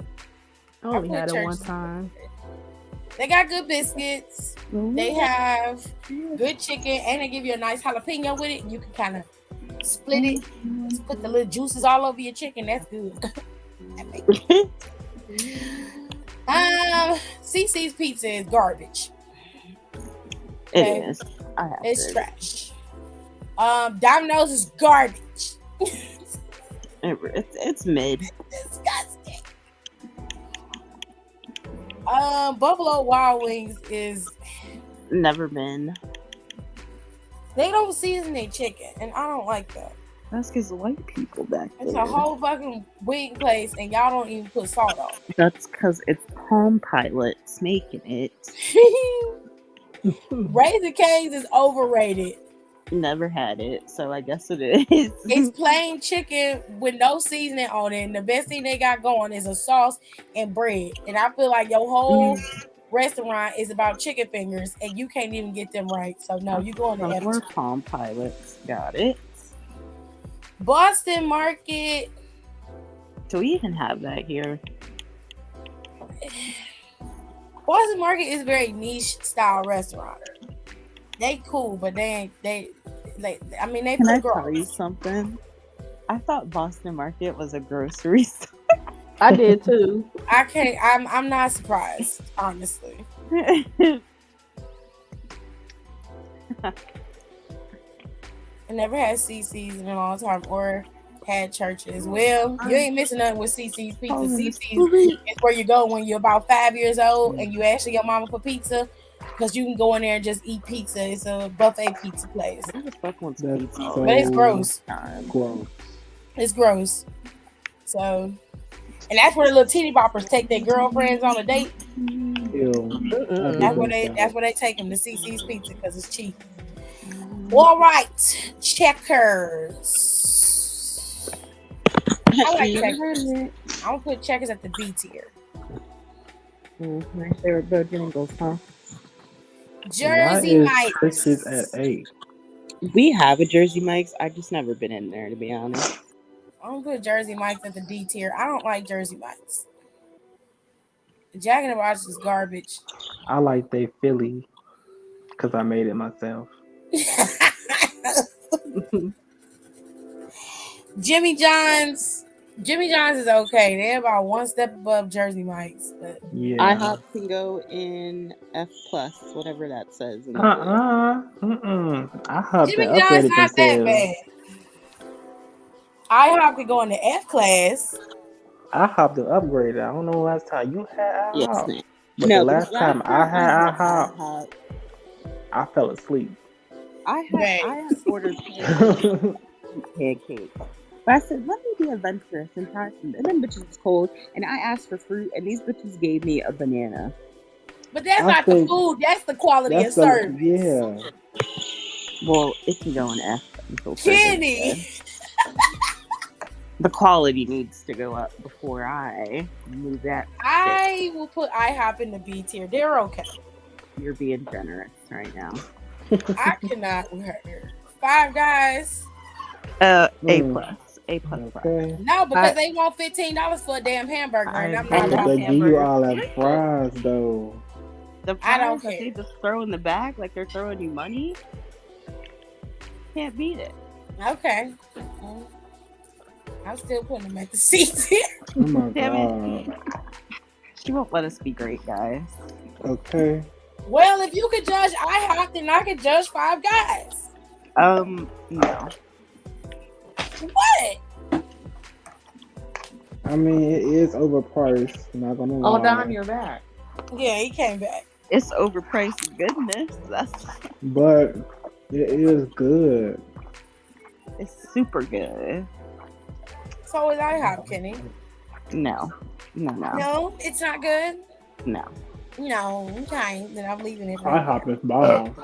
I only put had it one Churches. time. They got good biscuits. They have good chicken, and they give you a nice jalapeno with it. You can kind of split it, just put the little juices all over your chicken. That's good. CC's Pizza is garbage. It is. It's trash. Domino's is garbage. It's mid. Disgusting. Buffalo Wild Wings is never been. They don't season their chicken, and I don't like that. That's because white people back there. It's a whole fucking wing place, and y'all don't even put salt on. That's because it's Palm Pilots making it. Raising Cane's is overrated. Never had it, so I guess it is. It's plain chicken with no seasoning on it. And the best thing they got going is a sauce and bread. And I feel like your whole restaurant is about chicken fingers, and you can't even get them right. So no, you going to Some F. more Palm Pilots. Got it. Boston Market. Do we even have that here? Boston Market is a very niche style restaurant. They cool, but they I mean they Can I put tell you something? I thought Boston Market was a grocery store. I did too. I can't. I'm not surprised, honestly. I never had CC's in a long time, or had churches. Well, you ain't missing nothing with CC's Pizza. CC's is where you go when you're about 5 years old and you ask your mama for pizza, because you can go in there and just eat pizza. It's a buffet pizza place. Who the fuck wants That's pizza? so But it's gross. gross. It's gross. So, and that's where the little titty boppers take their girlfriends on a date. Ew. That's where they take them to CC's Pizza because it's cheap. All right, Checkers. I like Checkers. I'm gonna put Checkers at the B tier. My favorite Bojangles, huh? Jersey Why Mike's. is Chris's at 8? We have a Jersey Mike's. I just never been in there, to be honest. I'm gonna put Jersey Mike's at the D tier. I don't like Jersey Mike's. Jack in the Box is garbage. I like they Philly because I made it myself. Jimmy John's is okay. They're about one step above Jersey Mike's, but Yeah. IHOP can go in F+, whatever that says. In the I hope Jimmy they John's upgraded not that themselves. bad. IHOP could go in the F class. I hopped to upgrade. I don't know last time you had Yes, IHOP. ma'am. But No, the last time I had IHOP, I fell asleep. I had ordered pancakes. But I said, let me be adventurous and try some. And then bitches was cold, and I asked for fruit, and these bitches gave me a banana. But that's not the food. That's the quality of service. Yeah. Well, it can go in F. until Kenny. further. The quality needs to go up before I move that. I will put IHOP in the B tier. They're okay. You're being generous right now. I cannot with her. Five Guys. A+. A+. Okay. No, because they want $15 for a damn hamburger, and I'm not But about they give you hamburger. all that fries though. The I don't fries that care. they just throw in the bag like they're throwing you money. Can't beat it. Okay. I'm still putting them at the C tier. Oh my Damn god. it. She won't let us be great, guys. Okay. Well, if you could judge IHOP, then I could judge Five Guys. No. What? I mean, it is overpriced. Not gonna lie. Oh, Dom, you're back. Yeah, he came back. It's overpriced goodness. But it is good. It's super good. So is IHOP, Kenny. No. No, it's not good. No. No, okay. Then I'm leaving it. IHOP is bomb.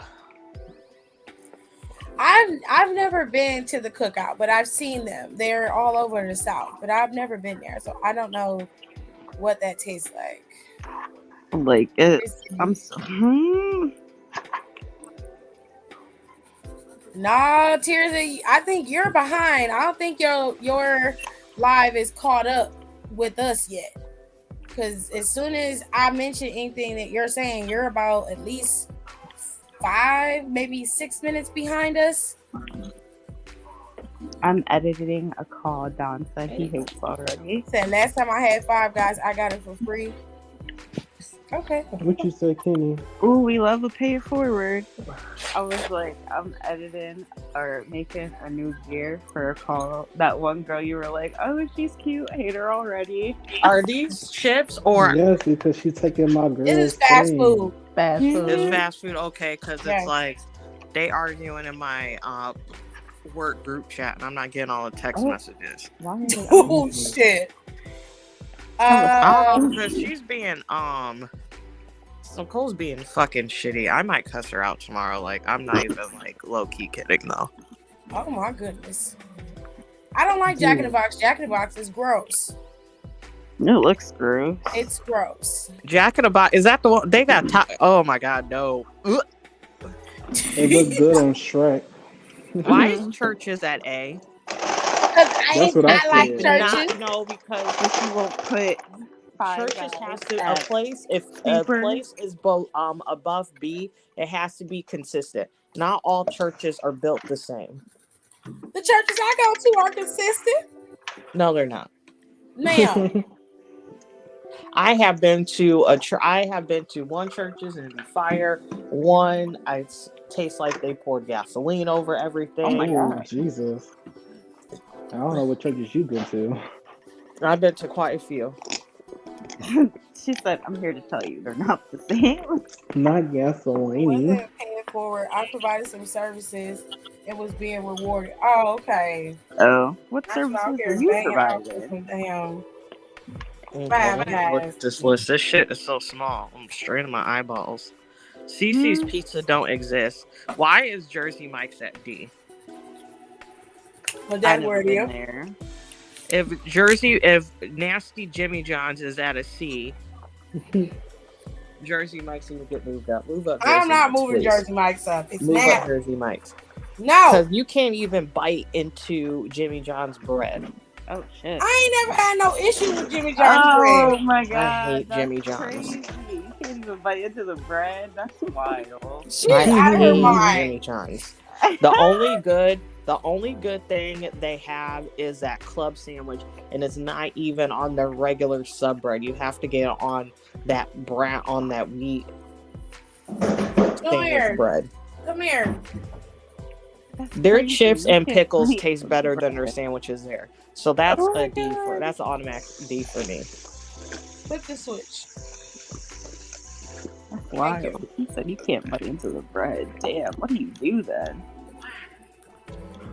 I've never been to the Cookout, but I've seen them. They're all over the South, but I've never been there, so I don't know what that tastes like. Like I'm so. Nah, Tears, I think you're behind. I don't think your live is caught up with us yet. Because as soon as I mention anything that you're saying, you're about at least 5, maybe 6 minutes behind us. I'm editing a call Don said he hates already. Said last time I had Five Guys, I got it for free. Okay. What you say, Kenny? Ooh, we love a pay it forward. I was like, I'm editing or making a new gear for a call. That one girl you were like, oh, she's cute. I hate her already. Are these chips or Yes, because she's taking my girl's This is fast thing. food. Fast food. it's fast food? Okay, because Yes. it's like they arguing in my work group chat, and I'm not getting all the text messages. Why are they Oh shit. Because she's being Nicole's being fucking shitty. I might cuss her out tomorrow. Like, I'm not even like low key kidding though. Oh my goodness. I don't like Jack in the Box. Jack in the Box is gross. It looks gross. It's gross. Jack in the Box, is that the one they got? Oh my god, no. Ugh. It looked good on Shrek. Why is churches at A? That's what I like said. churches. No, because You won't put churches has to a at place. If cheaper. a place is above B, it has to be consistent. Not all churches are built the same. The churches I go to are consistent. No, they're not. Ma'am. I have been to one churches and it'd be fire. One, tastes like they poured gasoline over everything. Oh my Oh, God. Jesus. I don't know what churches you've been to. I've been to quite a few. She said, "I'm here to tell you they're not the same." Not gasoline. Wasn't paying forward. I provided some services. It was being rewarded. Oh, okay. Oh, what That's what I'm services are hearing. you Bang out with providing? some damn. Look at this list. This shit is so small. I'm straight in my eyeballs. CC's Pizza don't exist. Why is Jersey Mike's at D? But that I've word never you. been there. If Nasty Jimmy John's is at a C, Jersey Mike's need to get moved up. Move up. I'm Jersey not Mike's, moving please. Jersey Mike's up. It's Move up now. Jersey Mike's. No. Because you can't even bite into Jimmy John's bread. Oh shit! I ain't never had no issue with Jimmy John's Oh bread. my God! I hate that's Jimmy John's. crazy. You can't even bite into the bread. That's wild. She's I out of her hate mind. Jimmy John's. The only good thing they have is that club sandwich, and it's not even on their regular sub bread. You have to get it on that wheat Come here. bread. Come here. Their Crazy. chips You and can't pickles bite taste into better the than their bread. sandwiches there. So that's Oh my a D for God. that's an automatic D for me. Flip the switch. That's wild. He said you can't bite into the bread. Damn, what do you do then?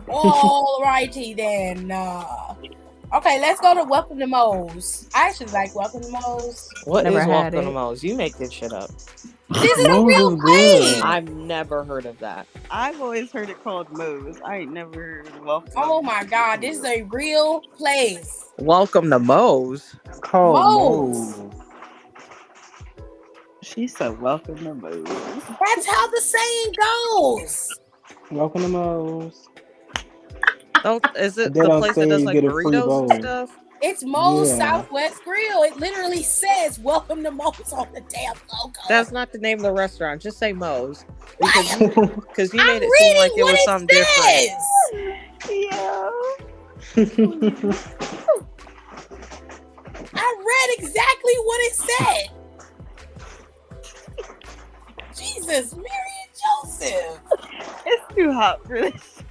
All righty then. Okay, let's go to Welcome to Moe's. I actually like Welcome to Moe's. What Never is had Welcome to it. Moe's? You make this shit up. This is a Moe's real is place. good. I've never heard of that. I've always heard it called Moe's. I ain't never heard of welcome. Oh my God, this is a real place. Welcome to Moe's. It's called Moe's. Moe's. She said welcome to Moe's. That's how the saying goes. Welcome to Moe's. Is it They the don't place say that does you like get a free burritos bowl. and stuff? It's Moe's Yeah. Southwest Grill. It literally says Welcome to Moe's on the damn logo. That's not the name of the restaurant. Just say Moe's. What? Because you I'm made it seem like reading it what was it something different. says. I read exactly what it said. Jesus, Mary and Joseph. It's too hot for this.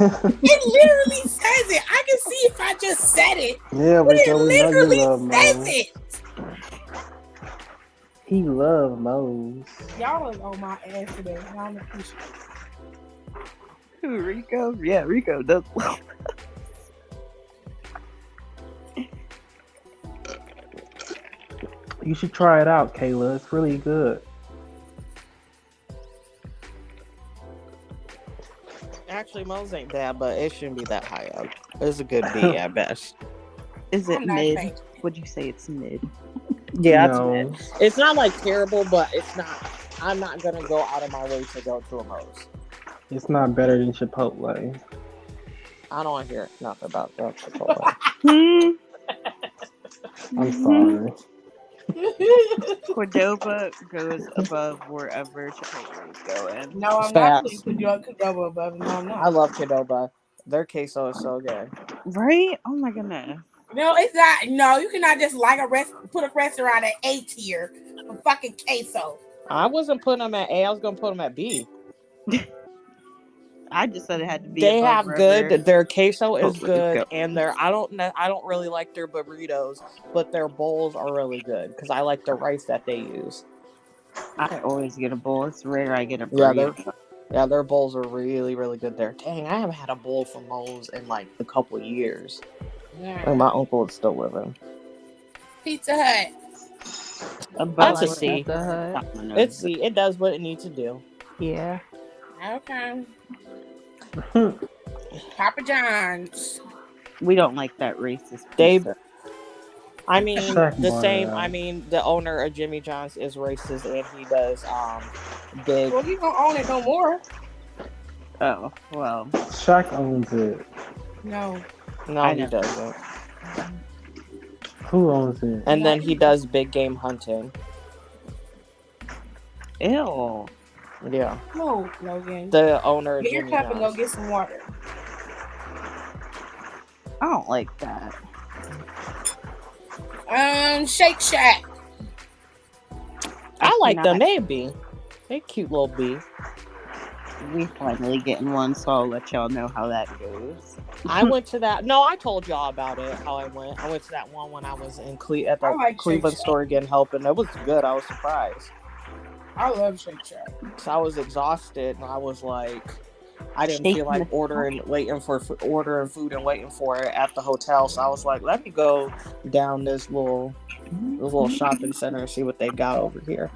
It literally says it. I can see if I just said it, Yeah, but it Rico, we know you literally love says Moe's. it. He love Moe's. Y'all are on my ass today. I don't appreciate it. Who, Rico? Yeah, Rico does love. You should try it out, Kayla. It's really good. Actually, Moe's ain't bad, but it shouldn't be that high up. It's a good B at best. Is it I'm not mid? saying- Would you say it's mid? Yeah, it's No. mid. It's not like terrible, but it's not. I'm not gonna go out of my way to go to a Moe's. It's not better than Chipotle. I don't want to hear nothing about that. Chipotle. I'm sorry. Cordoba goes above wherever Chipotle is going. No, I'm not putting Qdoba above. No, I'm I not. love Qdoba. Their queso is so good. Right? Oh my goodness. No, it's not. No, you cannot just like put a restaurant at A tier for fucking queso. I wasn't putting them at A. I was gonna put them at B. I just said it had to be. They above have wherever good. Their queso is Chipotle's good, go. and I don't really like their burritos, but their bowls are really good because I like the rice that they use. I always get a bowl. It's rare I get a Yeah, burrito. their bowls are really, really good there. Dang, I haven't had a bowl from Moe's in like a couple of years. Yeah. And my uncle is still living. Pizza Hut. That's a like C. Pizza Hut. It's C. It does what it needs to do. Yeah. Okay. Papa John's. We don't like that racist They, pizza. I mean, Shack the bought it same. out. I mean, the owner of Jimmy John's is racist, and he does big. Well, he don't own it no more. Oh, well. Shack owns it. No. No, I he know. doesn't. Who owns it? And then he does big game hunting. Ew. Yeah, No, Logan. the owner of Get your Jimmy cup and go John's. get some water. I don't like that. Shake Shack. I like Not- them. They cute little bee. We finally getting one, so I'll let y'all know how that goes. I went to that. No, I told y'all about it. How I went. I went to that one when I was in at the I like Cleveland Shake Shack. store again, helping. It was good. I was surprised. I love Shake Shack. So I was exhausted, and I was like, I didn't Shaking feel like ordering food and waiting for it at the hotel. So I was like, let me go down this little shopping center and see what they got over here.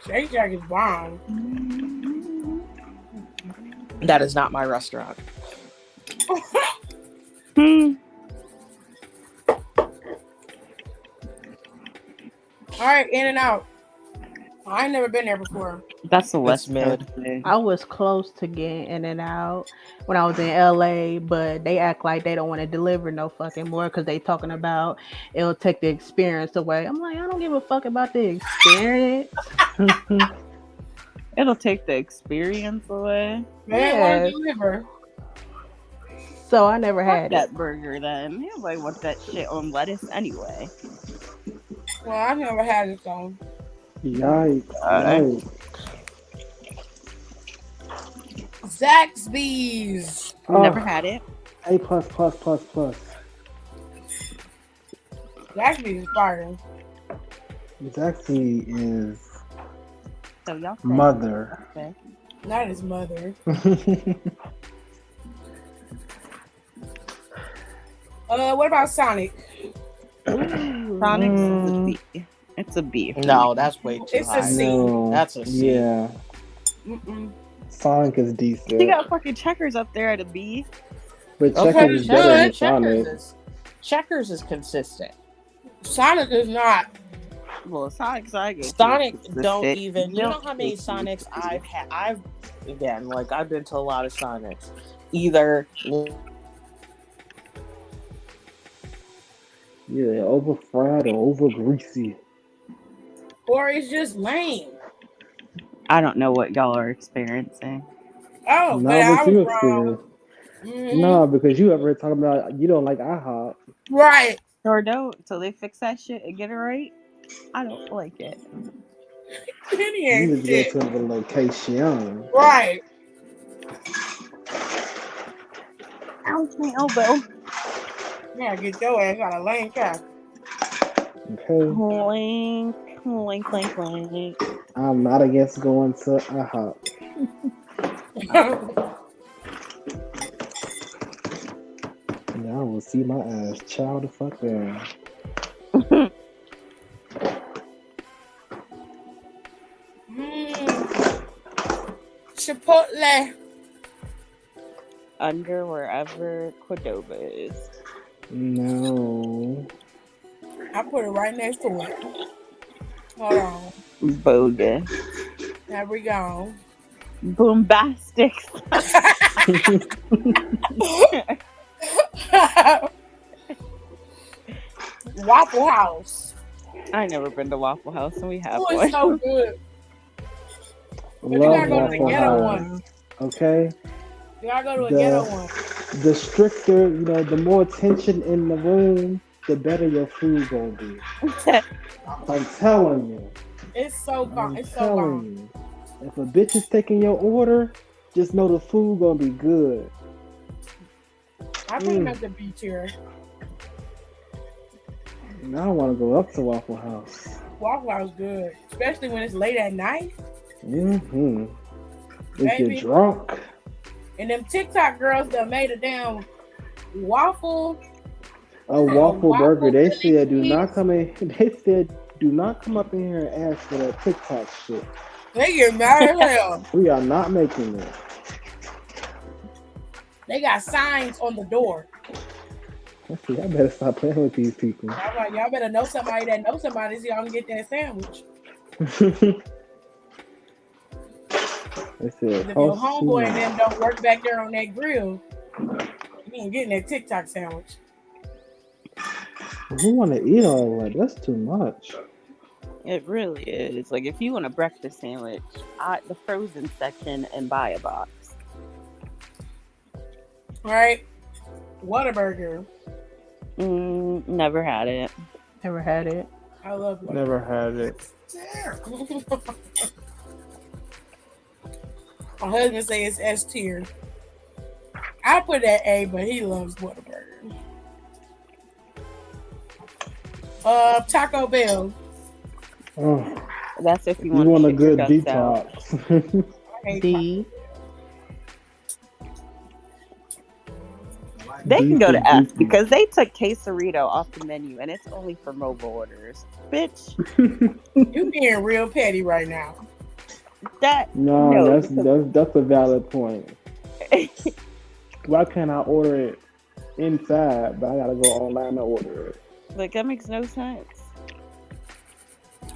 Shake Shack is bomb. That is not my restaurant. Hmm. All right, In and Out. I ain't never been there before. That's the West mid. Coast thing. I was close to getting In and Out when I was in LA, but they act like they don't want to deliver no fucking more because they talking about it'll take the experience away. I'm like, I don't give a fuck about the experience. It'll take the experience away. They ain't want Yes. to deliver. So I never Fuck had that it. burger then. Nobody wants that shit on lettuce anyway. Well, I never had it though. Yikes. Yikes. Zaxby's. Never had it. A plus plus plus plus. Zaxby's is fire. Zaxby is So y'all say mother. okay. Not his mother. What about Sonic? Sonic's is a B. It's a B. for No, me. that's way too It's a high. C. No. That's a C. Yeah. Mm-mm. Sonic is decent. You got fucking Checkers up there at a B. But Okay, Checkers is better than Checkers Sonic. Checkers is consistent. Sonic is not. Well, Sonic's I go to Sonic is the don't fit. even. You know how many It's the Sonics fit. I've had? I've been to a lot of Sonics. Either Yeah, over fried or over greasy. Or it's just lame. I don't know what y'all are experiencing. Oh, but Not I what you was wrong. experience. Mhm. No, because you ever talking about you don't like IHOP. Right. Sure don't. Till they fix that shit and get it right. I don't like it. Penny You ain't need to shit. go to the location. Right. Ouch, my elbow. Yeah, get your ass out of lane car. Okay. Clink, clink, clink, clink. I'm not against going to IHOP. Yeah, I will see my ass chow the fuck down. Chipotle. Under wherever Cordova is. No. I put it right next to it. Hold on. Bogus. There we go. Boombastic. Waffle House. I never been to Waffle House, and we have Oh, one. it's so good. But you Love gotta go to the Waffle ghetto House. one. Okay. You gotta go to a The- ghetto one. The stricter, the more tension in the room, the better your food gonna be. I'm telling you. It's so bomb. I'm It's so telling bomb. you. If a bitch is taking your order, just know the food gonna be good. I put him at the beach here. Now I want to go up to Waffle House. Waffle House good, especially when it's late at night. Mm-hmm. If Baby. you're drunk, And them TikTok girls that made a damn waffle A waffle burger. They said do not come in. They said do not come up in here and ask for that TikTok shit. They get mad as hell. We are not making it. They got signs on the door. Let's see, I better stop playing with these people. Y'all, like, y'all better know somebody that knows somebody so y'all can get that sandwich. If your homeboy and them don't work back there on that grill, you ain't getting that TikTok sandwich. Who want to eat all that? That's too much. It really is. Like, if you want a breakfast sandwich, the frozen section and buy a box. All right. Whataburger. Never had it. Never had it. I love Whataburger. Never had it. My husband says it's S tier. I put it at A, but he loves Whataburger. Taco Bell. Oh, That's if you you want a to good get your guts detox. D. They can go to F because they took quesarito off the menu and it's only for mobile orders. Bitch. You being real petty right now. No, that's a valid point. Why can't I order it inside, but I gotta go online and order it? Like, that makes no sense.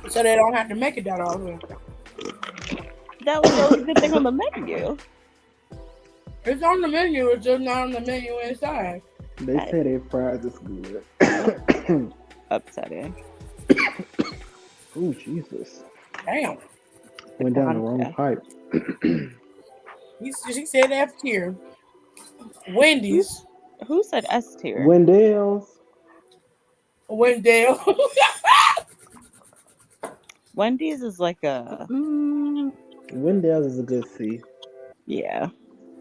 So they don't have to make it that often. That was the only good thing on the menu. It's on the menu, it's just not on the menu inside. They say they fries is good. Upsetting. Oh, Jesus. Damn. Went down the wrong pipe. She said F tier. Wendy's. Who said S tier? Wendell's. Wendell. Wendy's is like a... Wendell's is a good C. Yeah.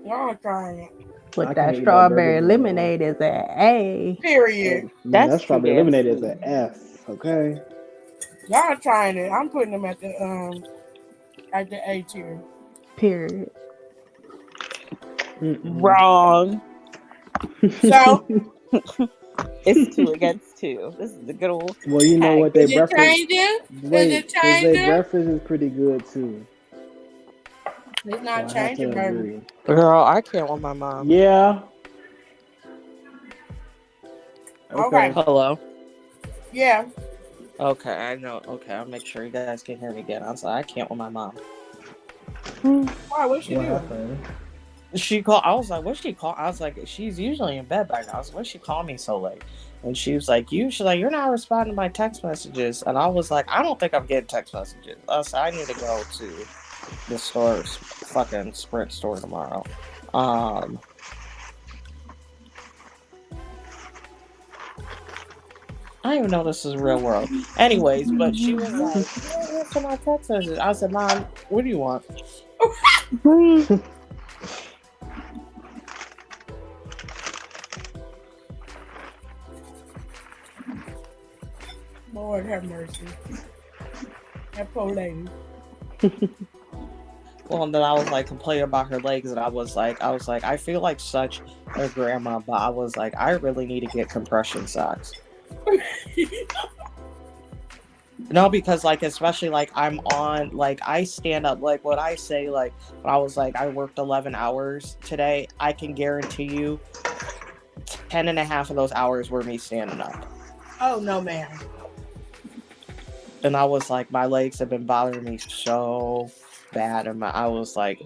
Y'all trying it. With that strawberry lemonade is an A. Period. Man, that strawberry lemonade is an F. Okay. Y'all trying it. I'm putting them at the A tier. Period. Wrong. So it's 2 against 2. This is the good old. Well, you know what? Their breakfast. Their breakfast is pretty good too. It's not changing, baby. Girl, I can't with my mom. Yeah. Okay. Hello. Yeah. Okay, I know. Okay, I'll make sure you guys can hear me again. I was like, I can't with my mom. Why? What'd she do? She called. I was like, "What's she call?" I was like, "She's usually in bed by now." I was like, "What's she calling me so late?" And she was like, "She's like, you're not responding to my text messages." And I was like, "I don't think I'm getting text messages." I was like, "I need to go to the store, fucking Sprint store tomorrow." I don't even know this is real world. Anyways, but she was like, "You don't answer my text messages." I said, "Mom, what do you want?" Lord have mercy. That poor lady. Well, and then I was like complaining about her legs, and I was like, I feel like such a grandma, but I was like, I really need to get compression socks. No, because like, especially like I'm on, like I stand up, like what I say, like when I was like, I worked 11 hours today, I can guarantee you 10 and a half of those hours were me standing up. Oh, no, ma'am. And I was like, my legs have been bothering me so bad. And I was like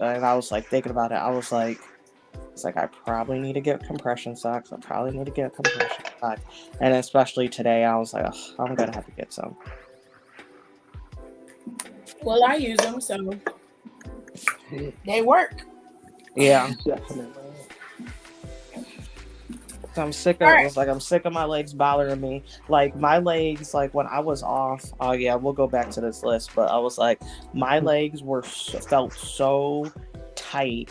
thinking about it. I was like, I probably need to get compression socks. And especially today, I was like, I'm going to have to get some. Well, I use them, so they work. Yeah. Definitely. I'm sick of it. I'm sick of my legs bothering me. Like my legs, like when I was off. Oh yeah, we'll go back to this list. But I was like, my legs felt so tight.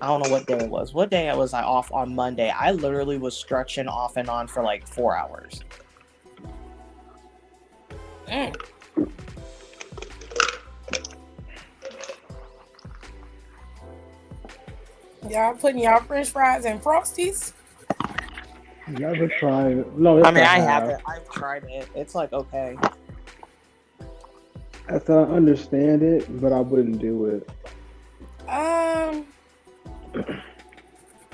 I don't know what day it was. What day was I off on Monday? I literally was stretching off and on for like 4 hours. Y'all putting y'all French fries and Frosties? Never tried it. No, I yes, mean, I I have. haven't. I've tried it. It's like okay. I said I understand it, but I wouldn't do it. Um,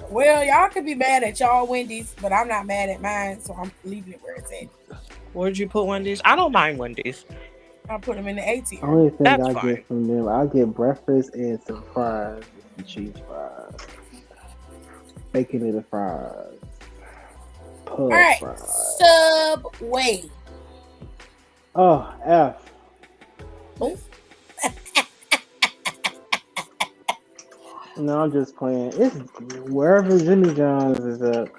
well, y'all could be mad at y'all Wendy's, but I'm not mad at mine, so I'm leaving it where it's at. Where'd you put Wendy's? I don't mind Wendy's. I'll put them in the A tier. Only thing That's I fine. get from them, I get breakfast and some fries, some cheese fries, bacon in the fries, All pub right, fries. Subway. Oh, F. Oh, No, I'm just playing. It's wherever Jimmy John's is at.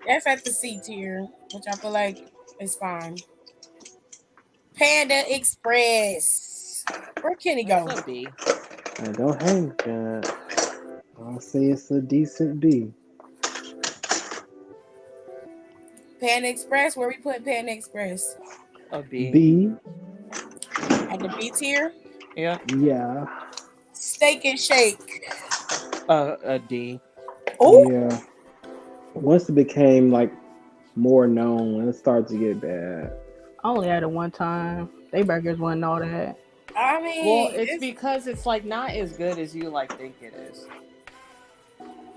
that's at the C tier, which I feel like is fine. Panda Express. Where Kenny That's go? a B. And don't hang that. I'll say it's a decent B. Panda Express. Where we put Panda Express? A B. B, At the B tier. Yeah. yeah, Steak and Shake. A D. Oh, yeah. Once it became like more known, it started to get bad. I only had it one time. They burgers wasn't all that. I Well, mean, it's because it's like not as good as you like think it is.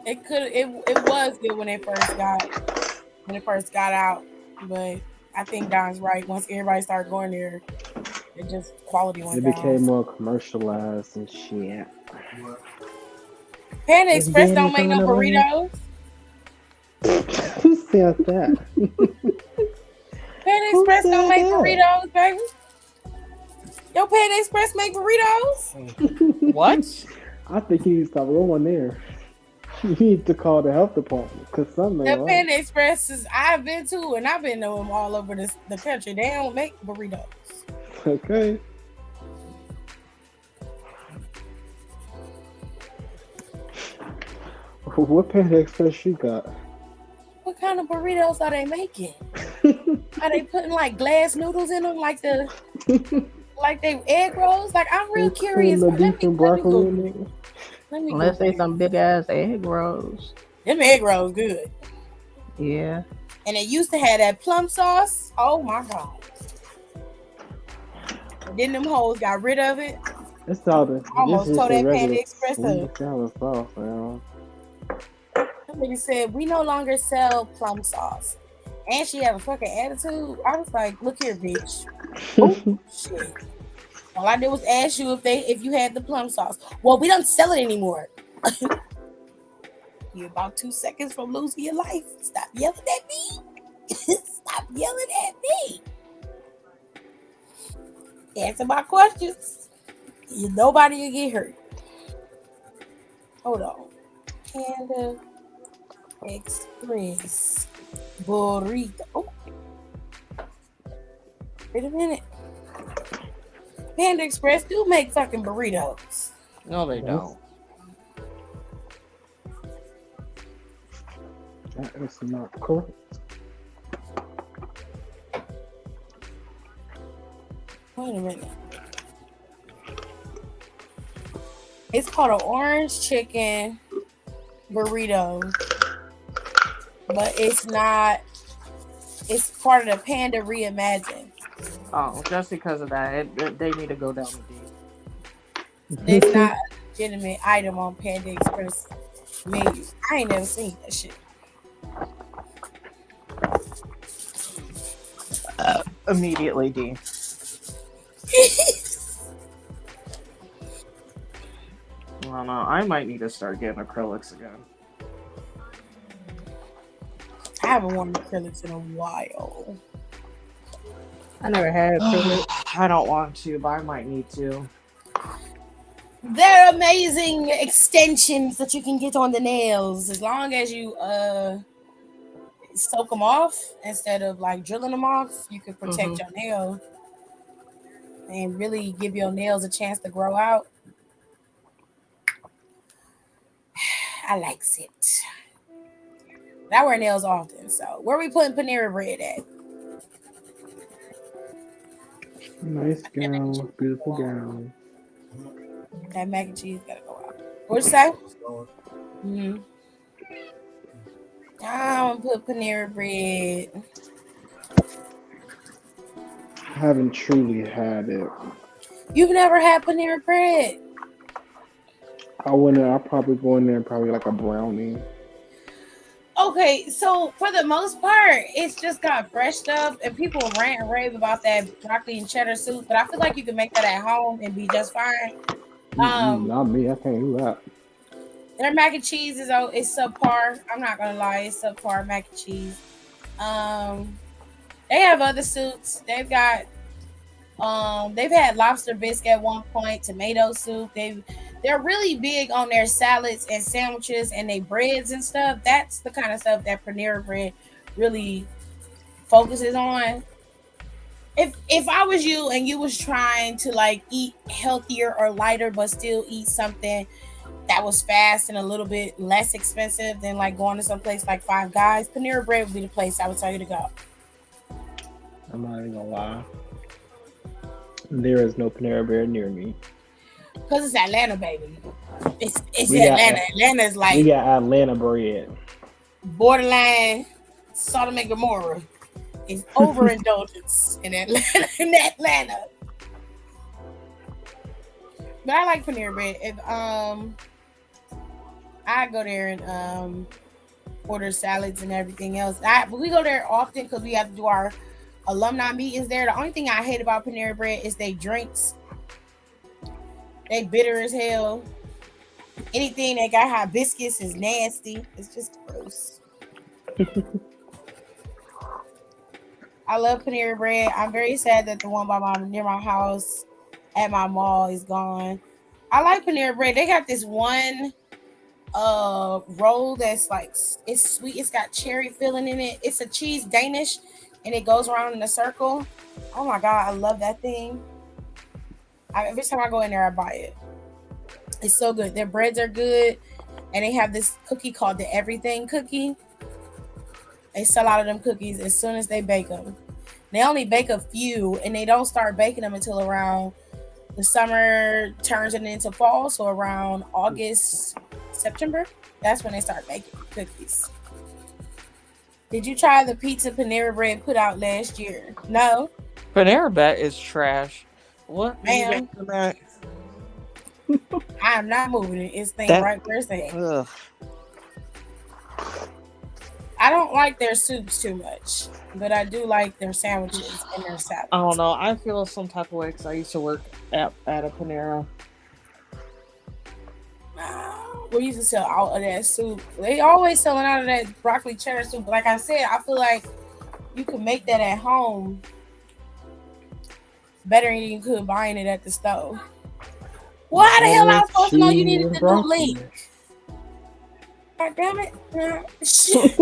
it was good when it first got out, but I think Don's right. Once everybody started going there, it just quality went It down. became more commercialized and shit. What? Panda It's Express Danny don't make no Donovan. burritos. Who said that? Panda Who Express don't said make that? burritos, baby. Yo, Panda Express make burritos. What? I think you need to stop going there. You need to call the health department because something The ain't right. Panda Expresses I've been to, and I've been to them all over the country. They don't make burritos. Okay. What Panda Express you got? What kind of burritos are they making? Are they putting like glass noodles in them, like they egg rolls? Like I'm They real putting curious. the Let beef me and let me broccoli Google in it. it. Let me Unless Google they it. some big ass egg rolls. Them egg rolls good, Yeah. and they used to have that plum sauce. Oh my god! And then them hoes got rid of it. It's all the. This Almost is tore the that Panda regular Express sweet up. and sour sauce, man. Somebody said we no longer sell plum sauce, and she had a fucking attitude. I was like, look here, bitch. Oh shit! All I did was ask you if you had the plum sauce. Well, we don't sell it anymore. You're about 2 seconds from losing your life. Stop yelling at me. Stop yelling at me. Answer my questions. Nobody will get hurt. Hold on. Panda Express burrito. Oh, wait a minute. Panda Express do make fucking burritos. No, they don't. That is not correct. Wait a minute. It's called an orange chicken burrito, but it's not. It's part of the Panda Reimagined. Oh, just because of that, they need to go down the D. It's not a legitimate item on Panda Express menu. I ain't never seen that shit. Immediately D. I don't know. I might need to start getting acrylics again. I haven't worn acrylics in a while. I never had acrylic. I don't want to, but I might need to. They're amazing extensions that you can get on the nails as long as you soak them off instead of like drilling them off. You can protect your nail and really give your nails a chance to grow out. I likes it. I wear nails often, so where we putting Panera Bread at? Nice gown, beautiful gown. That mac and cheese gotta go out. What you say? What's going? Mm-hmm. I'm gonna put Panera Bread. I haven't truly had it. You've never had Panera Bread? I'll probably go in there and probably like a brownie. Okay, so for the most part, it's just got fresh stuff, and people rant and rave about that broccoli and cheddar soup. But I feel like you can make that at home and be just fine. Not me. I can't do that. Their mac and cheese is subpar. I'm not gonna lie, it's subpar mac and cheese. Um, they have other soups. They've had lobster bisque at one point, tomato soup. They're really big on their salads and sandwiches and their breads and stuff. That's the kind of stuff that Panera Bread really focuses on. If I was you and you was trying to like eat healthier or lighter but still eat something that was fast and a little bit less expensive than like going to some place like Five Guys, Panera Bread would be the place I would tell you to go. I'm not even gonna lie. There is no Panera Bread near me. Because it's Atlanta, baby. It's We got Atlanta. Atlanta's We like got Atlanta bread. borderline Sodom and Gomorrah. It's overindulgence in Atlanta. But I like Panera Bread. I go there and order salads and everything else. But we go there often because we have to do our alumni meetings there. The only thing I hate about Panera Bread is they drinks. They bitter as hell. Anything that got hibiscus is nasty. It's just gross. I love Panera Bread. I'm very sad that the one near my house at my mall is gone. I like Panera Bread. They got this one roll that's like it's sweet. It's got cherry filling in it. It's a cheese Danish and it goes around in a circle. Oh my god, I love that thing. Every time I go in there, I buy it. It's so good. Their breads are good, and they have this cookie called the Everything Cookie. They sell out of them cookies as soon as they bake them. They only bake a few, and they don't start baking them until around the summer turns it into fall. So around August, September, that's when they start baking cookies. Did you try the pizza Panera Bread put out last year? No. Panera Bread is trash. What? Ma'am. That? I am not moving it. It's staying right where it's at. Ugh. I don't like their soups too much, but I do like their sandwiches and their salads. I don't know. I feel some type of way because I used to work at a Panera. We used to sell out of that soup. They always selling out of that broccoli cheddar soup. Like I said, I feel like you can make that at home better than you could buying it at the stove. Well, how the hell am I supposed to know you needed the new link? God damn it. Shit.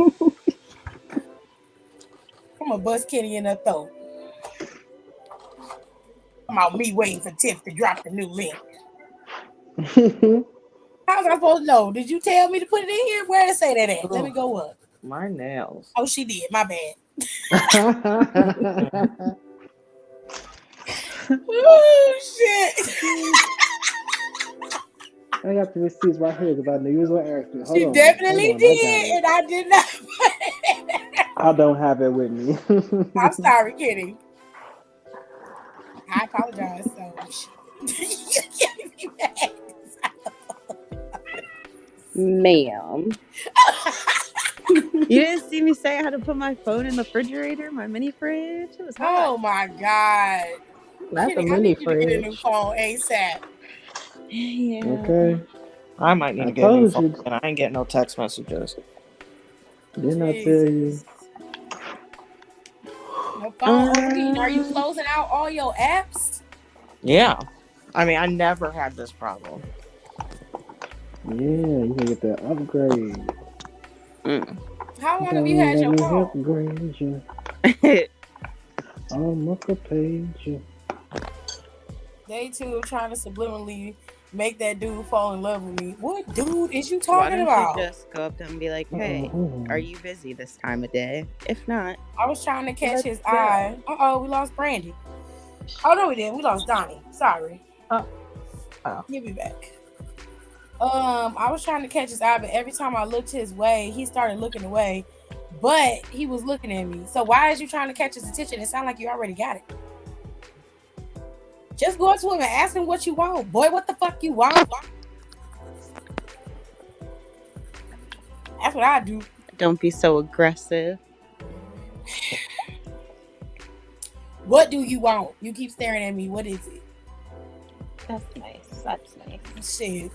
I'm gonna bust Kenny in the throat. I'm out me waiting for Tiff to drop the new link. How was I supposed to know? Did you tell me to put it in here? Where did it say that at? Let me go up. My nails. Oh, she did. My bad. Oh, shit. I got the receipts right here because I knew you was going to ask me. She definitely did, and I did not. I don't have it with me. I'm sorry, Kitty. I apologize. So, you can't be mad. Ma'am. You didn't see me say I had to put my phone in the refrigerator, my mini fridge? It was hot. Oh, my God. That's Kitty, a mini I need you to get a new fridge. phone ASAP. Yeah. Okay. I might need to get a new phone, and I ain't getting no text messages. Didn't I tell you? No phone opening. Are you closing out all your apps? Yeah. I mean, I never had this problem. Yeah, you can get that upgrade. How long have you had your phone? Upgrade you. I'm up a page. They too trying to subliminally make that dude fall in love with me. What dude is you talking about? Why don't you just go up to him and be like, hey, are you busy this time of day? If not, I was trying to catch his go. eye. We lost Brandy. Oh no, we didn't. We lost Donnie. Sorry. Oh. He'll be back. I was trying to catch his eye, but every time I looked his way, he started looking away. But he was looking at me. So why is you trying to catch his attention? It sounds like you already got it. Just go up to him and ask him what you want. Boy, what the fuck you want? That's what I do. Don't be so aggressive. What do you want? You keep staring at me. What is it? That's nice. That's nice. Shit.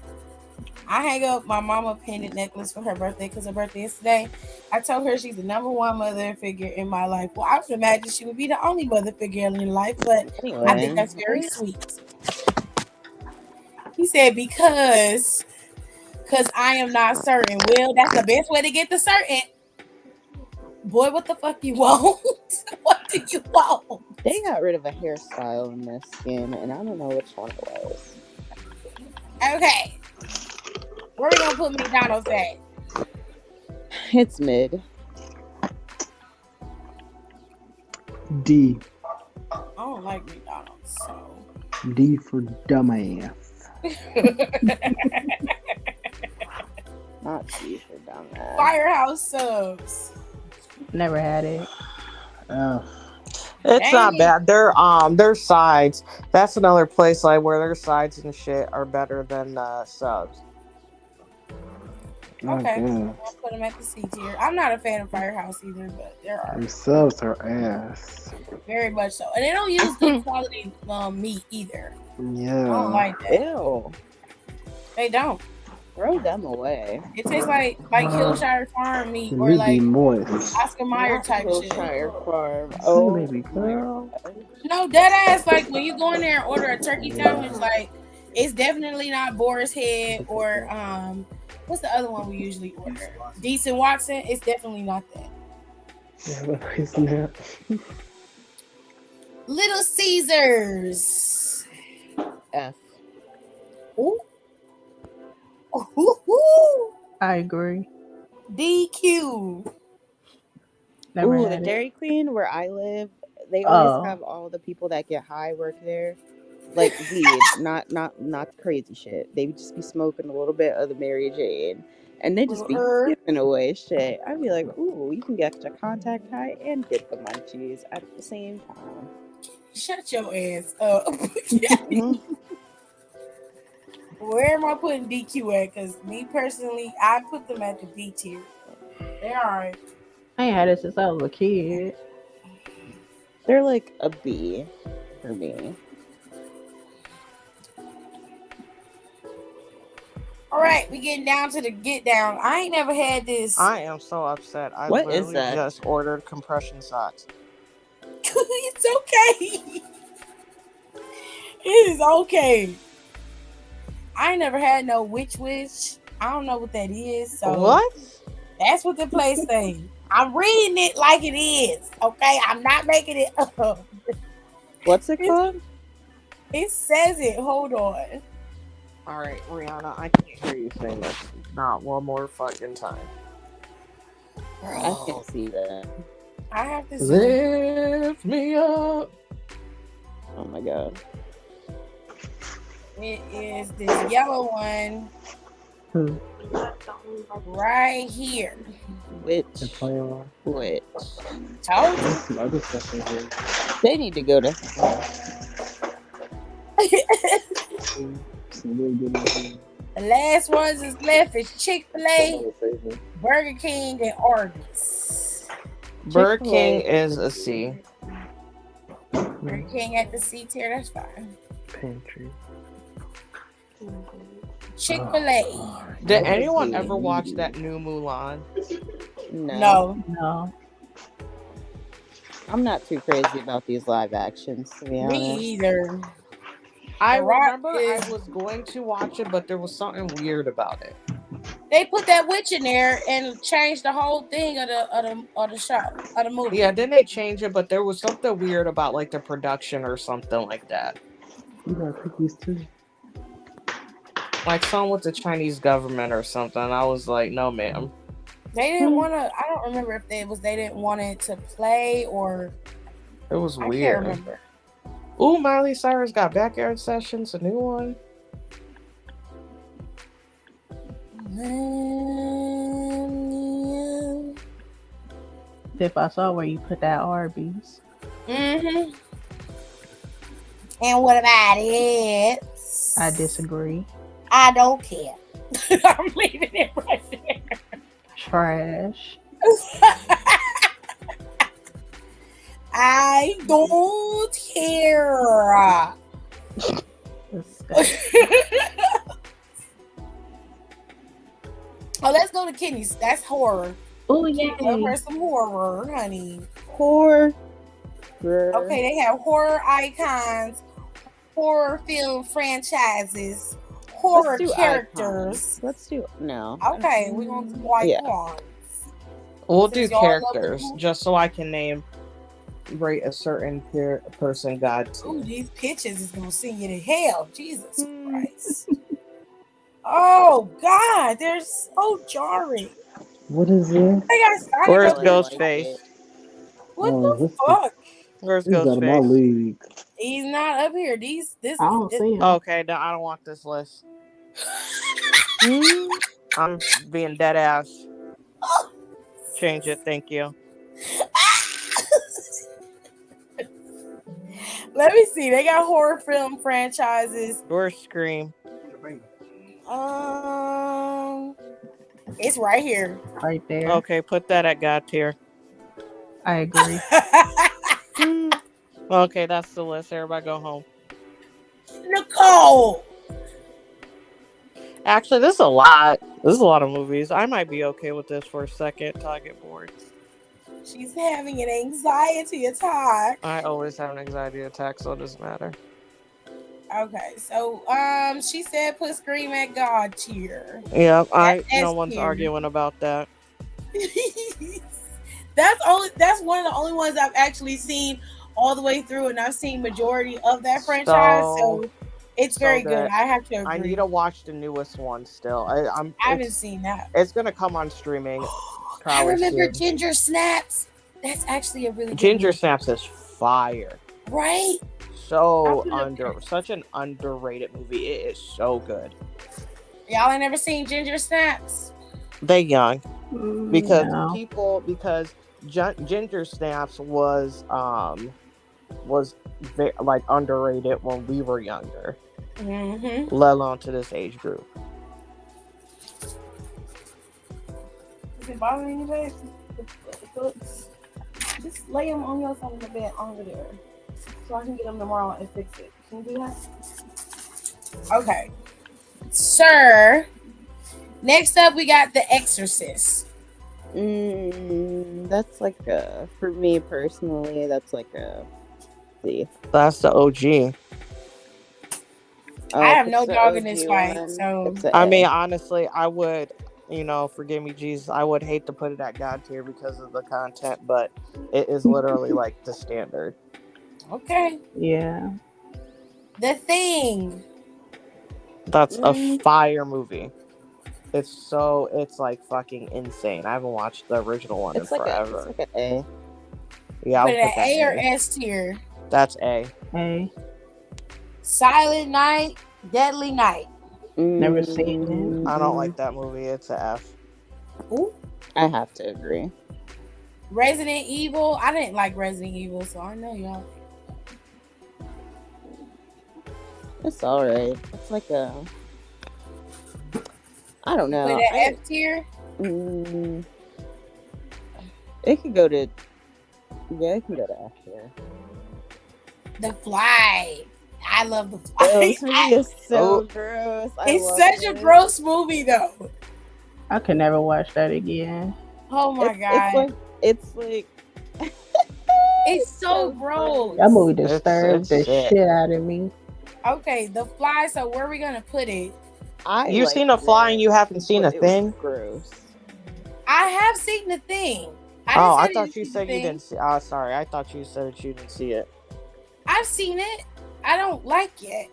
I hang up my mama pendant necklace for her birthday because her birthday is today. I told her she's the number one mother figure in my life. Well, I would imagine she would be the only mother figure in your life, but Anyway, I think that's very sweet. He said, because I am not certain. Well, that's the best way to get the certain. Boy, what the fuck you want? What do you want? They got rid of a hairstyle in this skin, and I don't know which one it was. Okay. Where we gonna put McDonald's at? It's mid. D. I don't like McDonald's, so. D for dumbass. Not C for dumbass. Firehouse subs. Never had it. It's not bad. Their sides. That's another place like where their sides and shit are better than subs. Okay, I'll put them at the C tier. I'm not a fan of Firehouse either, but there are. Them subs are ass. Very much so. And they don't use good quality meat either. Yeah. I don't like that. Ew. They don't. Throw them away. It tastes like Hillshire Farm meat or It like be moist. Oscar Mayer type shit. Hillshire Farm. Oh, baby girl. No, that ass, like when you go in there and order a turkey sandwich, like it's definitely not Boar's Head or what's the other one we usually order? Decent Watson. It's definitely not that. Yeah, but it's not. Little Caesars. F. Ooh. Ooh. I agree. DQ. Never Ooh, had the it. Dairy Queen where I live, they always Oh. have all the people that get high work there. Like weed, not crazy shit. They would just be smoking a little bit of the Mary Jane, and they just be giving away shit. I'd be like, ooh, you can get your contact high and get the munchies at the same time. Shut your ass up. Where am I putting DQ at? Because me personally, I put them at the D tier. They're alright. I ain't had it since I was a kid. They're like a B for me. All right, we getting down to the get down. I ain't never had this. I am so upset. I What is literally that? just ordered compression socks. It's okay. It is okay. I ain't never had no witch. I don't know what that is. So What? That's what the place say. I'm reading it like it is. Okay, I'm not making it up. What's it called? It says it. Hold on. All right, Rihanna, I can't hear you say this. Not one more fucking time. I can't see that. I have to see. Lift me up. Oh my god. It is this yellow one right here. Which? Told you. Some other stuff in here. They need to go to. Some really good in here. The last ones is left is Chick-fil-A, Burger King, and Arby's. Burger King is a C. Burger King at the C tier, that's fine. Pantry. Chick-fil-A. Did anyone ever watch that new Mulan? No. No. I'm not too crazy about these live actions, to be honest. Me either. I The Rock remember is- I was going to watch it, but there was something weird about it. They put that witch in there and changed the whole thing of the show, of the movie. Yeah, didn't they change it? But there was something weird about like the production or something like that. You got cookies too. Like something with the Chinese government or something. I was like, no, ma'am. They didn't want to. I don't remember if they didn't want it to play or. It was I weird. can't remember. Ooh, Miley Cyrus got Backyard Sessions, a new one. If I saw where you put that Arby's. Mm-hmm. And what about it? I disagree. I don't care. I'm leaving it right there. Trash. I don't care. Disgusting. Oh, let's go to kidneys. That's horror. Oh Love yay. her some horror, honey. Horror. Okay, they have horror icons, horror film franchises, horror Let's do characters. icons. Let's do no. Okay, we're gonna do white Yeah. ones. We'll do Since y'all love characters the- just so I can rate a certain person God to. Ooh, these pictures is gonna send you to hell. Jesus Christ. Oh God, they're so jarring. What is it? They got Where's really Ghostface? like it. what Oh, the this- fuck? Where's He's out of my Ghostface? league. He's not up here. This I don't see him. Okay, no, I don't want this list. I'm being dead ass. Change it, thank you. Let me see. They got horror film franchises. Where's Scream? It's right here. Right there. Okay, put that at God tier. I agree. Okay, that's the list. Everybody go home. Nicole. Actually, this is a lot. This is a lot of movies. I might be okay with this for a second until I get bored. She's having an anxiety attack. I always have an anxiety attack, so it doesn't matter. Okay, so she said put Scream at God tier. Yeah, That's no one's tier. arguing about that. That's one of the only ones I've actually seen all the way through, and I've seen majority of that franchise. So it's very good. I have to agree. I need to watch the newest one still. I haven't seen that. It's gonna come on streaming. I probably remember soon. Ginger Snaps. That's actually a really good Ginger movie. Snaps is fire. Right? So such an underrated movie. It is so good. Y'all ain't never seen Ginger Snaps? They young because No. because Ginger Snaps was like underrated when we were younger, Mm-hmm. let alone to this age group. Is it bothering you, babe? Just lay them on your side of the bed over there, so I can get them tomorrow and fix it. Can you do that? Okay, sir. Next up, we got The Exorcist. That's like for me personally, that's like a C. That's the OG. I have if no it's the dog in this OG fight, one, so it's a I A. mean, honestly, I would, forgive me, Jesus, I would hate to put it at God tier because of the content, but it is literally like the standard. okay. Yeah. The Thing. That's a fire movie. It's like fucking insane. I haven't watched the original one It's in like forever. it's like an A. Yeah, I'll Put put it at that A or A. S tier. That's A. Hey. Silent Night, Deadly Night. Never seen I don't like that movie. It's a F. Ooh. I have to agree. Resident Evil. I didn't like Resident Evil, so I know y'all. It's alright. It's like a. I don't know. Put it at F tier. It could go to. Yeah, it can go to F here. The Fly. I love The Oh, Fly. this movie is so gross. I It's love such a it. gross movie, though. I could never watch that again. Oh my god, It's like. it's so gross. That movie It's disturbed the sick. shit out of me. Okay, The Fly. So where are we gonna put it? You've seen A Fly and you haven't seen A Thing? Gross. I have seen The Thing. I didn't say thought didn't you see said The you Thing. didn't see. Oh, sorry. I thought you said that you didn't see it. I've seen it. I don't like it.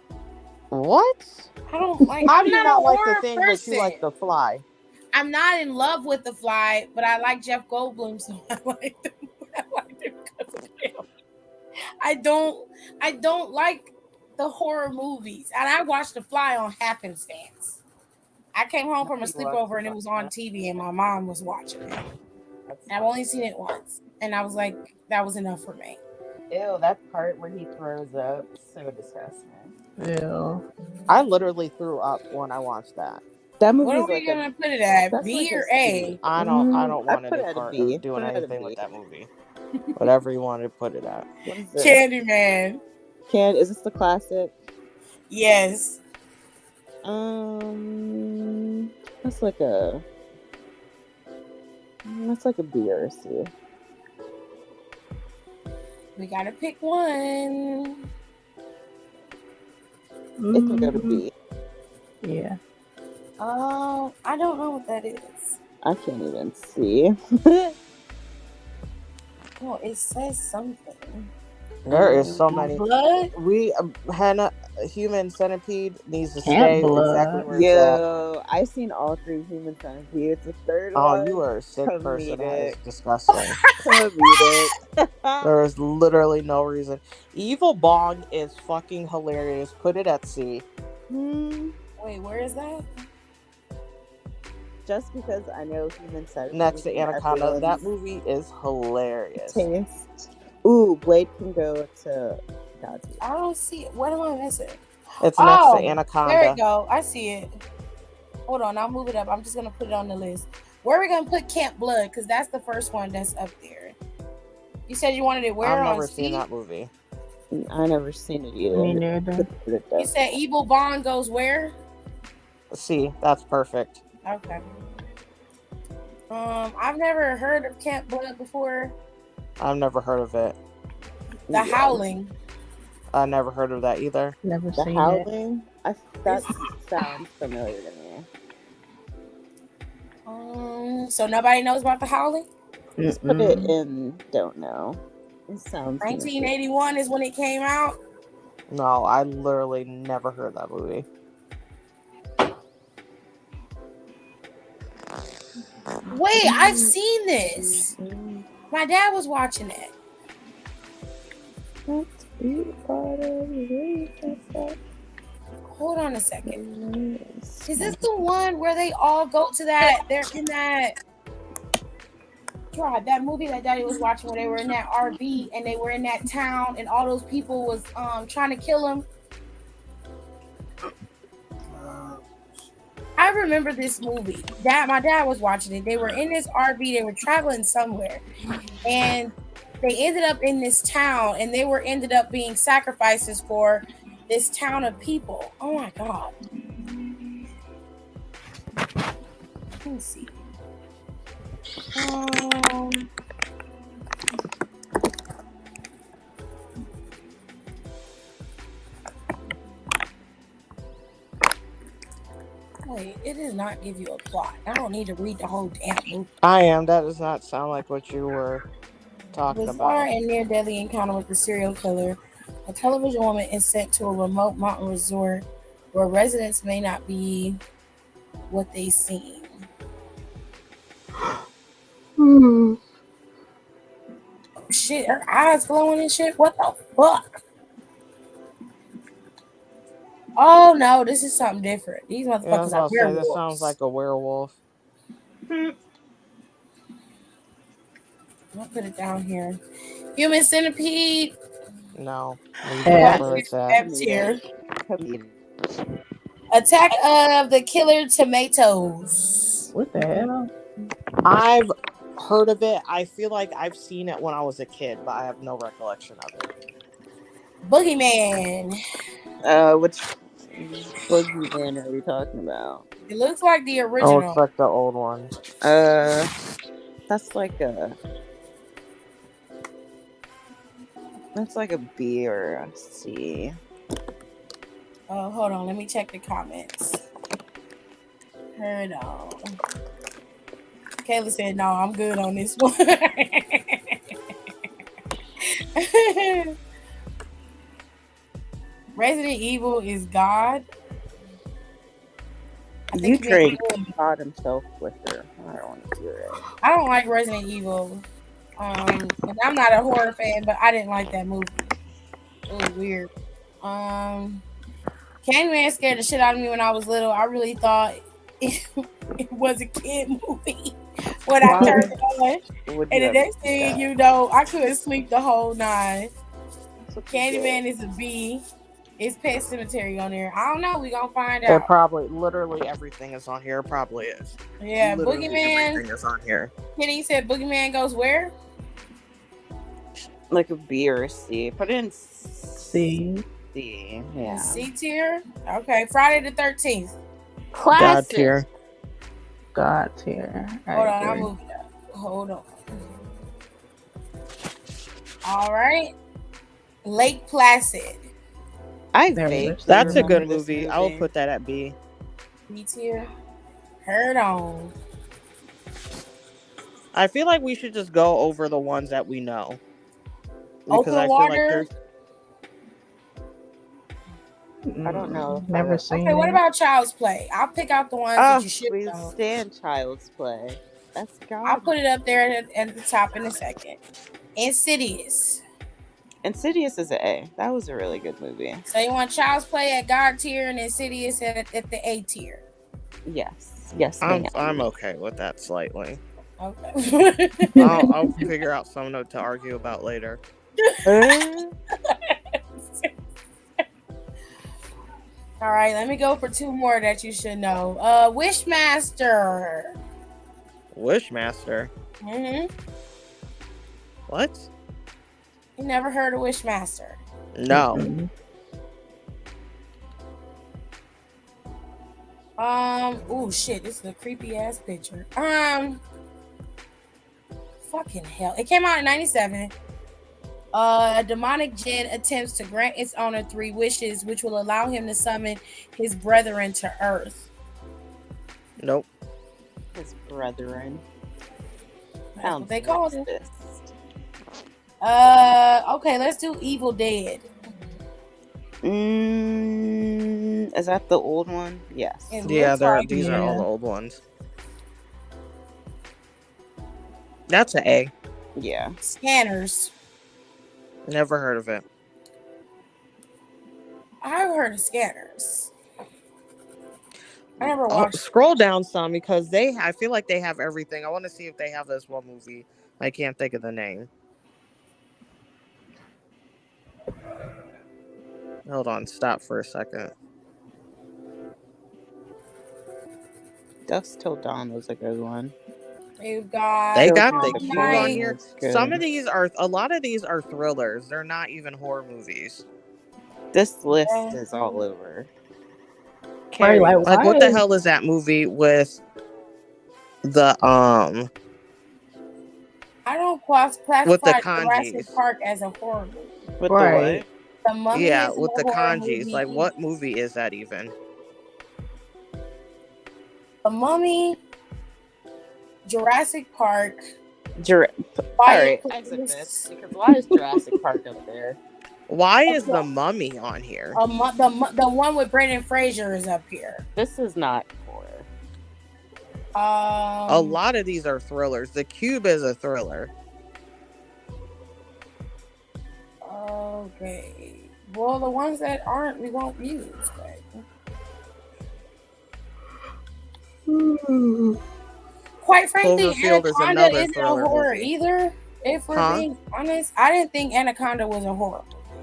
What? I don't like. How I'm do you not not a like The horror Thing, person. but you like The Fly? I'm not in love with The Fly, but I like Jeff Goldblum, so I like them. I like them because of him. I don't like the horror movies, and I watched The Fly on happenstance. I came home from a You watched sleepover and it was on TV and my mom was watching it. And I've only seen it once. And I was like, that was enough for me. Ew, that part where he throws up, so disgusting. Yeah. I literally threw up when I watched that. That What are movie's we like a gonna put it at? that's B like a or C. A? I don't I want put any it at a part B. of doing Put it at a anything with B. that movie. Whatever you want to put it at. What is this? Candyman. Is this the classic? Yes. That's like a B or a C. We gotta pick one. It can go to B. Yeah. I don't know what that is. I can't even see. Well, it says something. There is so many. Blood? Hannah, Human Centipede needs to Camp stay Blood. exactly where it's at. Yo, I've seen all 3 Human Centipedes. The third Oh, one. you are a sick person. That is Comedic. disgusting. Comedic. There is literally no reason. Evil Bong is fucking hilarious. Put it at C. Wait, where is that? Just because I know Human Centipedes. Next to Anaconda. That everyone's movie is hilarious. taste. Ooh, Blade can go to Godspeed. I don't see it. What am I missing? It's next to Anaconda. There we go. I see it. Hold on, I'll move it up. I'm just gonna put it on the list. Where are we gonna put Camp Blood? Because that's the first one that's up there. You said you wanted it where? I've on never C? seen that movie. I never seen it either. Me neither. You said Evil Bond goes where? C. That's perfect. Okay. I've never heard of Camp Blood before. I've never heard of it. The Howling. I never heard of that either. Never The seen it. Howling? That sounds familiar to me. So nobody knows about The Howling? Let's put it in don't know. It sounds 1981 is when it came out. No, I literally never heard that movie. Wait, I've seen this. My dad was watching it. Hold on a second. Is this the one where they all go to that? They're in that drive, that movie that Daddy was watching where they were in that RV and they were in that town and all those people was trying to kill him. I remember this movie. My dad was watching it. They were in this RV. They were traveling somewhere, and they ended up in this town, and they ended up being sacrifices for this town of people. Oh my god! Let me see. Wait, it does not give you a plot. I don't need to read the whole damn movie. I am. That does not sound like what you were talking Bizarre about. and near-deadly encounter with the serial killer. A television woman is sent to a remote mountain resort where residents may not be what they seem. Oh, shit, her eyes glowing and shit. What the fuck? Oh no, this is something different. These motherfuckers are werewolves. This sounds like a werewolf. I'll put it down here. Human Centipede. No. F tier. Attack of the Killer Tomatoes. What the hell? I've heard of it. I feel like I've seen it when I was a kid, but I have no recollection of it. Boogeyman. Which Boogeyman are we talking about? It looks like the original. Oh, it's like the old one. That's like a B or a C. Oh, hold on. Let me check the comments. Heard on. Kayla said, no, I'm good on this one. Resident Evil is God. You drink God himself liquor. I don't want to do it. I don't like Resident Evil. And I'm not a horror fan, but I didn't like that movie. It was weird. Candyman scared the shit out of me when I was little. I really thought it was a kid movie when I Why turned it on. would And you the ever next do thing that? you know, I couldn't sleep the whole night. That's what you Candyman get. is a B. It's Pet Cemetery on there. I don't know. We gonna find It out. probably, literally everything is on here. It probably is. Yeah, Literally Boogeyman. everything is on here. Kenny said Boogeyman goes where? Like a B or a C. Put it in See, C. In Yeah. C tier. Okay, Friday the 13th. God Classic. tier. God tier. Hold on, I'll move it up. Hold on. All right. Lake Placid. I Never vaguely seen That's a it. remember good this movie. I will movie. put that at B. B tier. Heard on. I feel like we should just go over the ones that we know. Because Open I feel like Water. there's I don't know. If Never I... seen Okay, what it. about Child's Play? I'll pick out the ones that Oh, you should we know. stand Child's Play. That's I'll God. put it up there at the top in a second. Insidious. Insidious is an A. That was a really good movie. So you want Child's Play at God tier and Insidious at the A tier. Yes. Yes, ma'am. I'm okay with that slightly. Okay. I'll figure out something to argue about later. All right, let me go for two more that you should know. Wishmaster. Wishmaster. Mm-hmm. What? You never heard of Wishmaster? No. Oh shit, this is a creepy ass picture. Fucking hell. It came out in 97. A demonic jinn attempts to grant its owner 3 wishes, which will allow him to summon his brethren to Earth. Nope. His brethren. That's what they called it. This. Okay, let's do Evil Dead. Is that the old one? Yes. It Yeah, looks like these are all Yeah. the old ones. That's an A. Yeah. Scanners. Never heard of it. I've heard of Scanners. I never watched it. Scroll down some because I feel like they have everything. I want to see if they have this one movie. I can't think of the name. Hold on, stop for a second. Dusk Till Dawn was a good one. You've got They Still got Kind the of cube Boring on here. was good. A lot of these are thrillers. They're not even horror movies. This list is all over. Right, Carrie like, was Like, what the Why? hell is that movie with the I don't classify with the Jurassic kanjis? Park as a horror movie. with Right. The Mummy Yeah, is with a the horror kanjis. movie. Like, what movie is that even? The Mummy, Jurassic Park. the what? Alright, I exit Biopolis, this because why is Jurassic Park up there? Why is the Mummy on here? the one with Brendan Fraser is up here. This is not horror. A lot of these are thrillers. The Cube is a thriller. Okay. Well, the ones that aren't, we won't use. But... Quite frankly, Cloverfield is Anaconda another isn't a thriller horror movie. either. If we're Huh? being honest, I didn't think Anaconda was a horror.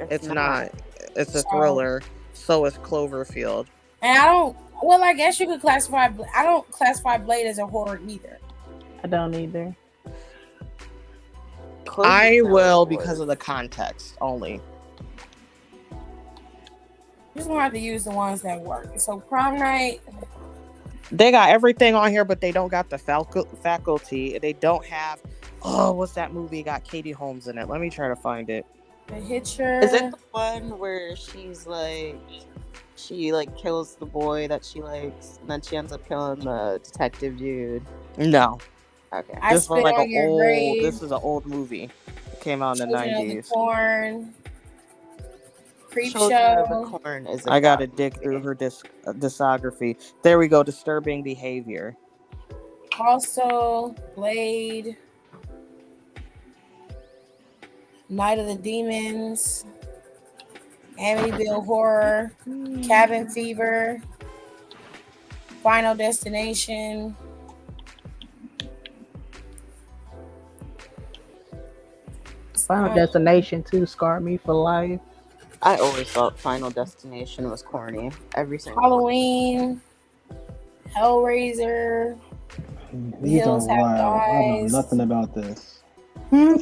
It's not. It's a thriller. So is Cloverfield. And I don't. Well, I guess you could classify. I don't classify Blade as a horror either. I don't either. I will because of the context only. Just gonna have to use the ones that work. So Prom Night. They got everything on here, but they don't got the faculty. They don't have. Oh, what's that movie? Got Katie Holmes in it. Let me try to find it. The Hitcher. Is it the one where she's like, she like kills the boy that she likes, and then she ends up killing the detective dude? No. Okay. I This was Spit like on an Your old. Grave. This is an old movie. It came out in the Children of the 90s. Corn. Creep Children of Show. the Corn is. I gotta dig through her discography. There we go. Disturbing Behavior. Also, Blade. Night of the Demons. Amityville Horror. Cabin Fever. Final Destination. Final Destination 2 scarred me for life. I always thought Final Destination was corny. Every single one. Halloween, Hellraiser, The These are Hills Have wild. I know Eyes. nothing about this. I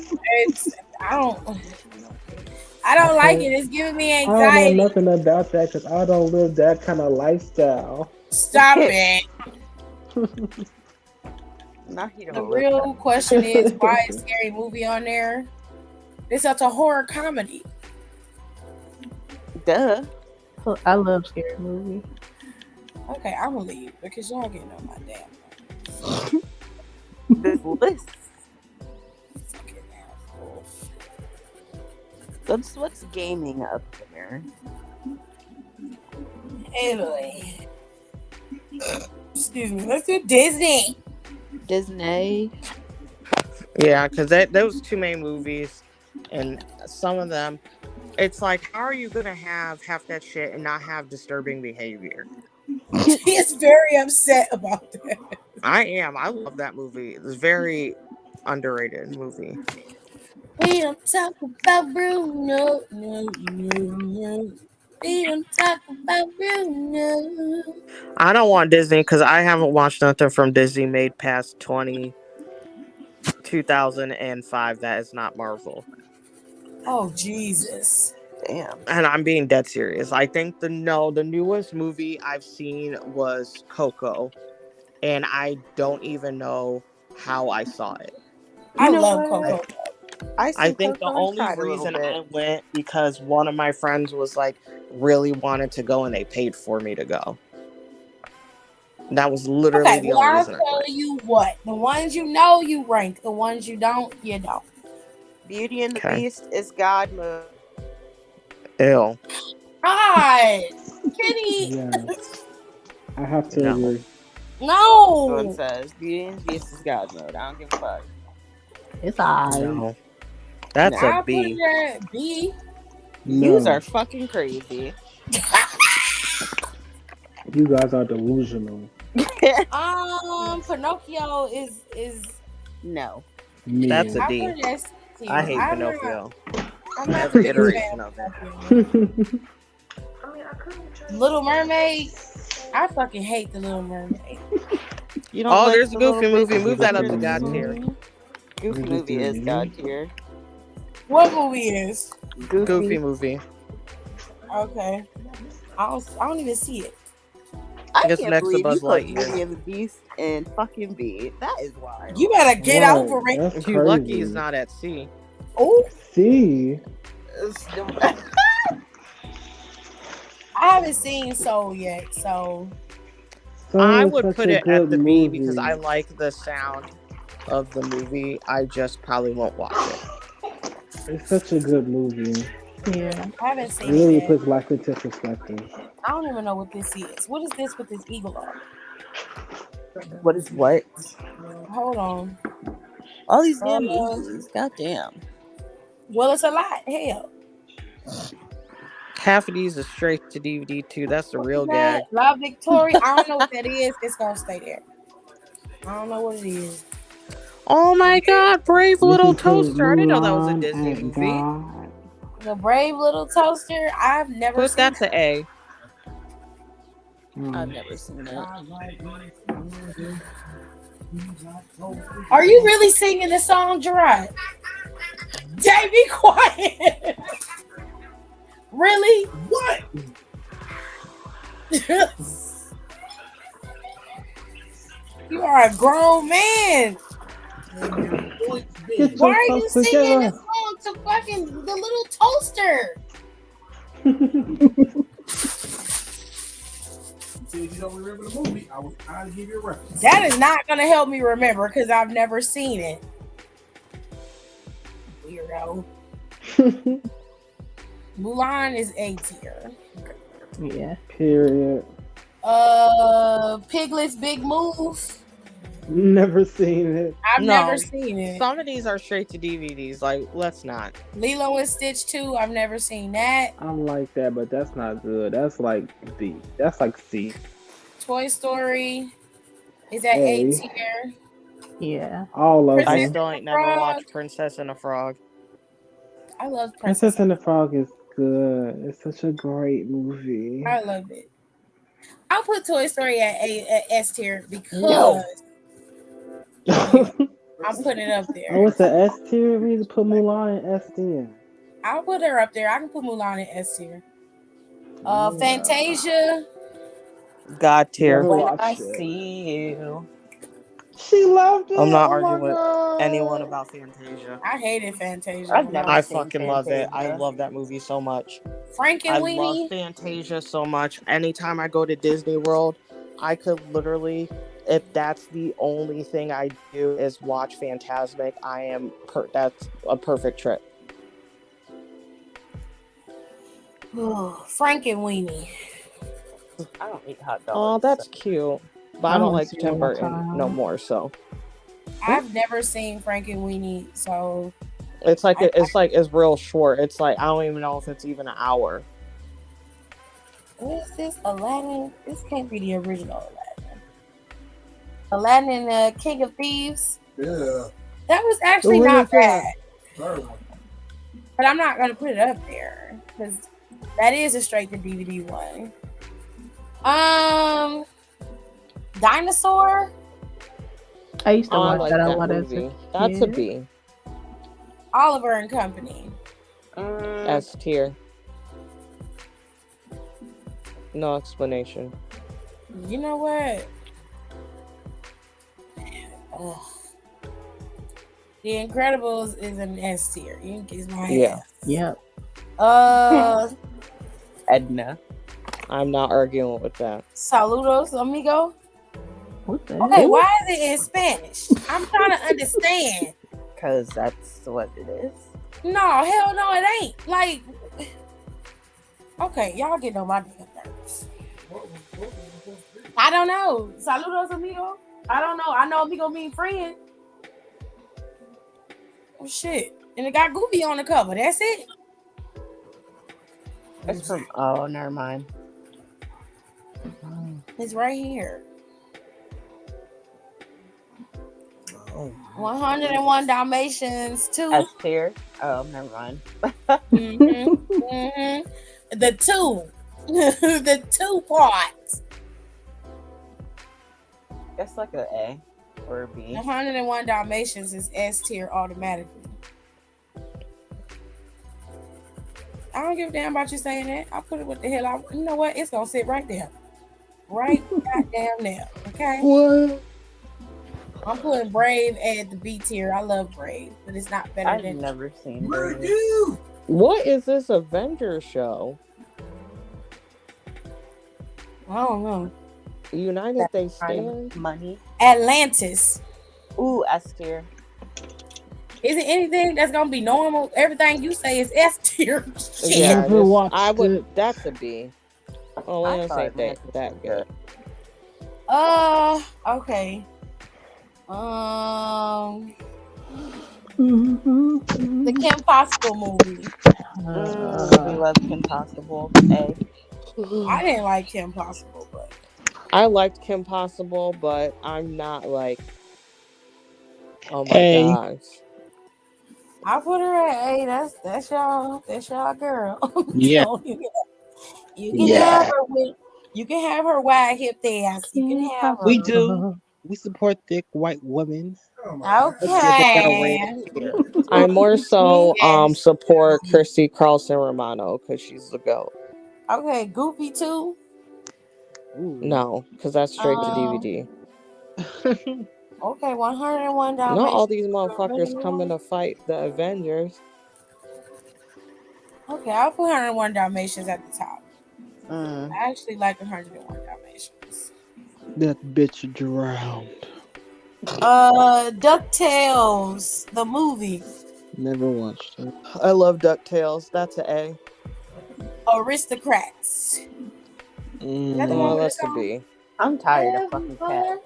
don't like it. It's giving me I don't know anxiety. nothing about that because I don't live that kind of lifestyle. Stop it. Not he The don't live real question is, why is Scary Movie on there? It's such a horror comedy. that. Duh. I love scary movies. Okay, I'm gonna leave because y'all getting on my damn nerves. This list. Fucking assholes. What's gaming up there? Anyway. Excuse me. Let's do Disney. Disney. Yeah, because those two main movies, and some of them, it's like, how are you gonna have half that shit and not have disturbing behavior? He's very upset about that. I am. I love that movie. It's a very underrated movie. We don't talk about Bruno. No. We don't talk about Bruno. I don't want Disney because I haven't watched nothing from Disney made past 2005 that is not Marvel. Oh, Jesus. Damn. And I'm being dead serious. I think the newest movie I've seen was Coco, and I don't even know how I saw it. I love Coco. I think the only reason I went because one of my friends was like really wanted to go and they paid for me to go. That was literally the only reason I I'll went. tell you what. The ones you know, you rank. The ones you don't, you don't. Beauty and the Okay. Beast is God mode. Ew. God. Kitty. Yes. I have to No. agree. Someone No. says Beauty and the Beast is God mode. I don't give a fuck. It's alright. No. That's I a put B. it at B. No. Yous are fucking crazy. You guys are delusional. Pinocchio is No. Me. That's a I D. put it at C tier. I hate I'm Pinocchio. I'm not Every a big iteration fan of it. Pinocchio. I mean, I couldn't try Little Mermaid. I fucking hate the Little Mermaid. You don't Oh, like there's the a Goofy little movie. bit Move that up to creatures? God tier. Goofy movie is God tier. What movie is? Goofy movie. Okay. I don't even see it. I Guess can't next to believe you Buzz put Lightyear. Beauty and the Beast and fucking B. That is wild. You better get Right, over it. That's You lucky crazy. it's not at C. Oh, See? I haven't seen Soul yet, so So I it's would such put a it good at the B because movie. I like the sound of the movie. I just probably won't watch it. It's such a good movie. Yeah. I haven't It seen really it yet. puts life into perspective. I don't even know what this is. What is this with this eagle on? What is what? Hold on. All these damn Uh, movies. Goddamn. Well, it's a lot. Hell. Half of these is straight to DVD too. That's the real That gag. La Victoria. I don't know what that is. It's gonna stay there. I don't know what it is. Oh my God, Brave You Little can put Toaster! I didn't know that was a Mulan Disney at movie. God. The Brave Little Toaster. I've never Put seen that to A. I've never seen that. Are you really singing the song, Gerard? Jay, be quiet. Really? What? You are a grown man. Get Why your are you thoughts singing together. the song to fucking the little toaster? See, if you don't remember the movie, I was trying to give you a reference. That is not gonna help me remember because I've never seen it. Weirdo. Mulan is A tier. Yeah. Period. Piglet's Big Move. Never seen it. I've No. never seen it. Some of these are straight to DVDs. Like, let's not. Lilo and Stitch 2. I've never seen that. I like that, but that's not good. That's like D. That's like C. Toy Story is at A A. tier. Yeah. All of I Princess them. still and ain't the never Frog. watched Princess and the Frog. I love Princess Princess and and the the Frog is good. It's such a great movie. Frog. I love it. I'll put Toy Story at S tier No. because yeah, I I'm putting it up there. was the S tier. We need to put Mulan in S tier. I'll put her up there. I can put Mulan in S tier. Yeah. Fantasia. God tier. Never When I watched it. see you. She loved it. I'm not Oh arguing my with anyone god. about Fantasia. I hated Fantasia I've when I never I was seen fucking love it. I Fantasia. love that movie so much. Frank I and love Weenie. Fantasia so much. Anytime I go to Disney World, I could literally, if that's the only thing I do is watch Fantasmic, that's a perfect trip. Frank and Weenie. I don't eat hot Oh, dogs. that's cute. But I I don't only like seen it Tim one Burton no time. more. So I've never seen Frank and Weenie, so it's like I it's real short. It's like I don't even know if it's even an hour. what is this? Aladdin? This can't be the original Aladdin. Aladdin and the King of Thieves. Yeah. That was actually What not is that? bad, Third one. but I'm not gonna put it up there because that is a straight to DVD one. Dinosaur. I used to Oh, I watch like that a that lot as a movie. That's a kid. B. Oliver and Company. S tier. No explanation. You know what? Ugh. The Incredibles is an S tier. You can kiss my Yeah. ass. Yep. Edna. I'm not arguing with that. Saludos, amigo. What the Okay, heck? why is it in Spanish? I'm trying to understand. Because that's what it is. No, hell no, it ain't. Like, okay, y'all get on my damn nerves. I don't know. Saludos, amigo. I don't know. I know amigo mean friend. Oh shit. And it got Goofy on the cover. That's it. It's from. Oh, never mind. It's right here. Oh. 101 Dalmatians 2. S tier. Oh, never mind. The 2. The 2 parts. It's like an A or a B. 101 Dalmatians is S tier automatically. I don't give a damn about you saying that. I'll put it what the hell I. You know what? It's gonna sit right there. Right goddamn there. Okay? What? I'm putting Brave at the B tier. I love Brave, but it's not better I've than. never seen Where'd it. you? What is this Avengers show? I don't know. United They Kind Stand? of money. Atlantis. Ooh, S tier. Is it anything that's gonna be normal? Everything you say is S tier. Shit. Yeah, Never watched I would. it. That's a B. Oh, I I thought say Atlantis that was good. Okay. The Kim Possible movie. We love Kim Possible. A. I didn't like Kim Possible, but I liked Kim Possible, but I'm not like, oh my A. gosh. I put her at A. That's y'all girl. Yeah. So you can have her with. You can have her wide hipped ass. You can have her. We do. We support thick white women. Oh my Let's give it a Okay. red tier. I more so Yes. support Christy Carlson Romano because she's the GOAT. Okay. Goofy too. Ooh. No, because that's straight to DVD. Okay. 101 Dalmatians. Not all these motherfuckers coming to fight the Avengers. Okay, I'll put 101 Dalmatians at the top. Mm. I actually like 101 Dalmatians. That bitch drowned. DuckTales, the movie. Never watched it. I love DuckTales. That's an A. Aristocrats. Is that the one Oh, with that's the a song? B. I'm tired of fucking cats.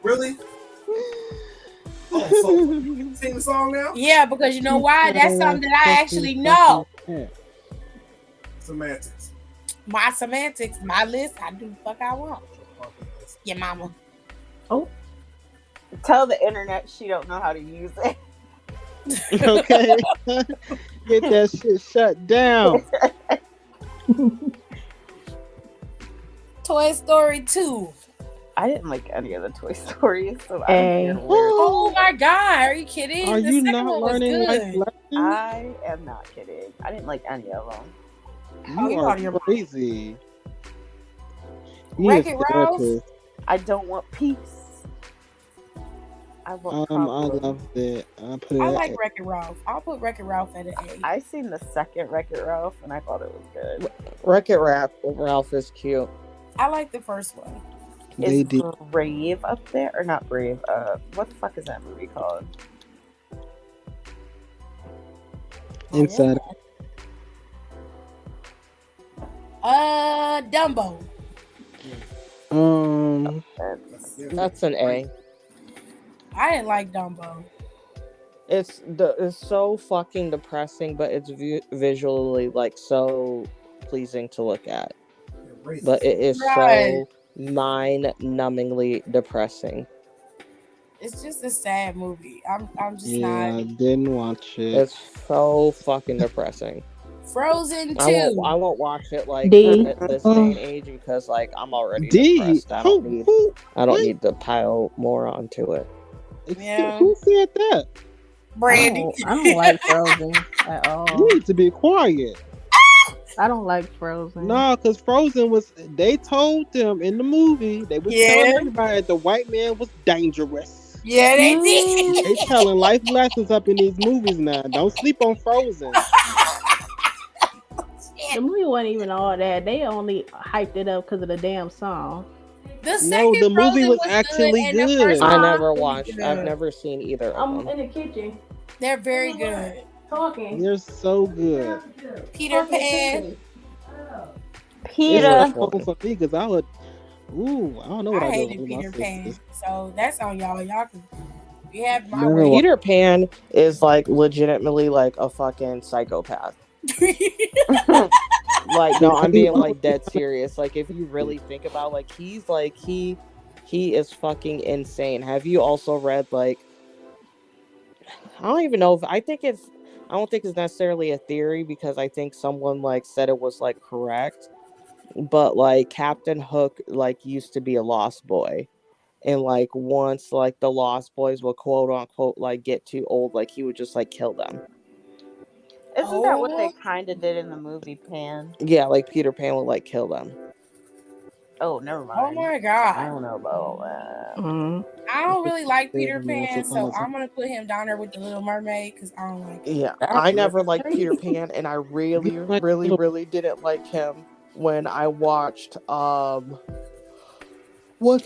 Really? Oh, so you sing the song now? Yeah, because you know why? That's something that I actually know. Semantics. My semantics, my list. I do the fuck I want. Yeah, mama. Oh, Tell the internet she don't know how to use it. Okay. Get that shit shut down. Toy Story 2. I didn't like any of the Toy Stories, so I'm A. being weird. Oh my god, are you kidding? Are The you second not one was learning life good. lessons? I am not kidding. I didn't like any of them. Oh, You you are out of your mind. crazy. You need a Wreck-It Ralph? therapist. I don't want peace. I want I problems. loved it. I put it I at like A. Wreck-It Ralph. I'll put Wreck-It Ralph at an A. I seen the second Wreck-It Ralph and I thought it was good. Wreck-It Ralph is cute. I like the first one. They Is did. Brave up there or not Brave? What the fuck is that movie called? Inside. Dumbo. That's an A. I didn't like Dumbo. It's so fucking depressing, but it's visually like so pleasing to look at. But it is Right. so mind-numbingly depressing. It's just a sad movie. I'm just Yeah, I not. didn't watch it. It's so fucking depressing. Frozen 2. I won't watch it like D. at this day and age because like I'm already D. depressed. I don't need to pile more onto it. Yeah. Who said that? Brandy. I don't like Frozen at You all. need to be quiet. I don't like Frozen. No, because Frozen was. They told them in the movie. They was telling everybody the white man was dangerous. Yeah, they did. They telling life lessons up in these movies now. Don't sleep on Frozen. The movie wasn't even all that. They only hyped it up because of the damn song. The second the movie Frozen was actually and the good. first I one never was watched. good. I've never seen either of them. in the kitchen They're very good. talking. They're so good. Peter Pan. It's Peter. a phone for me because I would. Ooh, I don't know what I I do hated with my Peter Pan. sisters. So that's on y'all. Y'all can we have my Never way. Peter Pan is like legitimately like a fucking psychopath. Like no, I'm being like dead serious. Like if you really think about like he's like he is fucking insane. Have you also read like I don't even know if I don't think it's necessarily a theory because I think someone like said it was like correct, but like Captain Hook like used to be a lost boy. And like once like the lost boys will quote unquote like get too old, like he would just like kill them. Isn't that what they kind of did in the movie Pan? Yeah, like Peter Pan would like kill them. Oh, never mind. Oh my I god. don't know about all that. I don't really like Peter Once Pan, upon so a time. I'm gonna put him down there with the Little Mermaid because I don't like it. Yeah, That's I never really liked crazy. Peter Pan, and I really, You like really, little- really didn't like him when I watched Once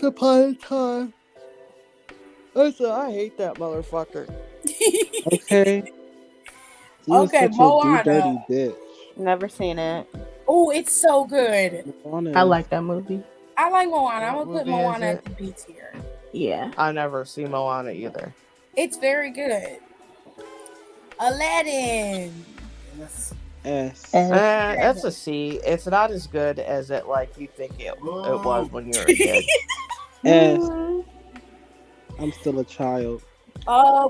Upon a Time. I hate that motherfucker. Okay. She was Okay, such a Moana. dirty bitch. Never seen it. Oh, it's so good. Moana I is- like that movie. I like Moana. I'm What gonna put movie is Moana it? at the B tier. Yeah. I never see Moana either. It's very good. Aladdin. S. That's a C. It's not as good as it like you think it was when you were a kid. S. I'm still a child.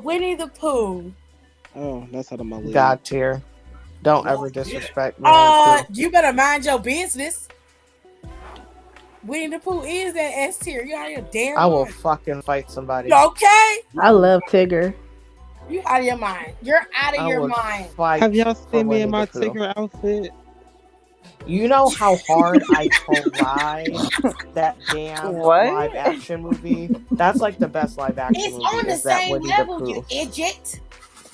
Winnie the Pooh. Oh, that's out of my list. God tier. Don't ever disrespect me. You better mind your business. Winnie the Pooh is that S tier. You out of your damn I will mind. fucking fight somebody. You okay? I love Tigger. You out of your mind. You're out of I your would mind. fight Have y'all for seen me Winnie in my the Pooh. Tigger outfit? You know how hard I tried that damn What? live action movie? That's like the best live action It's movie. on the is that same Winnie level, the you Pooh. idiot.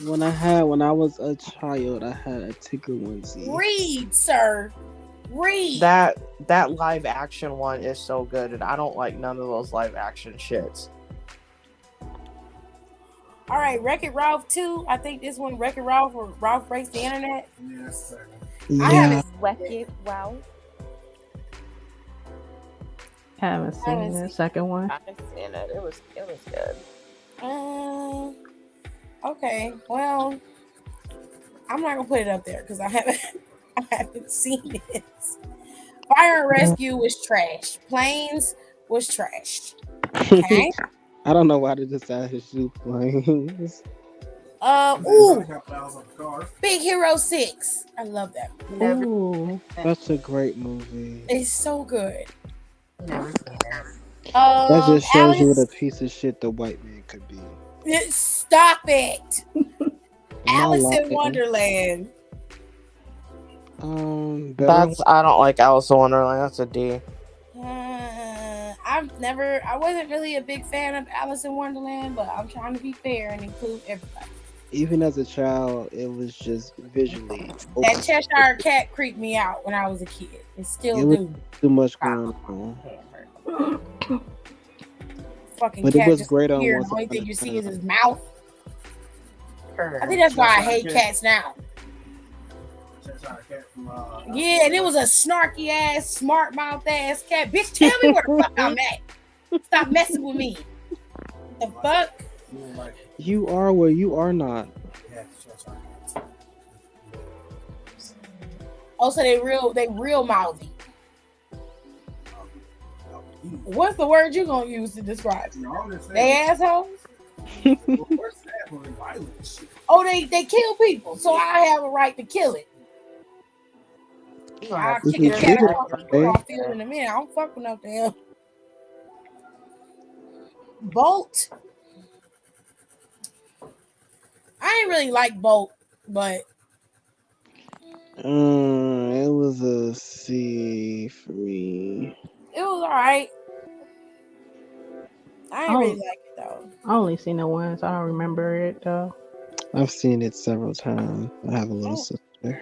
When I was a child, I had a Tigger onesie. Read, sir. Read. That live action one is so good, and I don't like none of those live action shits. All right, Wreck-It Ralph 2. I think this one, Wreck-It Ralph or Ralph Breaks the Internet. Yes, sir. I Yeah, haven't Wreck-It Wow. Haven't seen the second one. I haven't seen it. It was good. Okay, well, I'm not gonna put it up there because I haven't seen it. Fire and Rescue was trash. Planes was trash. Okay. I don't know why they decided to shoot planes. Ooh, Big Hero 6. I love that. Never. Ooh. Such a great movie. It's so good. Never seen it. That just shows you what a Alice, piece of shit the white man could be. stop it. Am I Alice in lying? Wonderland. Better. I don't like Alice in Wonderland. That's a D. I wasn't really a big fan of Alice in Wonderland, but I'm trying to be fair and include everybody. Even as a child, it was just visually. That Cheshire Cat creeped me out when I was a kid. It still It was do. too much going on. Fucking But it cat was just great on appeared. Once The only Upon a thing you see Time. is his mouth. I think that's why I hate cats now. Yeah, and it was a snarky ass, smart mouth ass cat. Bitch, tell me where the fuck I'm at. Stop messing with me. The fuck? You are where you are not. Also, they real mouthy. What's the word you gonna use to describe? They assholes. Oh, they kill people, so I have a right to kill it. I'll kick a cat across the field in a minute. I don't fuck with no damn Bolt. I ain't really like Bolt, but It was a C for me. it was alright. I ain't really like it though. I only seen it once. I don't remember it though. I've seen it several times. I have a little sister.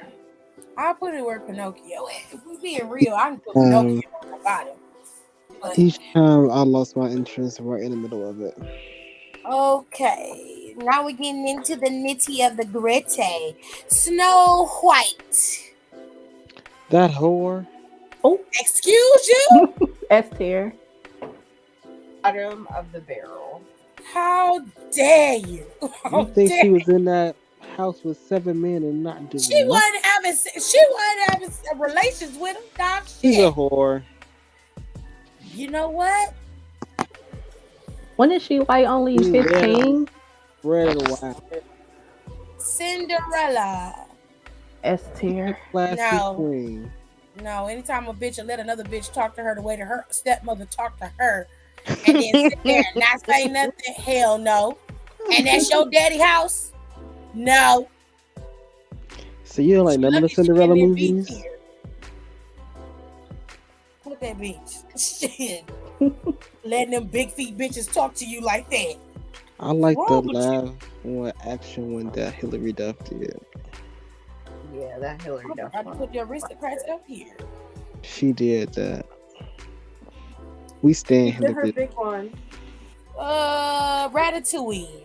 I'll put it where Pinocchio is. If we being real, I can put Pinocchio on the bottom. But, Each time I lost my interest right in the middle of it. okay, now we're getting into the nitty of the gritty. Snow White. That whore. Oh, excuse you? S tier. Bottom of the barrel. How dare you? You think she was in that house with 7 men and not doing She wasn't having relations with him, dog. She's a whore. You know what? When is she like only 15? Red and white. Cinderella. S tier. No. Queen. No, anytime a bitch will let another bitch talk to her the way that her stepmother talked to her and then sit there and not say nothing, hell no. And that's your daddy house? No. So you don't like none of the Cinderella movies? Put that bitch. Shit. Letting them big feet bitches talk to you like that. I like the Wrong with live one action one that Hilary Duff did. Yeah, that Hillary Duff. I put the aristocrats up here. She did that. We stand Did her Hilary. big one. Ratatouille.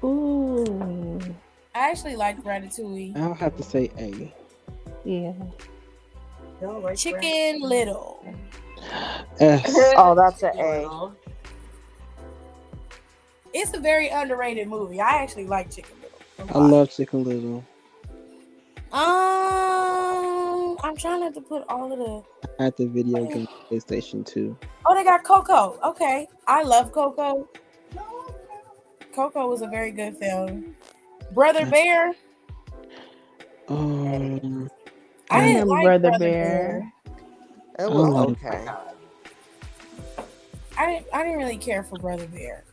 Ooh. I actually like Ratatouille. I'll have to say A. Yeah. Chicken Little. S. Oh, that's an A. It's a very underrated movie. I actually like Chicken Little. I love Chicken Little. I'm trying not to put all of the. I had the video game PlayStation 2. Oh, they got Coco. Okay, I love Coco. Coco was a very good film. Brother Bear. I I didn't remember like Brother Brother Bear. It was okay. I didn't really care for Brother Bear.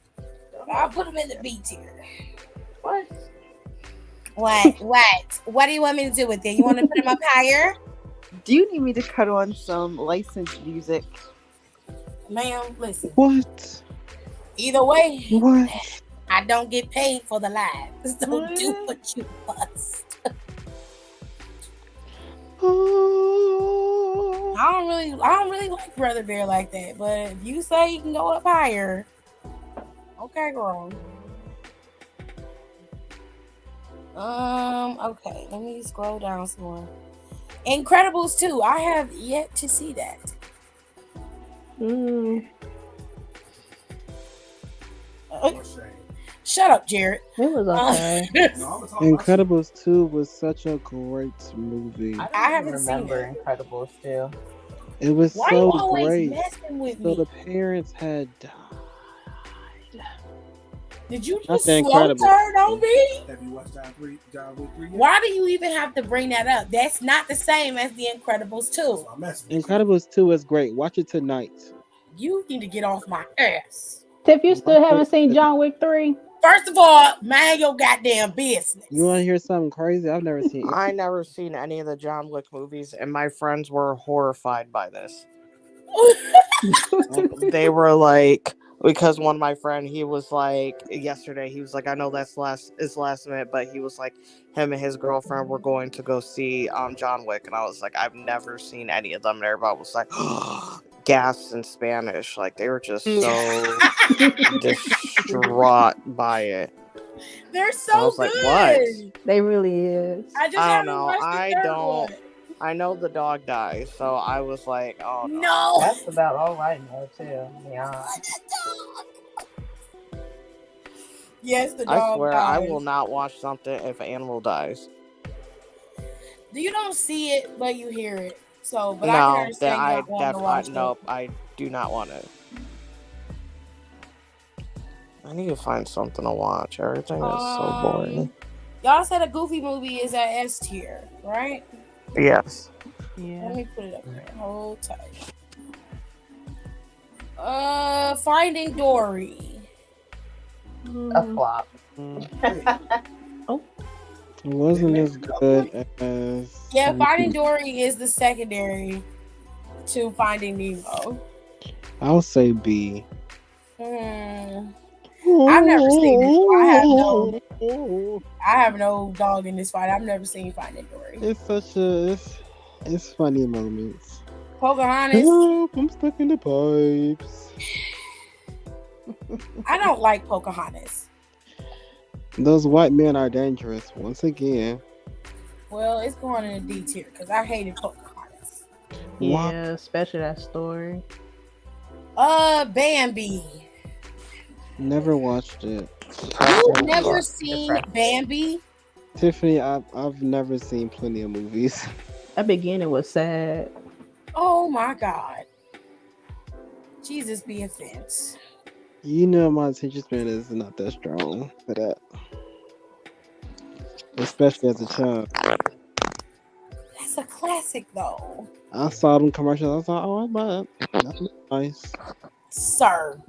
I'll put him in the B tier. What? What do you want me to do with it? You want to put him up higher? Do you need me to cut on some licensed music? Ma'am, listen. What? Either way, What? I don't get paid for the live. So do what you must. I don't really like Brother Bear like that. But if you say you can go up higher, okay, girl. Okay, let me scroll down some more. Incredibles 2. I have yet to see that. Shut up, Jared. It was okay. Incredibles 2 was such a great movie. I haven't seen remember it. Incredibles 2. It was Why so you always great. messing with So me? the parents had died. Did you Not just The slow Incredibles. turn on me? Have you watched John Wick 3 yet? Why do you even have to bring that up? That's not the same as The Incredibles 2. So I'm messing with you. Incredibles 2 is great. Watch it tonight. You need to get off my ass. Tiff, you still Watch haven't it seen tonight. John Wick 3? First of all, mind your goddamn business. You want to hear something crazy? I've never seen it. I never seen any of the John Wick movies, and my friends were horrified by this. They were like, because one of my friend, he was like, yesterday, he was like, I know that's last minute, but he was like, him and his girlfriend were going to go see John Wick, and I was like, I've never seen any of them, and everybody was like, gasps in Spanish, like they were just so distraught by it. They're I so was like, good. what? They really is. I just I don't haven't know. watched the third one. I know the dog dies, so I was like, oh no. No. That's about all I know too. Yeah. Yes, the I dog swear, dies. I will not watch something if an animal dies. You don't see it, but you hear it. So, but I can No, understand you not wanting to watch nope, I do not want it. I need to find something to watch. Everything is so boring. Y'all said a Goofy movie is at S tier, right? Yes. Yeah. Let me put it up there. Hold tight. Finding Dory. A flop. Oh. It wasn't as good as. Yeah, Finding Dory is the secondary to Finding Nemo. I'll say B. I've never seen it. I have no dog in this fight. I've never seen Finding Dory. It's funny moments. Pocahontas. Help, I'm stuck in the pipes. I don't like Pocahontas. Those white men are dangerous once again. Well, it's going in the D tier because I hated Pocahontas. Yeah, especially that story. Bambi. Never watched it. You've never seen Bambi? Tiffany, I've never seen plenty of movies. That beginning was sad. Oh my God. Jesus be offense. You know my attention span is not that strong for that. Especially as a child. That's a classic though. I saw them commercials. I was like, oh, I buy it. That looks nice. Sir.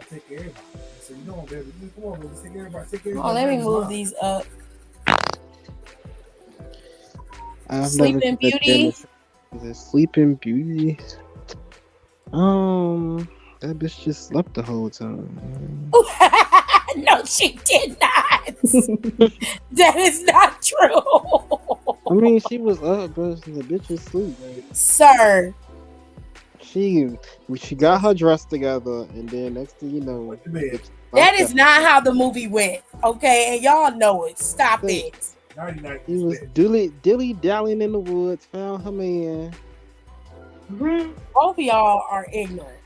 Take everybody. So you don't baby. Come on, baby. Take everybody. Take everybody. Oh, let me move these up. Sleeping Beauty. Is it Sleeping Beauty? That bitch just slept the whole time. No, she did not. That is not true. I mean, she was up, but the bitch was asleep. Sir. She got her dress together, and then next thing you know, that is not how the movie went. Okay, and y'all know it. Stop it. He was dilly dallying in the woods, found her man. Both of y'all are ignorant.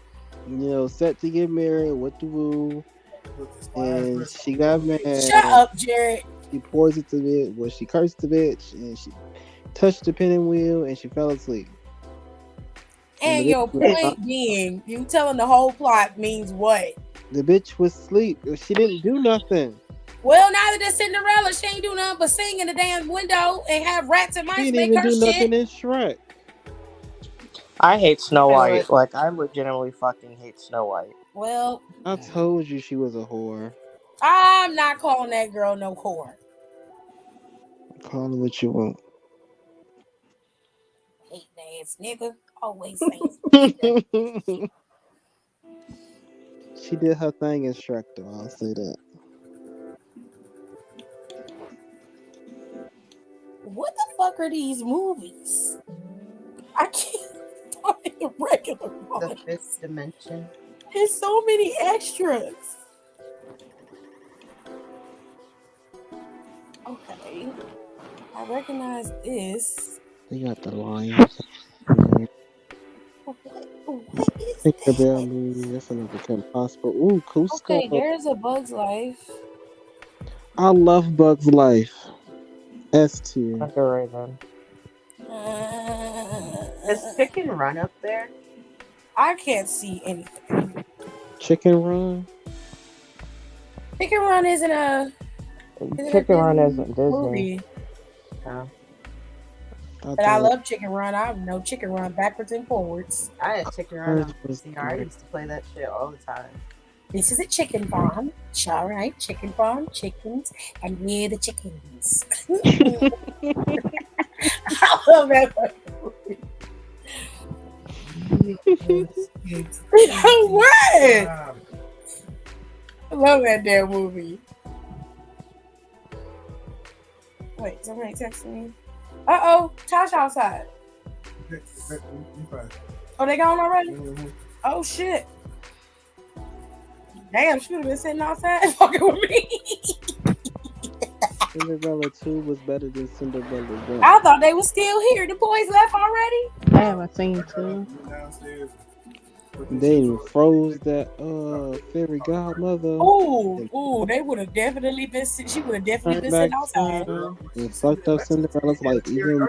You know, set to get married. What the woo? And she got mad. Shut up, Jared. She poisoned the bitch. Well, she cursed the bitch, and she touched the pinning wheel, and she fell asleep. And your point being, you telling the whole plot means what? The bitch was asleep. She didn't do nothing. Well, neither did Cinderella. She ain't do nothing but sing in the damn window and have rats and mice She make didn't her even do shit. nothing in Shrek. I hate Snow White. Like, I legitimately fucking hate Snow White. Well, I told you she was a whore. I'm not calling that girl no whore. Call her what you want. Hate ass nigga. Always saying. She did her thing in Shrek, though. I'll say that. What the fuck are these movies? I can't find the regular one. The fifth dimension. There's so many extras. Okay. I recognize this. They got the Lions. What is Think that? about me. That's another Kim Possible. Ooh, Cusco. Okay, there's A Bug's Life. I love Bug's Life. S tier. Underrated. Is Chicken Run up there? I can't see anything. Chicken Run. Chicken Run isn't a Chicken Run Disney isn't Disney. movie. No. But I love Chicken Run. I know Chicken Run backwards and forwards. I had Chicken Run on VCR. I used to play that shit all the time. This is a chicken farm. All right, chicken farm, chickens, and we're the chickens. I love that movie. What? I love that damn movie. Wait, somebody texting me. Uh-oh, Tosh outside. Oh, they gone already? Mm-hmm. Oh, shit. Damn, she would have been sitting outside fucking with me. Cinderella 2 was better than Cinderella 1. I thought they were still here. The boys left already? I haven't seen 2. They froze that fairy godmother. Ooh, they would have definitely been. She would have definitely been sitting outside. And fucked up Cinderella's like even.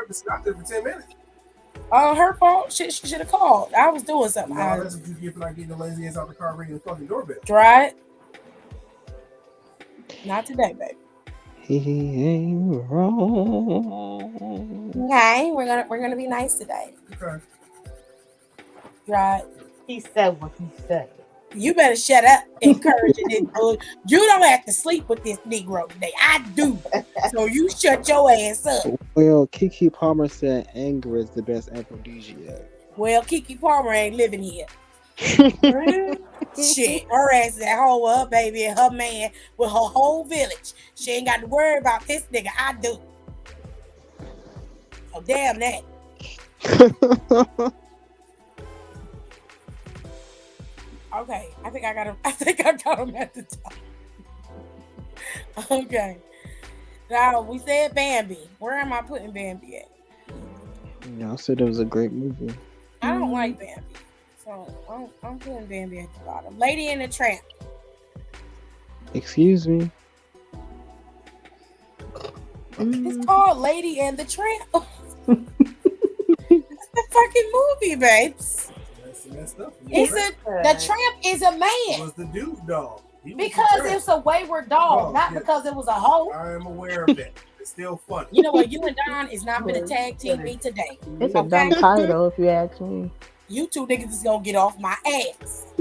Her fault. She should have called. I was doing something. No, that's what you get for not getting the lazy ass out the car, ringing the fucking doorbell. Try it. Not today, baby. He ain't wrong. Okay, we're gonna be nice today. Okay. Right. He said what he said. You better shut up, encouraging this bull. You don't have to sleep with this Negro today. I do. So you shut your ass up. Well, Keke Palmer said anger is the best aphrodisiac. Well, Keke Palmer ain't living here. Shit, her ass is at home with her baby and her man with her whole village. She ain't got to worry about this nigga. I do. Oh, damn that. Okay, I think I got him at the top. Okay. Now we said Bambi. Where am I putting Bambi at? Y'all said it was a great movie. I don't like Bambi. So I'm putting Bambi at the bottom. Lady and the Tramp. Excuse me. It's called Lady and the Tramp. It's the fucking movie, babes. The tramp is a man. It was the dude dog. Because it's a wayward dog, not because it was a hoe. I am aware of that. It's still funny. You know what? You and Don is not going to tag team me today. It's a dumb title, if you ask me. You two niggas is going to get off my ass.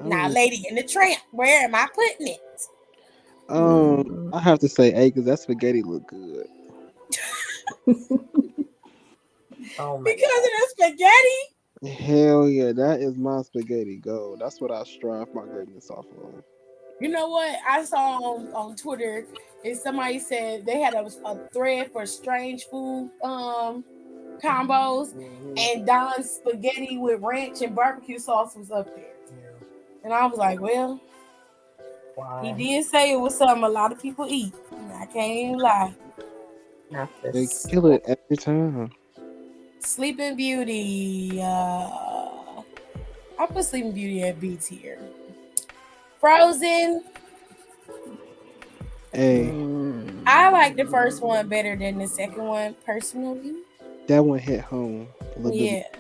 Now, Lady and the Tramp, where am I putting it? I have to say A because that spaghetti look good. Because of the spaghetti? Hell yeah, that is my spaghetti gold. That's what I strive my greatness off of. You know what? I saw on Twitter, is somebody said they had a thread for strange food combos, and Don's spaghetti with ranch and barbecue sauce was up there. And I was like, well, he did say it was something a lot of people eat. I can't even lie. They kill it every time. Sleeping Beauty. I put Sleeping Beauty at B tier. Frozen. Hey. I like the first one better than the second one, personally. That one hit home a little bit.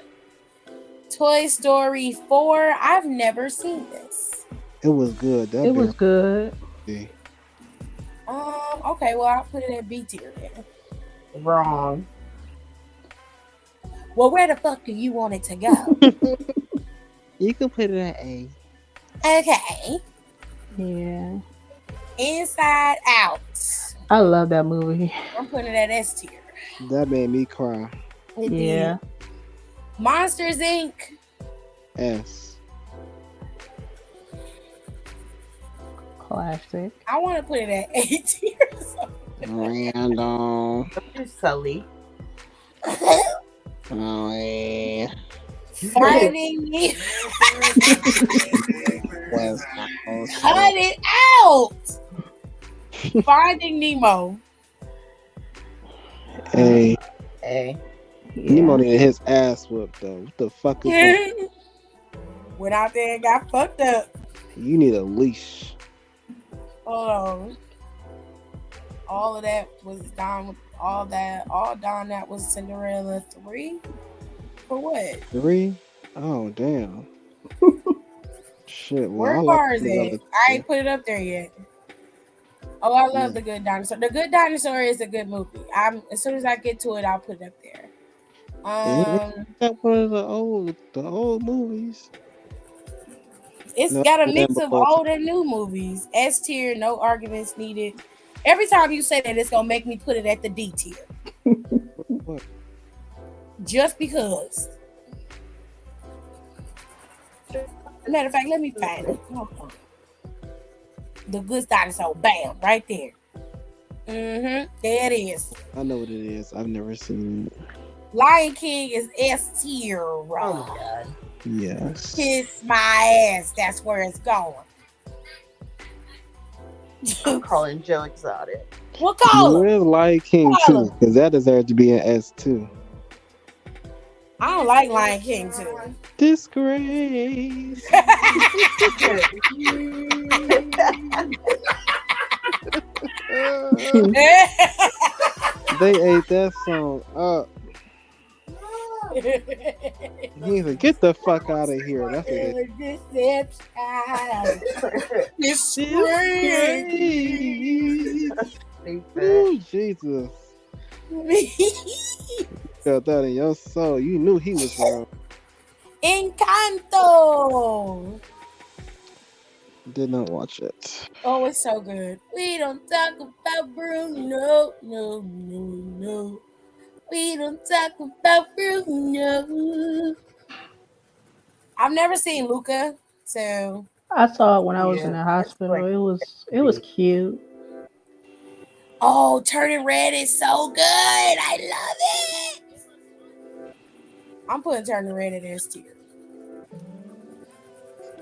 Toy Story 4. I've never seen this. It was good. It was good. Yeah. Okay, well, I'll put it at B tier then. Wrong. Well, where the fuck do you want it to go? You can put it at A. Okay. Yeah. Inside Out. I love that movie. I'm putting it at S tier. That made me cry. It Yeah. did. Monsters Inc. S. Classic. I want to put it at A tier. Random. You're Sully. Oh, yeah. Finding Nemo. Cut it out. Finding Nemo. Hey. Hey. Nemo did his ass whooped though. What the fuck is that? Went out there and got fucked up. You need a leash. Hold on. all of that was gone. All gone. That was Cinderella 3. For what? 3? Oh damn. Shit. Well, Where I like car is Cinderella it? I 2. ain't put it up there yet. Oh, I Yeah. love The Good Dinosaur. The Good Dinosaur is a good movie. As soon as I get to it, I'll put it up there. Ain't that one of the old movies? It's No, got a the Land mix of Before Time. old and new movies. S tier, no arguments needed. Every time you say that, it's gonna make me put it at the D tier. What? Just because. Matter of fact, let me find it. The Good Dinosaur, bam, right there. There it is. I know what it is. I've never seen it. Lion King is S tier. Oh my god. Yes. Kiss my ass. That's where it's going. I'm calling Joe Exotic. We'll call him. Where's Lion King Call 2? Because that deserves to be an S2. I don't like Lion King too. Disgrace. They ate that song up. He said, "Get the fuck out of here." That's what they. Oh Jesus! Felt that in your soul. You knew he was wrong. Encanto. Did not watch it. Oh, it's so good. We don't talk about Bruno. No. We don't talk about Bruno. I've never seen Luca, so I saw it when I was in the hospital. It was cute. oh, Turning Red is so good. I love it. I'm putting Turning Red in S tier.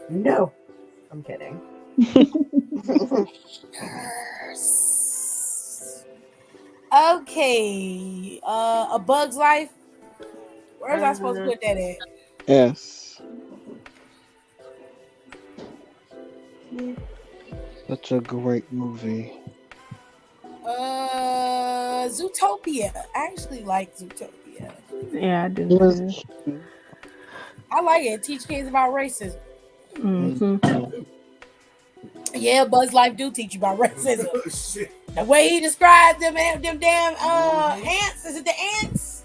No. I'm kidding. Okay. A Bug's Life. Where's I supposed to put that at? S. Such a great movie. Zootopia. I actually like Zootopia. Yeah, I do. I like it. Teach kids about racism. Mm-hmm. Yeah, Bug's Life do teach you about racism. The way he describes them damn ants. Is it the ants?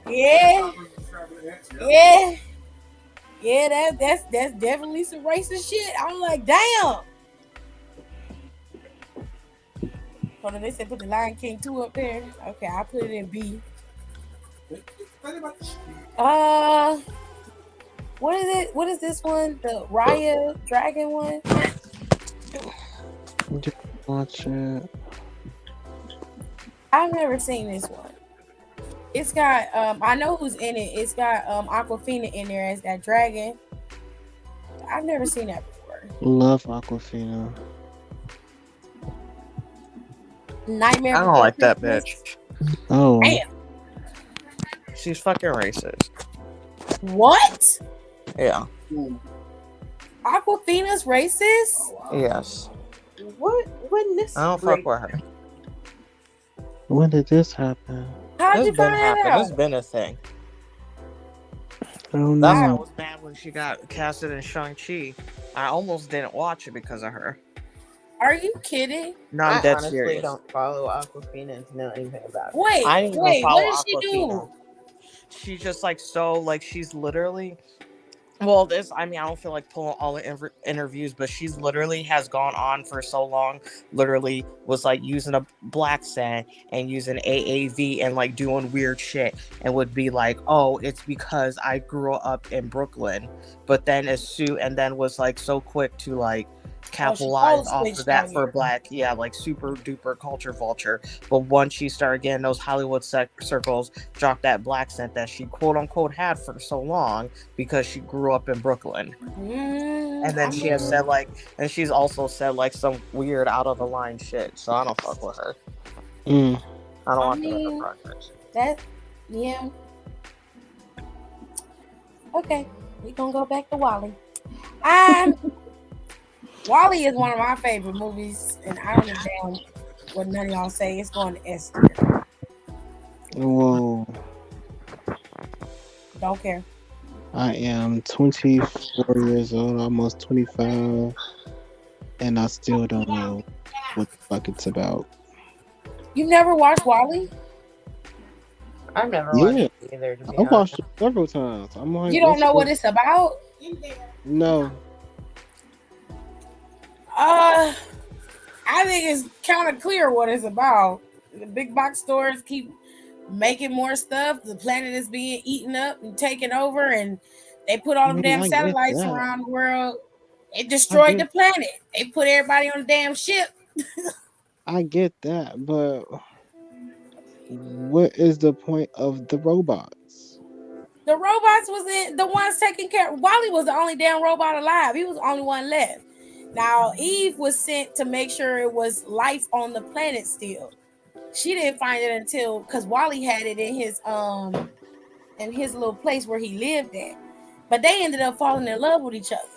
Yeah. That's definitely some racist shit. I'm like, damn. Hold on, they said put the Lion King 2 up there. Okay, I'll put it in B. What is it? What is this one? The Raya Dragon one? Just watch it. I've never seen this one. It's got I know who's in it. It's got Aquafina in there as that dragon. I've never seen that before. Love Aquafina. Nightmare. I don't like that bitch. Oh. Damn. She's fucking racist. What? Yeah. Aquafina's racist? Yes. What? When this? I don't fuck with her. When did this happen? How'd This you been find happening. out? This been a thing. I don't That's why I know. was mad when she got casted in Shang-Chi. I almost didn't watch it because of her. Are you kidding? No, I'm I dead honestly serious. don't follow Aquafina to know anything about it. Wait, I didn't even follow what did she do? Aquafina. She's just like so like she's literally. Well, I don't feel like pulling all the interviews, but she's literally has gone on for so long, literally was like using a black scent and using AAV and like doing weird shit and would be like, oh, it's because I grew up in Brooklyn, but then and then was like so quick to like capitalize off of that for black, like super duper culture vulture. But once she started getting those Hollywood circles, dropped that black scent that she quote unquote had for so long because she grew up in Brooklyn. And then she has said like, and she's also said like some weird out of the line shit. So I don't fuck with her. I don't want her projects. Yeah. Okay, we gonna go back to Wally. Wally is one of my favorite movies, and I don't know what none of y'all say. It's going to S tier. Whoa. Don't care. I am 24 years old, almost 25, and I still don't know what the fuck it's about. You've never watched Wally? I've never watched Yeah, it either, to be I honest. watched it several times. I'm like, You don't what's know what this? it's about? No. I think it's kind of clear what it's about. The big box stores keep making more stuff. The planet is being eaten up and taken over, and they put all I them mean, damn I get satellites that. around the world. It I destroyed the get, planet. They put everybody on a damn ship. I get that, but what is the point of the robots? The robots was in the ones taking care. Wally was the only damn robot alive. He was the only one left. Now Eve was sent to make sure it was life on the planet still. She didn't find it until because Wally had it in his little place where he lived at. But they ended up falling in love with each other.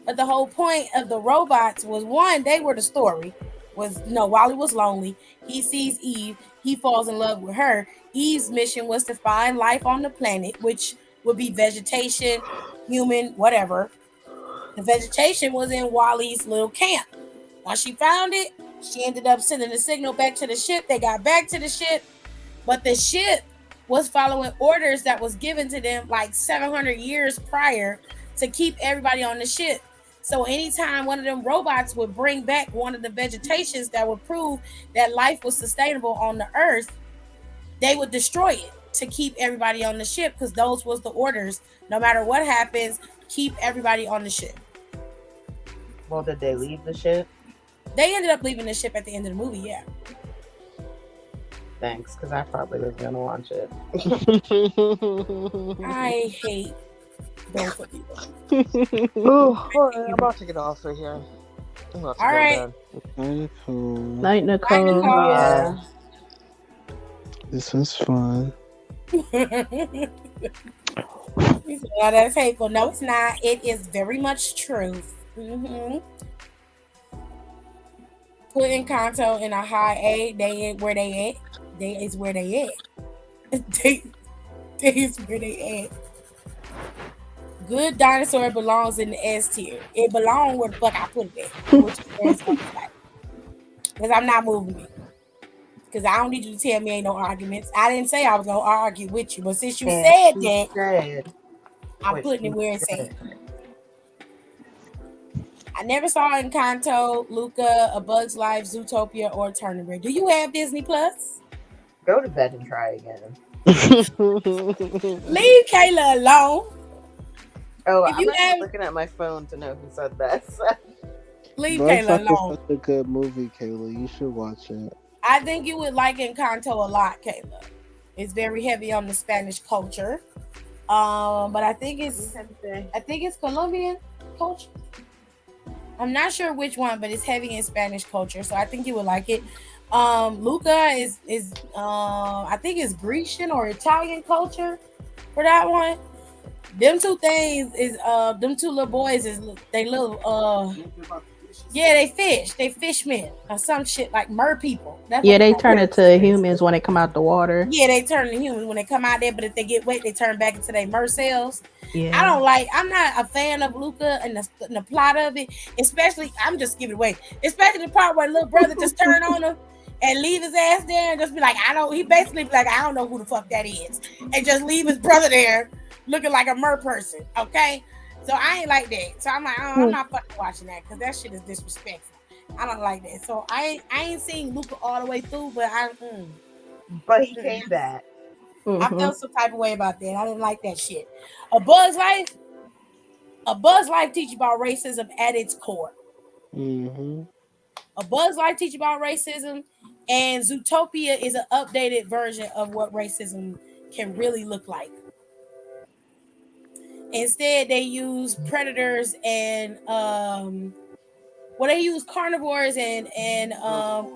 But the whole point of the robots was one, they were the story. Wally was lonely. He sees Eve. He falls in love with her. Eve's mission was to find life on the planet, which would be vegetation, human, whatever. The vegetation was in Wally's little camp. Once she found it, she ended up sending a signal back to the ship. They got back to the ship, but the ship was following orders that was given to them like 700 years prior to keep everybody on the ship. So anytime one of them robots would bring back one of the vegetations that would prove that life was sustainable on the earth, they would destroy it to keep everybody on the ship because those was the orders. No matter what happens, keep everybody on the ship. Well, did they leave the ship? They ended up leaving the ship at the end of the movie, yeah. Thanks, because I probably was gonna watch it. I hate both of you. I'm about to get off right here. I'm about to All go right. to Night, Nicole. Nicole. Yeah. This was fun. Yeah, that's hateful. No, it's not. It is very much truth. Putting Kanto in a high A, they where they at. They is where they at. they is where they at. Good Dinosaur belongs in the S tier. It belongs where the fuck I put it at. Because I'm not moving it. Because I don't need you to tell me ain't no arguments. I didn't say I was gonna argue with you, but since you said that, I'm putting it where it's at. I never saw Encanto, Luca, A Bug's Life, Zootopia, or Turner Red. Do you have Disney Plus? Go to bed and try again. Leave Kayla alone. Oh, I'm not looking at my phone to know who said that. Leave Bro, Kayla it's alone. such a good movie, Kayla. You should watch it. I think you would like Encanto a lot, Kayla. It's very heavy on the Spanish culture. But I think it's Colombian culture. I'm not sure which one, but it's heavy in Spanish culture, so I think you would like it. Luca is I think it's Grecian or Italian culture for that one. Them two things is them two little boys is they little yeah, they fishmen or some shit like mer people. Yeah, they turn into humans when they come out the water. Yeah, they turn into humans when they come out there, but if they get wet, they turn back into their mer cells. Yeah. I'm not a fan of Luca and the plot of it, especially, I'm just giving it away, especially the part where little brother just turn on him and leave his ass there and just be like, he basically be like, I don't know who the fuck that is, and just leave his brother there looking like a mer person, okay? So I ain't like that. So I'm like, oh, I'm not fucking watching that because that shit is disrespectful. I don't like that. So I ain't seen Luca all the way through, but But he came back. I felt some type of way about that. I didn't like that shit. A Bug's Life teach you about racism at its core. A Bug's Life teach you about racism, and Zootopia is an updated version of what racism can really look like. Instead, they use predators and they use carnivores and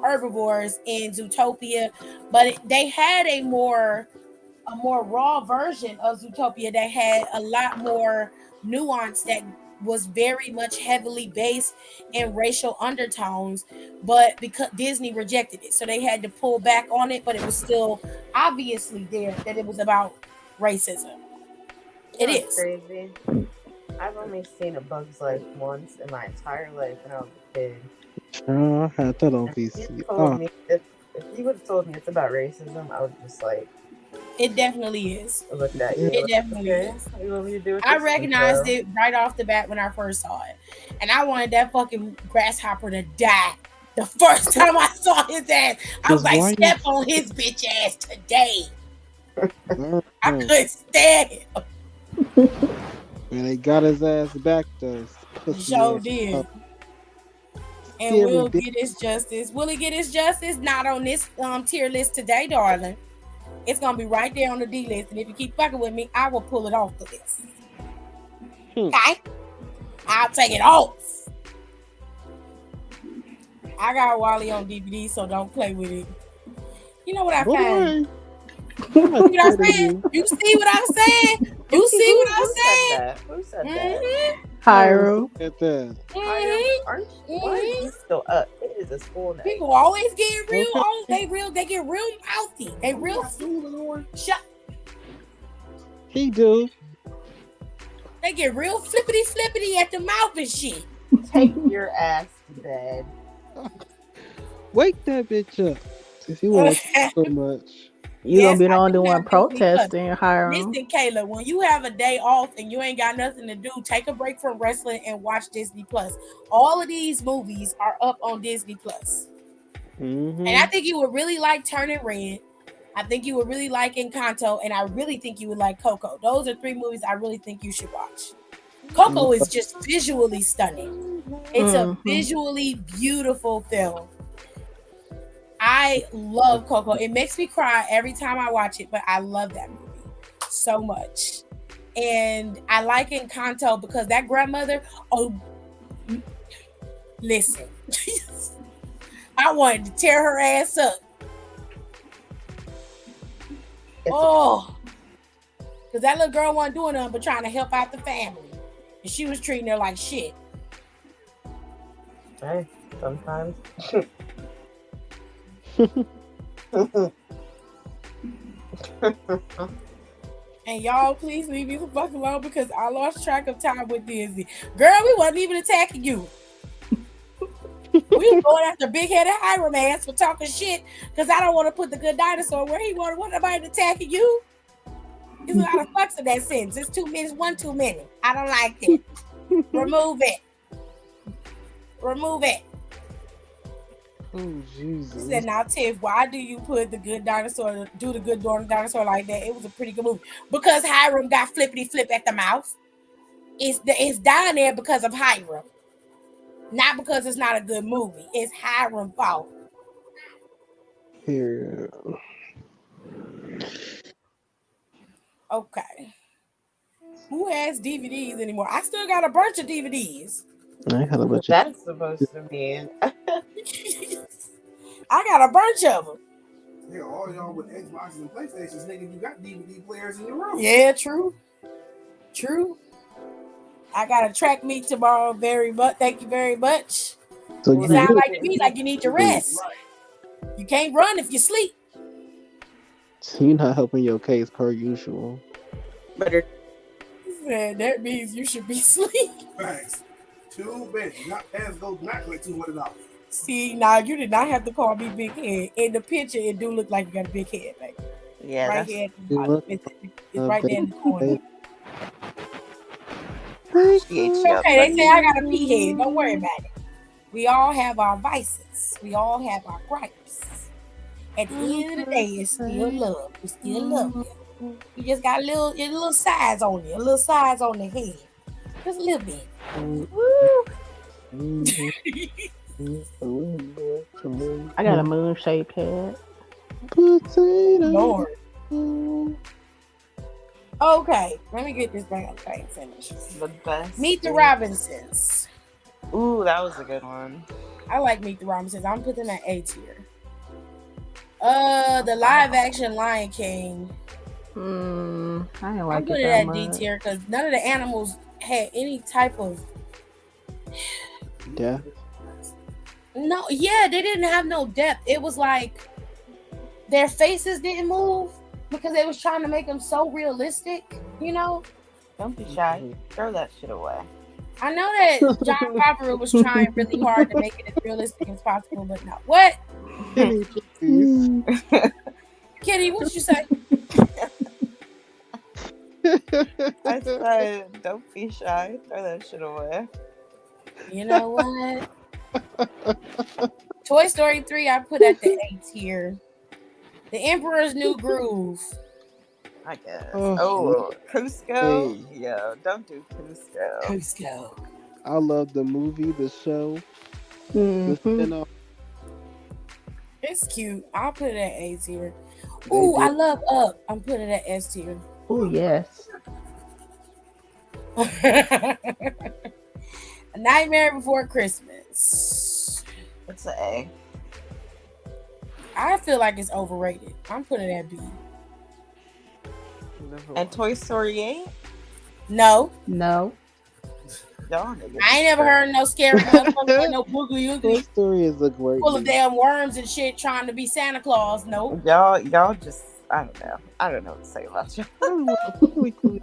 herbivores in Zootopia, but they had a more raw version of Zootopia that had a lot more nuance that was very much heavily based in racial undertones, but because Disney rejected it, so they had to pull back on it. But it was still obviously there that it was about racism. It That's is. crazy. I've only seen A Bug's Life once in my entire life when I was a kid. I had that on If VC. you told me if you would have told me it's about racism, I would just like It definitely is. looked at you. It definitely is. What do you want me to do with I this recognized info? it right off the bat when I first saw it, and I wanted that fucking grasshopper to die. The first time I saw his ass, I was like, step on his bitch ass today. I couldn't stand him. And they got his ass back though. Sure did. And will get his justice. Will he get his justice? Not on this tier list today, darling. It's gonna be right there on the D list. And if you keep fucking with me, I will pull it off the list. Okay? I'll take it off. I got Wally on DVD, so don't play with it. You know what I found? You know what I'm saying? You see what I'm saying? You see what I'm saying? Who said that? Hiram. Why are you still up? It is a school night. People always get real on. They get real mouthy. They real shut. He do. They get real flippity at the mouth and shit. Take your ass to bed. Wake that bitch up. Since he wants so much. You're gonna be the only one protesting, Hiram. Listen, Kayla, when you have a day off and you ain't got nothing to do, take a break from wrestling and watch Disney Plus. All of these movies are up on Disney Plus. Mm-hmm. And I think you would really like Turning Red. I think you would really like Encanto, and I really think you would like Coco. Those are 3 movies I really think you should watch. Coco is just visually stunning. It's a visually beautiful film. I love Coco. It makes me cry every time I watch it, but I love that movie so much. And I like Encanto because that grandmother, listen. I wanted to tear her ass up. Because that little girl wasn't doing nothing but trying to help out the family. And she was treating her like shit. Hey, sometimes. And y'all, please leave me the fuck alone because I lost track of time with Disney. Girl, we wasn't even attacking you. We were going after big-headed Hiram ass for talking shit because I don't want to put the good dinosaur where he want nobody attacking you. There's a lot of fucks in that sentence. It's 2 minutes, 1 too many. I don't like it. Remove it. Remove it. Oh, Jesus. She said, now, Tiff, why do you put the good dinosaur, do the good dinosaur like that? It was a pretty good movie. Because Hiram got flippity flip at the mouth. It's down there because of Hiram. Not because it's not a good movie. It's Hiram's fault. Here. Okay. Who has DVDs anymore? I still got a bunch of DVDs. I had a bunch of that's supposed to mean. I got a bunch of them. Yeah, all y'all with Xboxes and PlayStations, nigga, you got DVD players in your room. Yeah, true. True. I got a track meet tomorrow. Very much. Thank you very much. So it sounds like to me like you need to rest. Right. You can't run if you sleep. So you're not helping your case per usual. Better. Man, that means you should be asleep. Thanks. Too bad. Not pass goes not like $200. See, now you did not have to call me big head. In the picture, it do look like you got a big head, baby. Yeah, right here. It's right there in the corner. Okay, they say I got a pea head. Don't worry about it. We all have our vices. We all have our gripes. At the end of the day, it's still love. We still love you. You just got a little size on you, a little size on the head, just a little bit. I got a moon-shaped head. Lord. Okay, let me get this damn thing finished. The best. Meet the Robinsons. Ooh, that was a good one. I like Meet the Robinsons. I'm putting that A tier. The live action Lion King. I didn't like I'm putting it that that D tier because none of the animals had any type of Death. No, yeah, they didn't have no depth. It was like their faces didn't move because they was trying to make them so realistic, you know? Don't be shy. Throw that shit away. I know that John Favreau was trying really hard to make it as realistic as possible, but no. What? Kenny, please. Kitty, what you say? I said, don't be shy. Throw that shit away. You know what? Toy Story 3, I put at the A tier. The Emperor's New Groove. I guess. Oh, Cusco? hey. Yo, don't do Cusco. Cusco. I love the movie, the show, the Mhm. spin-off. It's cute. I'll put it at A tier. They Ooh, I did- love Up. I'm putting it at S tier. Oh yes. A Nightmare Before Christmas. It's an A. I feel like it's overrated. I'm putting it at B. And Toy Story 8? No. No. Y'all niggas. I ain't never heard no scary motherfucker with no boogly Toy oogie Story is a great full of movie. damn worms and shit trying to be Santa Claus. No. Y'all just, I don't know. I don't know what to say about you.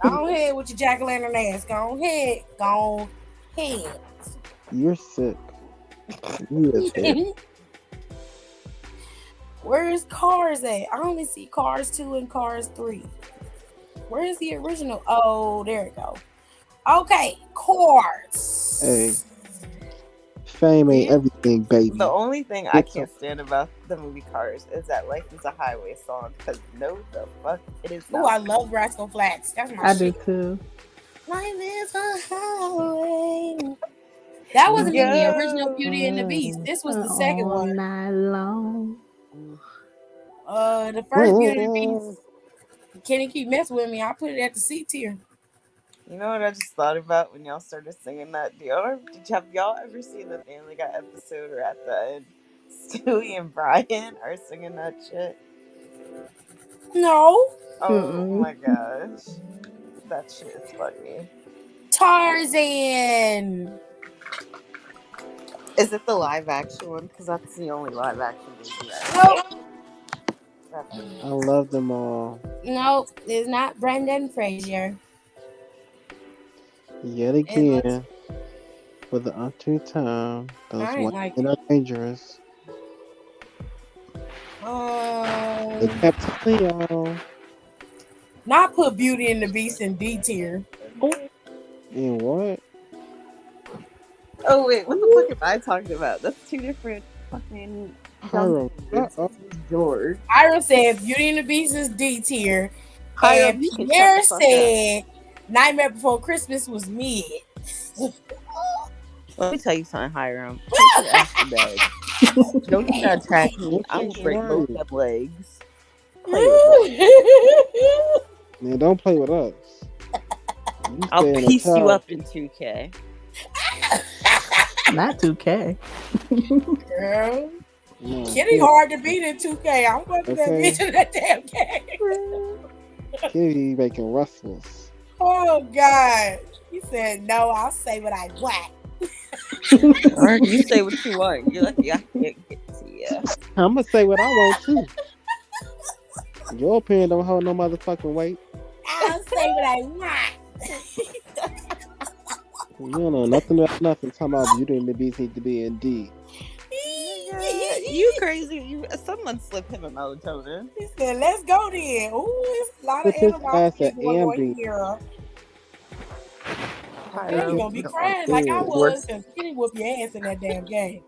Go ahead with your jack-o'-lantern ass. Go ahead. Go ahead. You're sick. You are sick. Where is Cars at? I only see Cars 2 and Cars 3. Where is the original? Oh, there it go. Okay, Cars. Hey, fame ain't everything, baby. The only thing I It's can't stand about the movie Cars is that Life is a Highway song. Because no, the fuck, it is Oh, not. I love Rascal Flatts. That's my I do shit. too. Life is a highway. That wasn't in the original Beauty and the Beast. This was the second All one. night long. The first Beauty and the Beast. Kenny keep messing with me. I put it at the C tier. You know what I just thought about when y'all started singing that? Have y'all ever seen the Family Guy episode or at the end? Stewie and Brian are singing that shit. No. Oh my gosh. That shit is funny. Tarzan. Is it the live action one? Because that's the only live action movie Nope. I love them all. Nope. It's not Brendan Fraser. Yet again, for the umpteenth time, those I ain't like women are dangerous. They it. kept telling y'all. Not put Beauty and the Beast in D tier. And what? Oh wait, what the fuck am I talking about? That's two different fucking Hiram, George. Ira said Beauty and the Beast is D tier. Hiram, And you can Pierre shut the fuck said Nightmare Before Christmas was mid. Let me tell you something, Hiram. Take your ass to bed. Don't you try to attack me. I will break both them legs. Play with me. Man, don't play with us. You I'll stay in the piece you tower. up in 2K. Not 2K. Girl. No, Kitty hard to beat in 2K. I'm going to that Okay. bitch in that damn game. Kitty making rustles. Oh God. He said no, I'll say what I want. Alright, you say what you want. You're lucky I can't get to you. I'm gonna say what I want too. Your opinion don't hold no motherfucking weight. I'll say what I want. You don't know nothing about nothing. Talking about Beauty and the Beast need to be in D. You crazy. Someone slipped him a melatonin. He said, let's go then. Ooh, it's a lot of Put his animosity ass at going on Ambi. here. Hiram, You're gonna be you don't crying like I understand. was because Kitty whoop your ass in that damn game.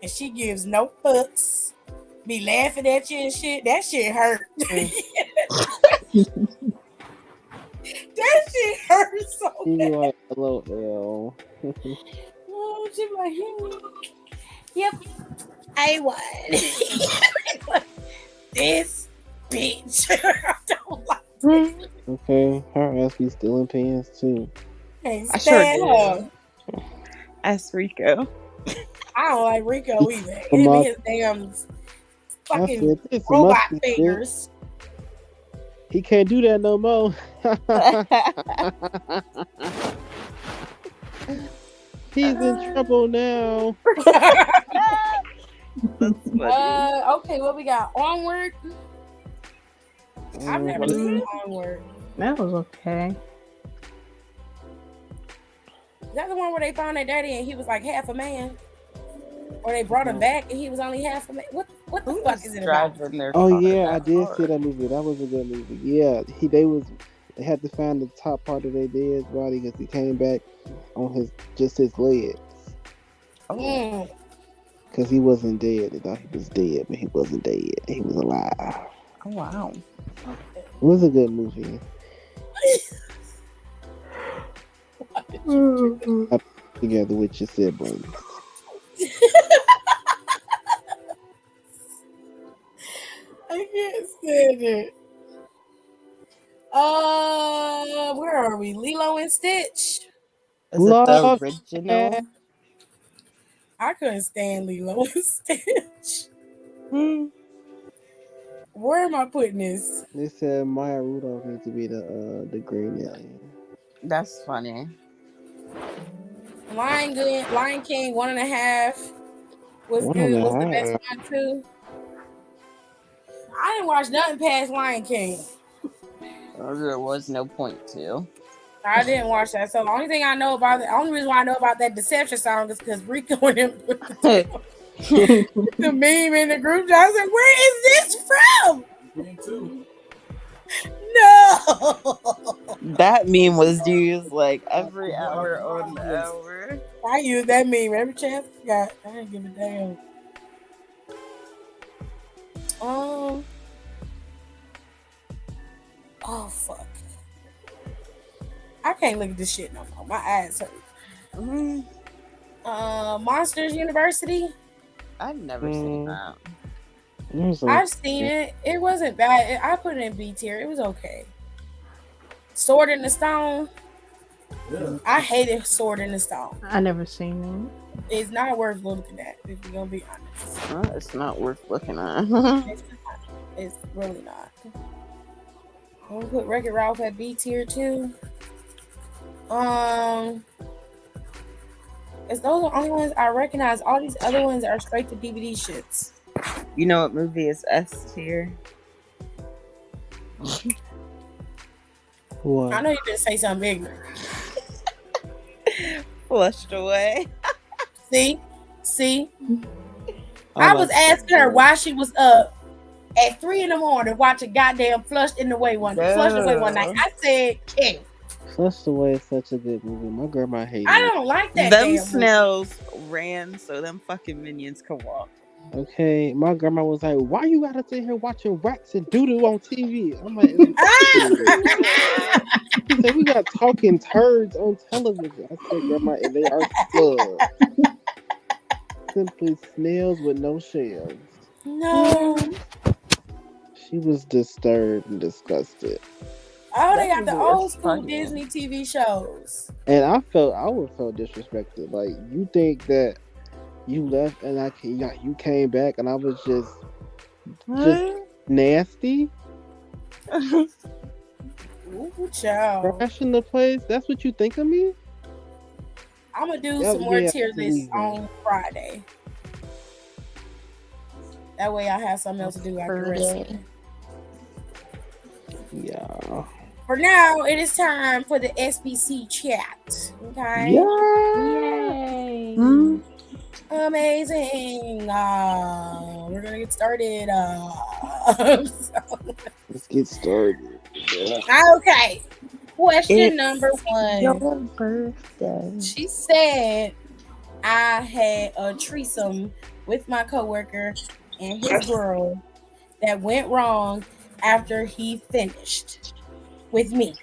And she gives no fucks. Be laughing at you and shit. That shit hurt. That shit hurt so He bad. like a little L. Oh, she like, yep, I won. This bitch. I don't like this. Okay, her ass be stealing pants too. Can't I sure stand did. her. Ask Rico. I don't like Rico either. Come Him on. and his damn I fucking said this robot must be good. fingers. He can't do that no more. He's in trouble now. That's funny. Okay, what we got? Onward. I've never seen Onward. That was okay. Is that the one where they found their daddy and he was like half a man? Or they brought him back and he was only half a man? What the fuck is it about? Driving their Oh car yeah, I that did hard? see that movie. That was a good movie. Yeah, they had to find the top part of their dead body because he came back on his legs Mm. because he wasn't dead. They thought he was dead, but he wasn't dead. He was alive. Oh wow. It was a good movie. Together with your siblings. I can't stand it. Where are we? Lilo and Stitch. Is it the Love original? I couldn't stand Lilo and Stitch. Hmm. Where am I putting this? They said Maya Rudolph needs to be the green alien. That's funny. Lion King 1.5 was One good. and a Was the best half. one too. I didn't watch nothing past Lion King. There was no point to. I didn't watch that. So the only thing I know about the only reason why I know about that Deception song is because Rico and him put the meme in the group chat. I was like, where is this from? Me too. No. That meme was used like every hour on the hour. I use that meme every chance I got. I didn't give a damn. Oh fuck. I can't look at this shit no more. My eyes hurt. Monsters University. I've never seen that. I've seen it. It wasn't bad. I put it in B tier. It was okay. Sword in the Stone. Yeah. I hated Sword in the Stone. I never seen It's not worth looking at, if you're gonna be honest. It's not worth looking at. It's really not. I'm gonna put Wreck-It Ralph at B tier too. It's those are the only ones I recognize. All these other ones are straight to DVD shits. You know what movie is S tier? What? I know you didn't say something ignorant. Flushed away. See? I was asking her why she was up at 3 a.m. watching goddamn Flushed Away one night. I said, King. Flushed Away is such a good movie. My grandma hated I it. don't like that. Them damn snails ran so them fucking minions could walk. Okay, my grandma was like, "Why you gotta sit here watching rats and doodoo on TV?" I'm like, she said, "We got talking turds on television." I said, "Grandma, and they are slugs. Simply snails with no shells." No. She was disturbed and disgusted. Oh, they got the movie is old school funny. Disney TV shows. And I would feel disrespected. Like, you think that you left and you came back and I was just nasty? Ooh, child. Crashing the place? That's what you think of me? I'm gonna do Yeah, some more yeah, tier lists please. on Friday. That way I have something else to do after wrestling. Yeah. For now, it is time for the SBC chat. Okay. Yay! Amazing. We're gonna get started. Let's get started. Yeah. Okay. Question It's number 1. Your birthday. She said I had a threesome with my coworker and his girl that went wrong after he finished with me.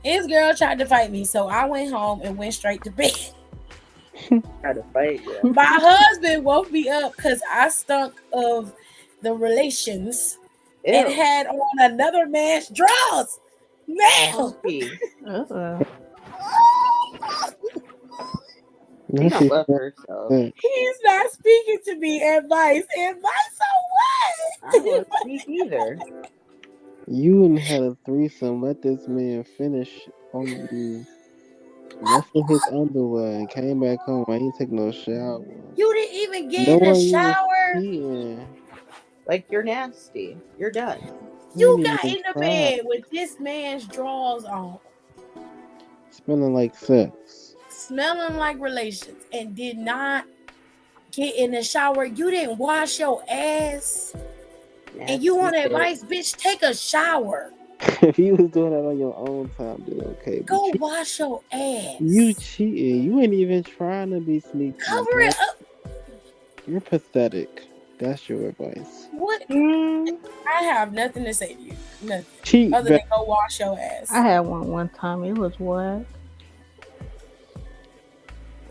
His girl tried to fight me, so I went home and went straight to bed. Try to fight you. My husband woke me up because I stunk of the relations and had on another man's drawers. Man, She Now don't she love said herself. that. he's not speaking to me. Advice on I what? won't speak either. You and had a threesome. Let this man finish on you. left in his underwear and came back home. I ain't take no shower. You didn't even get in the Knowing you was shower. cheating. Like, you're nasty. You're done. You You ain't got even in the try. bed with this man's drawers on, Smelling like sex. smelling like relations, and did not get in the shower. You didn't wash your ass. And you want Nasty advice, bitch? Take a shower. If you was doing that on your own time, then okay. But Go wash your you ass. cheating. You ain't even trying to be sneaky. Cover it up. You're pathetic. That's your advice. What? shit. I have nothing to say to you. Nothing. Cheat Other back. than go wash your ass. I had one time. It was what?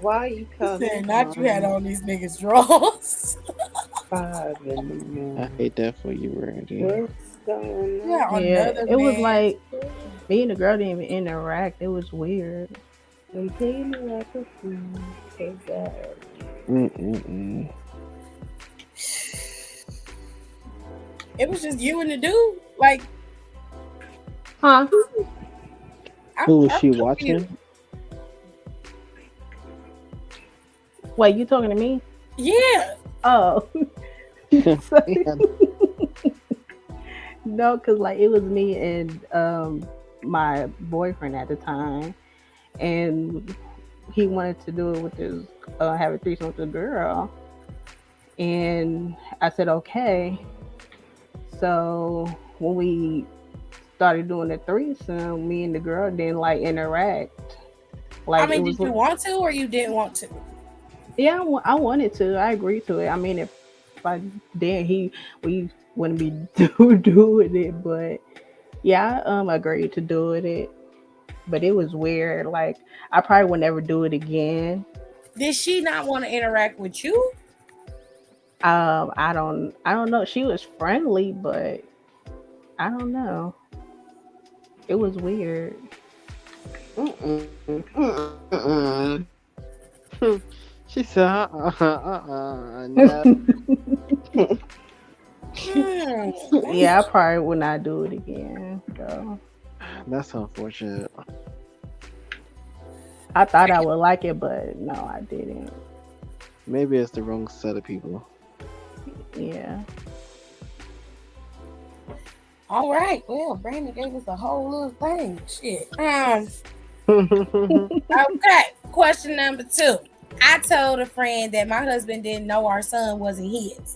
Why you He coming said, not you had home on these niggas' drawers. 5 in the I morning? hate that for you, Randy. What's going on? Yeah, Yeah, another it was man. like me and the girl didn't even interact. It was weird. I'm paying you like a fool. Cause Mm-mm-mm. It was just you and the dude. Like, Huh? Who was I'm she confused. watching? Wait, you talking to me? Yeah. Oh. No, cause like it was me and my boyfriend at the time, and he wanted to do it with his have a threesome with the girl, and I said okay. So when we started doing the threesome, me and the girl didn't like interact. Like I mean, it was, did you want to or you didn't want to? yeah, I wanted to. I agreed to it. I mean, if I did, we wouldn't be doing it, but yeah, I agreed to doing it. But it was weird. Like I probably would never do it again. Did she not want to interact with you? I don't know. She was friendly, but I don't know. It was weird. She said, no. Yeah, I probably would not do it again. So That's unfortunate. I thought I would like it, but no, I didn't. Maybe it's the wrong set of people. Yeah. All right. Well, Brandon gave us a whole little thing. Shit. Okay. Question number 2. I told a friend that my husband didn't know our son wasn't his.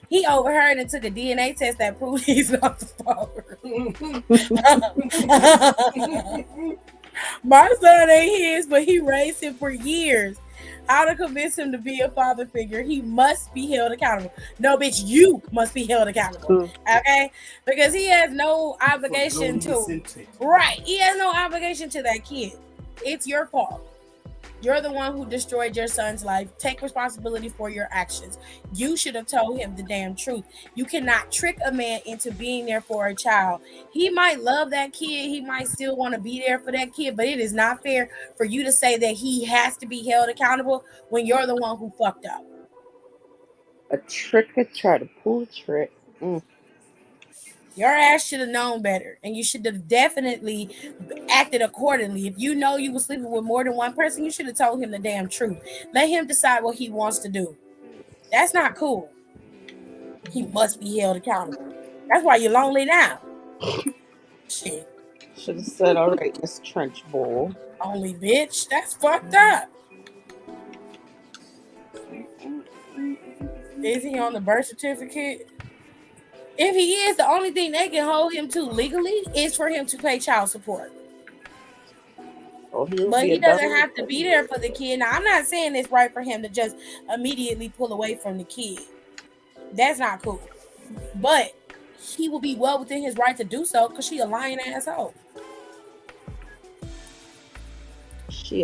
He overheard and took a DNA test that proved he's not the father. My son ain't his, but he raised him for years. How to convince him to be a father figure? He must be held accountable. No, bitch, you must be held accountable. Okay? Because he has no obligation to. Right. He has no obligation to that kid. It's your fault. You're the one who destroyed your son's life. Take responsibility for your actions. You should have told him the damn truth. You cannot trick a man into being there for a child. He might love that kid. He might still want to be there for that kid, but it is not fair for you to say that he has to be held accountable when you're the one who fucked up. A tricker try to pull a trick. Your ass should have known better, and you should have definitely acted accordingly. If you know you were sleeping with more than one person, you should have told him the damn truth. Let him decide what he wants to do. That's not cool. He must be held accountable. That's why you're lonely now. Shit. Should have said, all right, Miss Trench Bull. Only bitch. That's fucked up. Is he on the birth certificate? If he is, the only thing they can hold him to legally is for him to pay child support. But he doesn't have to be there for the kid. Now, I'm not saying it's right for him to just immediately pull away from the kid. That's not cool. But he will be well within his right to do so because she a lying asshole.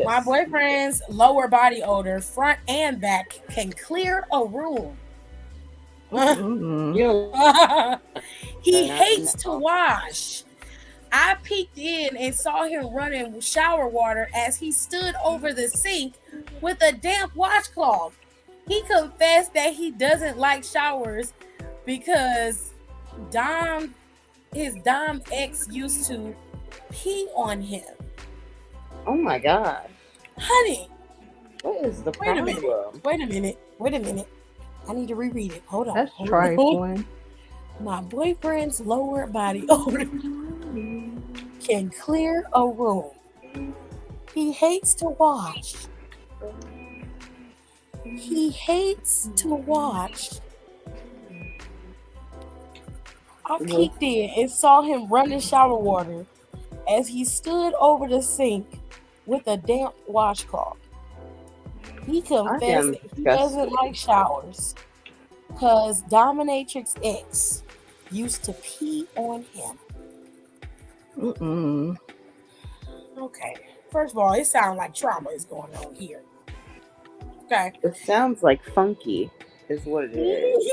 My boyfriend's lower body odor, front and back, can clear a room. He hates to wash. I peeked in and saw him running shower water as he stood over the sink with a damp washcloth. He confessed that he doesn't like showers because his Dom ex used to pee on him. Oh my God. Honey, What is the wait a problem? minute. I need to reread it. Hold on. That's hold on. trifling. My boyfriend's lower body odor can clear a room. He hates to wash. I peeked in and saw him running shower water as he stood over the sink with a damp washcloth. He confessed that he doesn't like showers because Dominatrix X used to pee on him. Okay. First of all, it sounds like trauma is going on here. Okay. It sounds like funky, is what it is.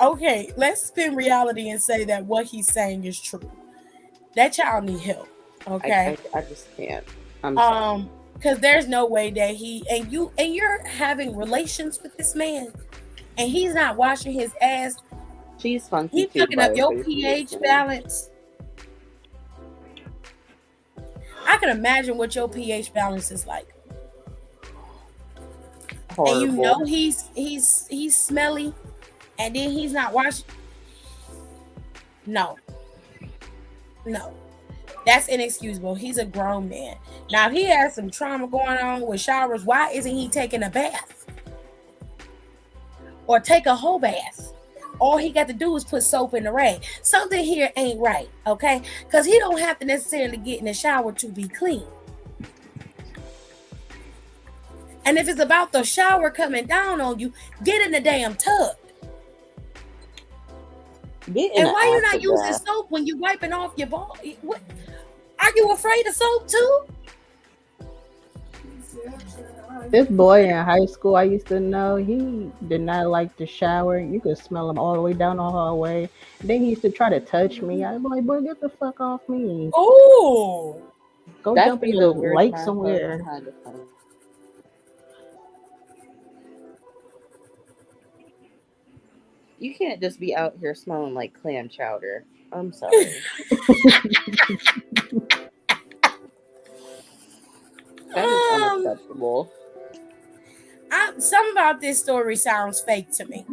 Okay, let's spin reality and say that what he's saying is true. That child need help. Okay. I just can't. I'm sorry. Because there's no way that you're having relations with this man and he's not washing his ass. She's funky. He's looking up your pH balance. I can imagine what your pH balance is like. Horrible. And you know he's smelly, and then he's not washing. No, that's inexcusable. He's a grown man. Now, if he has some trauma going on with showers, why isn't he taking a bath or take a whole bath? All he got to do is put soap in the rag. Something here ain't right, okay? Because he don't have to necessarily get in the shower to be clean. And if it's about the shower coming down on you, get in the damn tub. And why you not using soap when you wiping off your ball? What? Are you afraid of soap too? This boy in high school I used to know, he did not like to shower. You could smell him all the way down the hallway. Then he used to try to touch me. I'm like, boy, get the fuck off me. Oh, go jump in the lake somewhere. You can't just be out here smelling like clam chowder. I'm sorry. That is unacceptable. Something about this story sounds fake to me.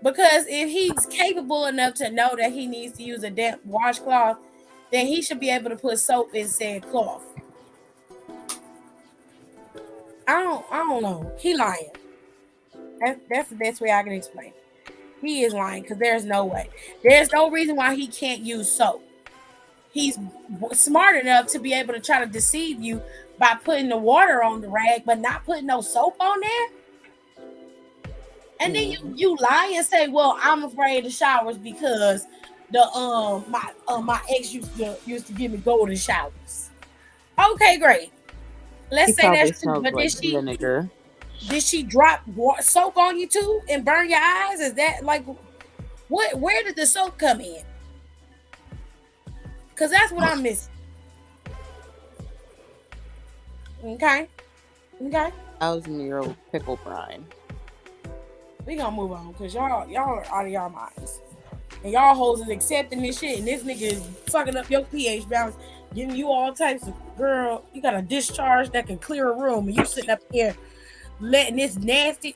Because if he's capable enough to know that he needs to use a damp washcloth, then he should be able to put soap in said cloth. I don't know. He lying. That's the best way I can explain. He is lying because there's no way. There's no reason why he can't use soap. He's smart enough to be able to try to deceive you by putting the water on the rag, but not putting no soap on there. And then you lie and say, "Well, I'm afraid of showers because my ex used to give me golden showers." Okay, great. Let's say that's true, but did she drop soap on you too and burn your eyes? Is that like what? Where did the soap come in? Because that's what I'm missing. Okay. That was Nero pickle brine. We gonna move on because y'all are out of y'all minds. And y'all hoes is accepting this shit, and this nigga is fucking up your pH balance, giving you all types of, girl, you got a discharge that can clear a room, and you sitting up here letting this nasty.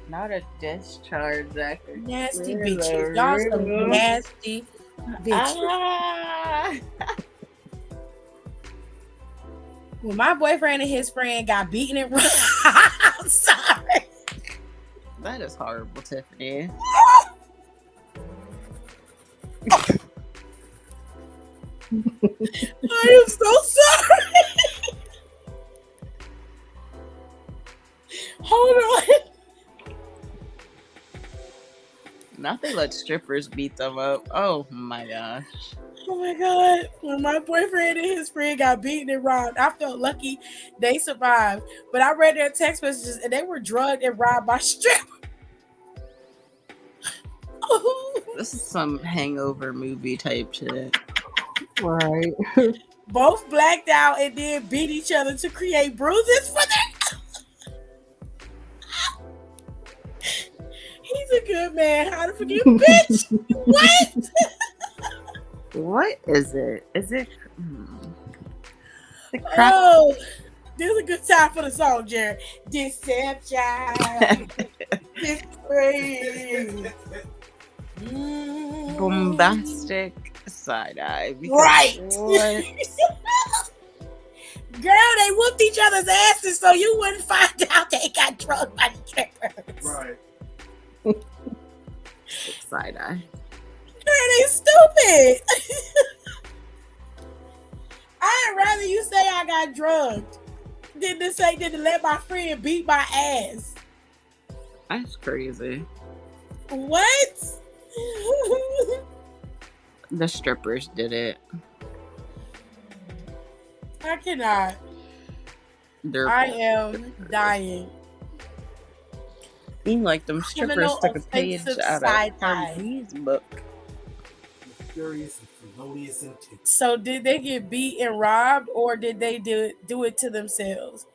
Not a discharge that can nasty bitches. Y'all some nasty bitches. When my boyfriend and his friend got beaten and I'm sorry. That is horrible, Tiffany. I am so sorry. Hold on. Not they let strippers beat them up. Oh my gosh. Oh my God. When my boyfriend and his friend got beaten and robbed, I felt lucky they survived. But I read their text messages and they were drugged and robbed by strippers. This is some hangover movie type shit. Right. Both blacked out and then beat each other to create bruises for them. He's a good man. How to forgive a bitch? What? What is it? Is it? The crap. Oh, this is a good time for the song, Jared. Deception. Disgrace. Bombastic side eye. Right. What? Girl, they whooped each other's asses so you wouldn't find out they got drugged by the strippers. Right. Side eye. Girl, they stupid. I'd rather you say I got drugged than to let my friend beat my ass. That's crazy. What? The strippers did it. I cannot. They're I am dying. Seemed like them strippers Criminal took a page offensive out of side Cardi eye. B's book. Furious and felonious intent. So did they get beat and robbed, or did they do it to themselves?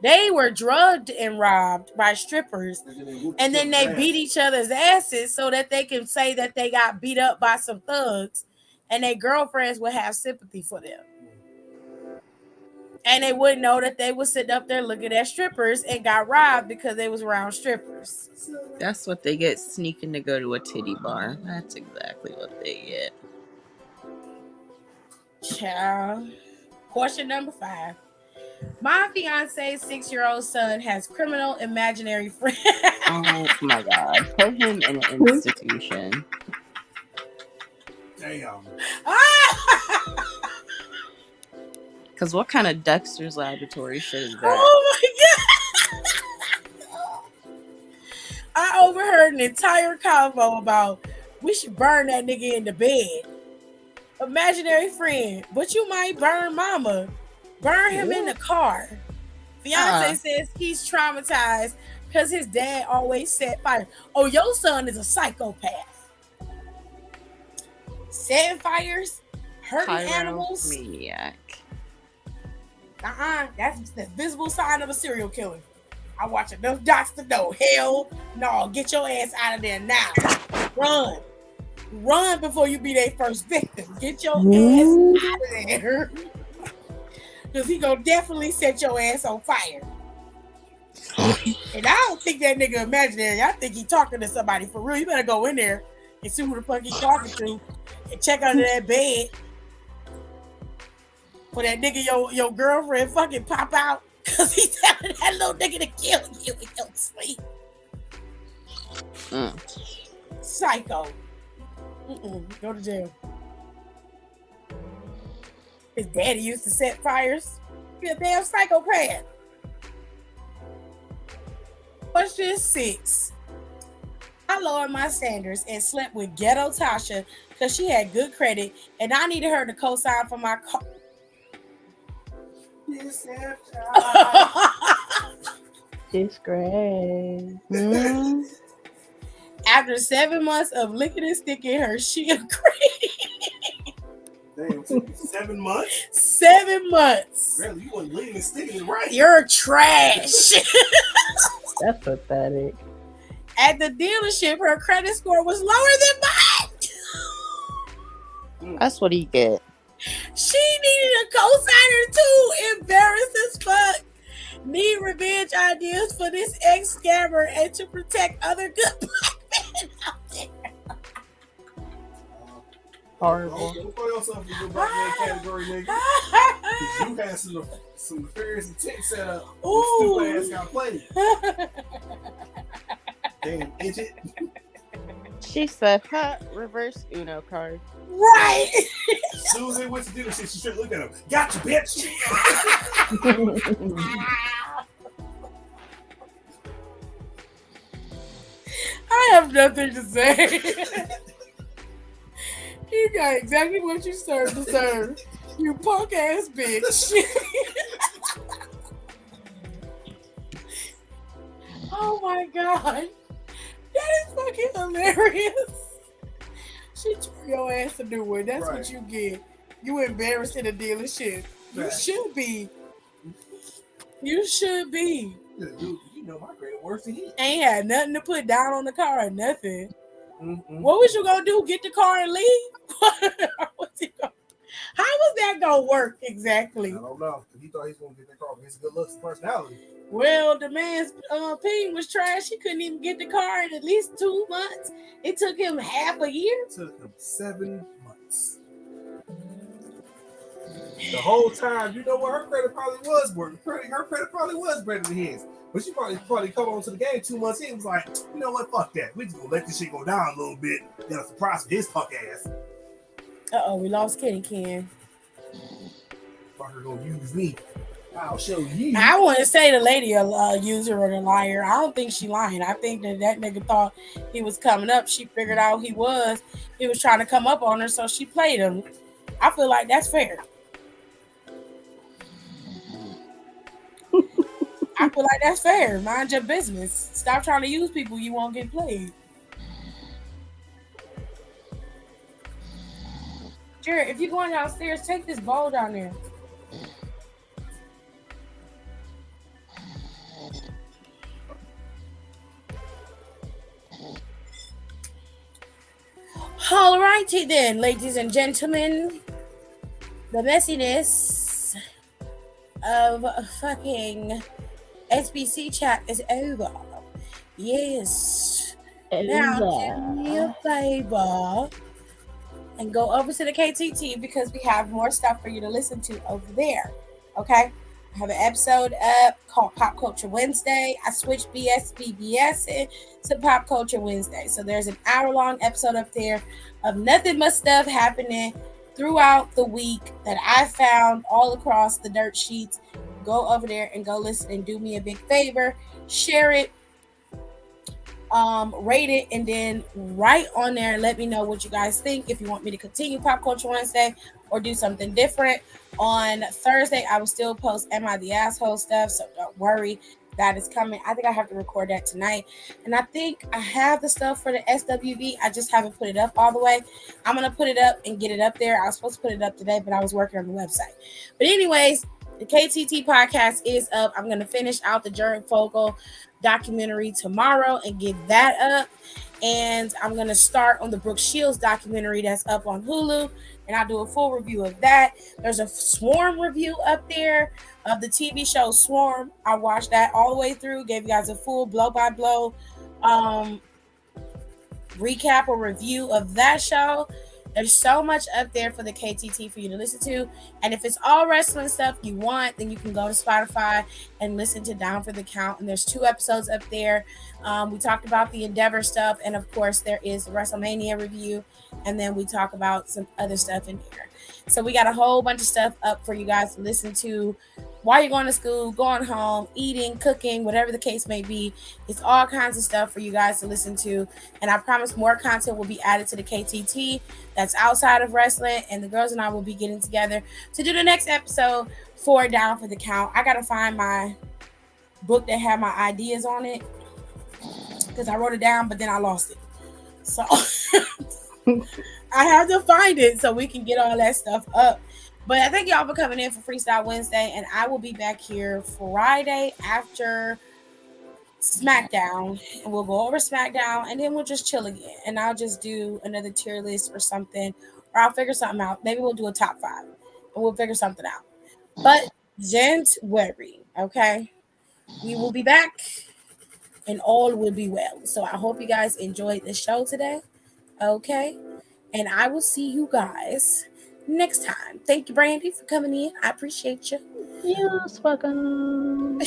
They were drugged and robbed by strippers, and then they beat each other's asses so that they can say that they got beat up by some thugs, and their girlfriends would have sympathy for them. And they wouldn't know that they was sitting up there looking at strippers and got robbed because they was around strippers. That's what they get sneaking to go to a titty bar. That's exactly what they get. Child. Question number 5. My fiance's 6-year-old son has criminal imaginary friends. Oh my god. Put him in an institution. Damn. Because what kind of Dexter's Laboratory shit is that? Oh my god. I overheard an entire convo about we should burn that nigga in the bed. Imaginary friend, but you might burn mama. Burn him in the car. Fiance says he's traumatized because his dad always set fire. Oh, your son is a psychopath. Setting fires, hurting animals. Maniac. That's the visible sign of a serial killer. I watch enough docs to know. Hell no, get your ass out of there now. Run before you be their first victim. Get your ass out of there. Because he gonna definitely set your ass on fire. And I don't think that nigga imaginary. I think he talking to somebody for real. You better go in there and see who the fuck he talking to and check under that bed for that nigga your girlfriend fucking pop out because he telling that little nigga to kill you in your sleep. Psycho. Go to jail. His daddy used to set fires. He a damn psychopath. Question 6. I lowered my standards and slept with ghetto Tasha because she had good credit and I needed her to co-sign for my car. Disgrace. After 7 months of licking and sticking her, she agreed. Damn, it took you 7 months? 7 months. Really, you wasn't licking and sticking, right? You're trash. That's pathetic. At the dealership, her credit score was lower than mine. That's what he get. She needed a co-signer too. Embarrassed as fuck. Need revenge ideas for this ex-scammer and to protect other good black men out there. Horrible. Don't throw yourself in the black man category, nigga. You had some nefarious intent set up. Ooh. Stupid ass got played. Damn, idiot. She said, reverse Uno card. Right. Susan went to do this shit. She should look at him. Gotcha, bitch. I have nothing to say. You got exactly what you deserve. You punk ass bitch. Oh my god. That is fucking hilarious. She threw your ass a new one. That's Right. what you get. You embarrassed in a dealership. You Right. should be. You should be. You know my credit worse than he. Ain't had nothing to put down on the car or nothing. Mm-hmm. What was you gonna do? Get the car and leave? What How was that gonna work exactly? I don't know. He thought he was gonna get that car, but his good looks and personality. Well, the man's opinion was trash. He couldn't even get the car in at least 2 months. It took him half a year. It took him 7 months. The whole time, you know what? Her credit probably was working. Her credit probably was better than his. But she probably come on to the game 2 months in and was like, you know what? Fuck that. We just gonna let this shit go down a little bit. Got a surprise for his fuck ass. We lost Kenny Ken. Fucker gonna use me. I'll show you. I want to say the lady a user or a liar. I don't think she lying. I think that nigga thought he was coming up. She figured out he was trying to come up on her, so she played him. I feel like that's fair. I feel like that's fair. Mind your business. Stop trying to use people. You won't get played. Jared, if you're going downstairs, take this bowl down there. All righty then, ladies and gentlemen. The messiness of fucking SBC chat is over. Yes. Now do me a favor and go over to the KTT because we have more stuff for you to listen to over there. Okay? I have an episode up called Pop Culture Wednesday. I switched BBS to Pop Culture Wednesday. So there's an hour-long episode up there of nothing but stuff happening throughout the week that I found all across the dirt sheets. Go over there and go listen and do me a big favor. Share it, rate it, and then write on there and let me know what you guys think. If you want me to continue Pop Culture Wednesday or do something different. On Thursday, I will still post Am I the Asshole stuff, so don't worry. That is coming. I think I have to record that tonight. And I think I have the stuff for the SWV. I just haven't put it up all the way. I'm going to put it up and get it up there. I was supposed to put it up today, but I was working on the website. But anyways, the KTT podcast is up. I'm going to finish out the Jared Fogle documentary tomorrow and get that up. And I'm going to start on the Brooke Shields documentary that's up on Hulu. And I'll do a full review of that. There's a Swarm review up there of the TV show Swarm. I watched that all the way through. Gave you guys a full blow-by-blow recap or review of that show. There's so much up there for the KTT for you to listen to. And if it's all wrestling stuff you want, then you can go to Spotify and listen to Down for the Count. And there's 2 episodes up there. We talked about the Endeavor stuff. And of course, there is the WrestleMania review. And then we talk about some other stuff in here. So we got a whole bunch of stuff up for you guys to listen to while you're going to school, going home, eating, cooking, whatever the case may be. It's all kinds of stuff for you guys to listen to. And I promise more content will be added to the KTT that's outside of wrestling. And the girls and I will be getting together to do the next episode for Down for the Count. I got to find my book that had my ideas on it because I wrote it down, but then I lost it. So I have to find it so we can get all that stuff up. But I thank y'all for coming in for Freestyle Wednesday, and I will be back here Friday after SmackDown, and we'll go over SmackDown, and then we'll just chill again, and I'll just do another tier list or something, or I'll figure something out. Maybe we'll do a top 5, and we'll figure something out. But don't worry, okay? We will be back, and all will be well. So I hope you guys enjoyed the show today, okay? And I will see you guys next time. Thank you, Brandy, for coming in. I appreciate you. You're welcome.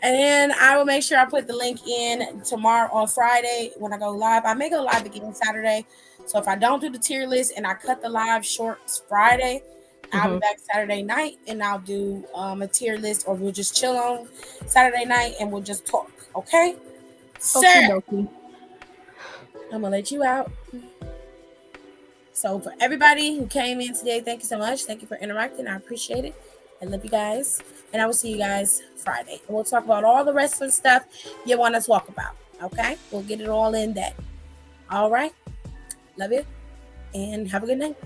And then I will make sure I put the link in tomorrow on Friday when I go live. I may go live again Saturday. So if I don't do the tier list and I cut the live short Friday, I'll be back Saturday night and I'll do a tier list, or we'll just chill on Saturday night and we'll just talk. Okay? So I'm going to let you out. So for everybody who came in today, thank you so much. Thank you for interacting. I appreciate it. I love you guys. And I will see you guys Friday. And we'll talk about all the wrestling stuff you want to talk about. Okay? We'll get it all in then. All right? Love you. And have a good night.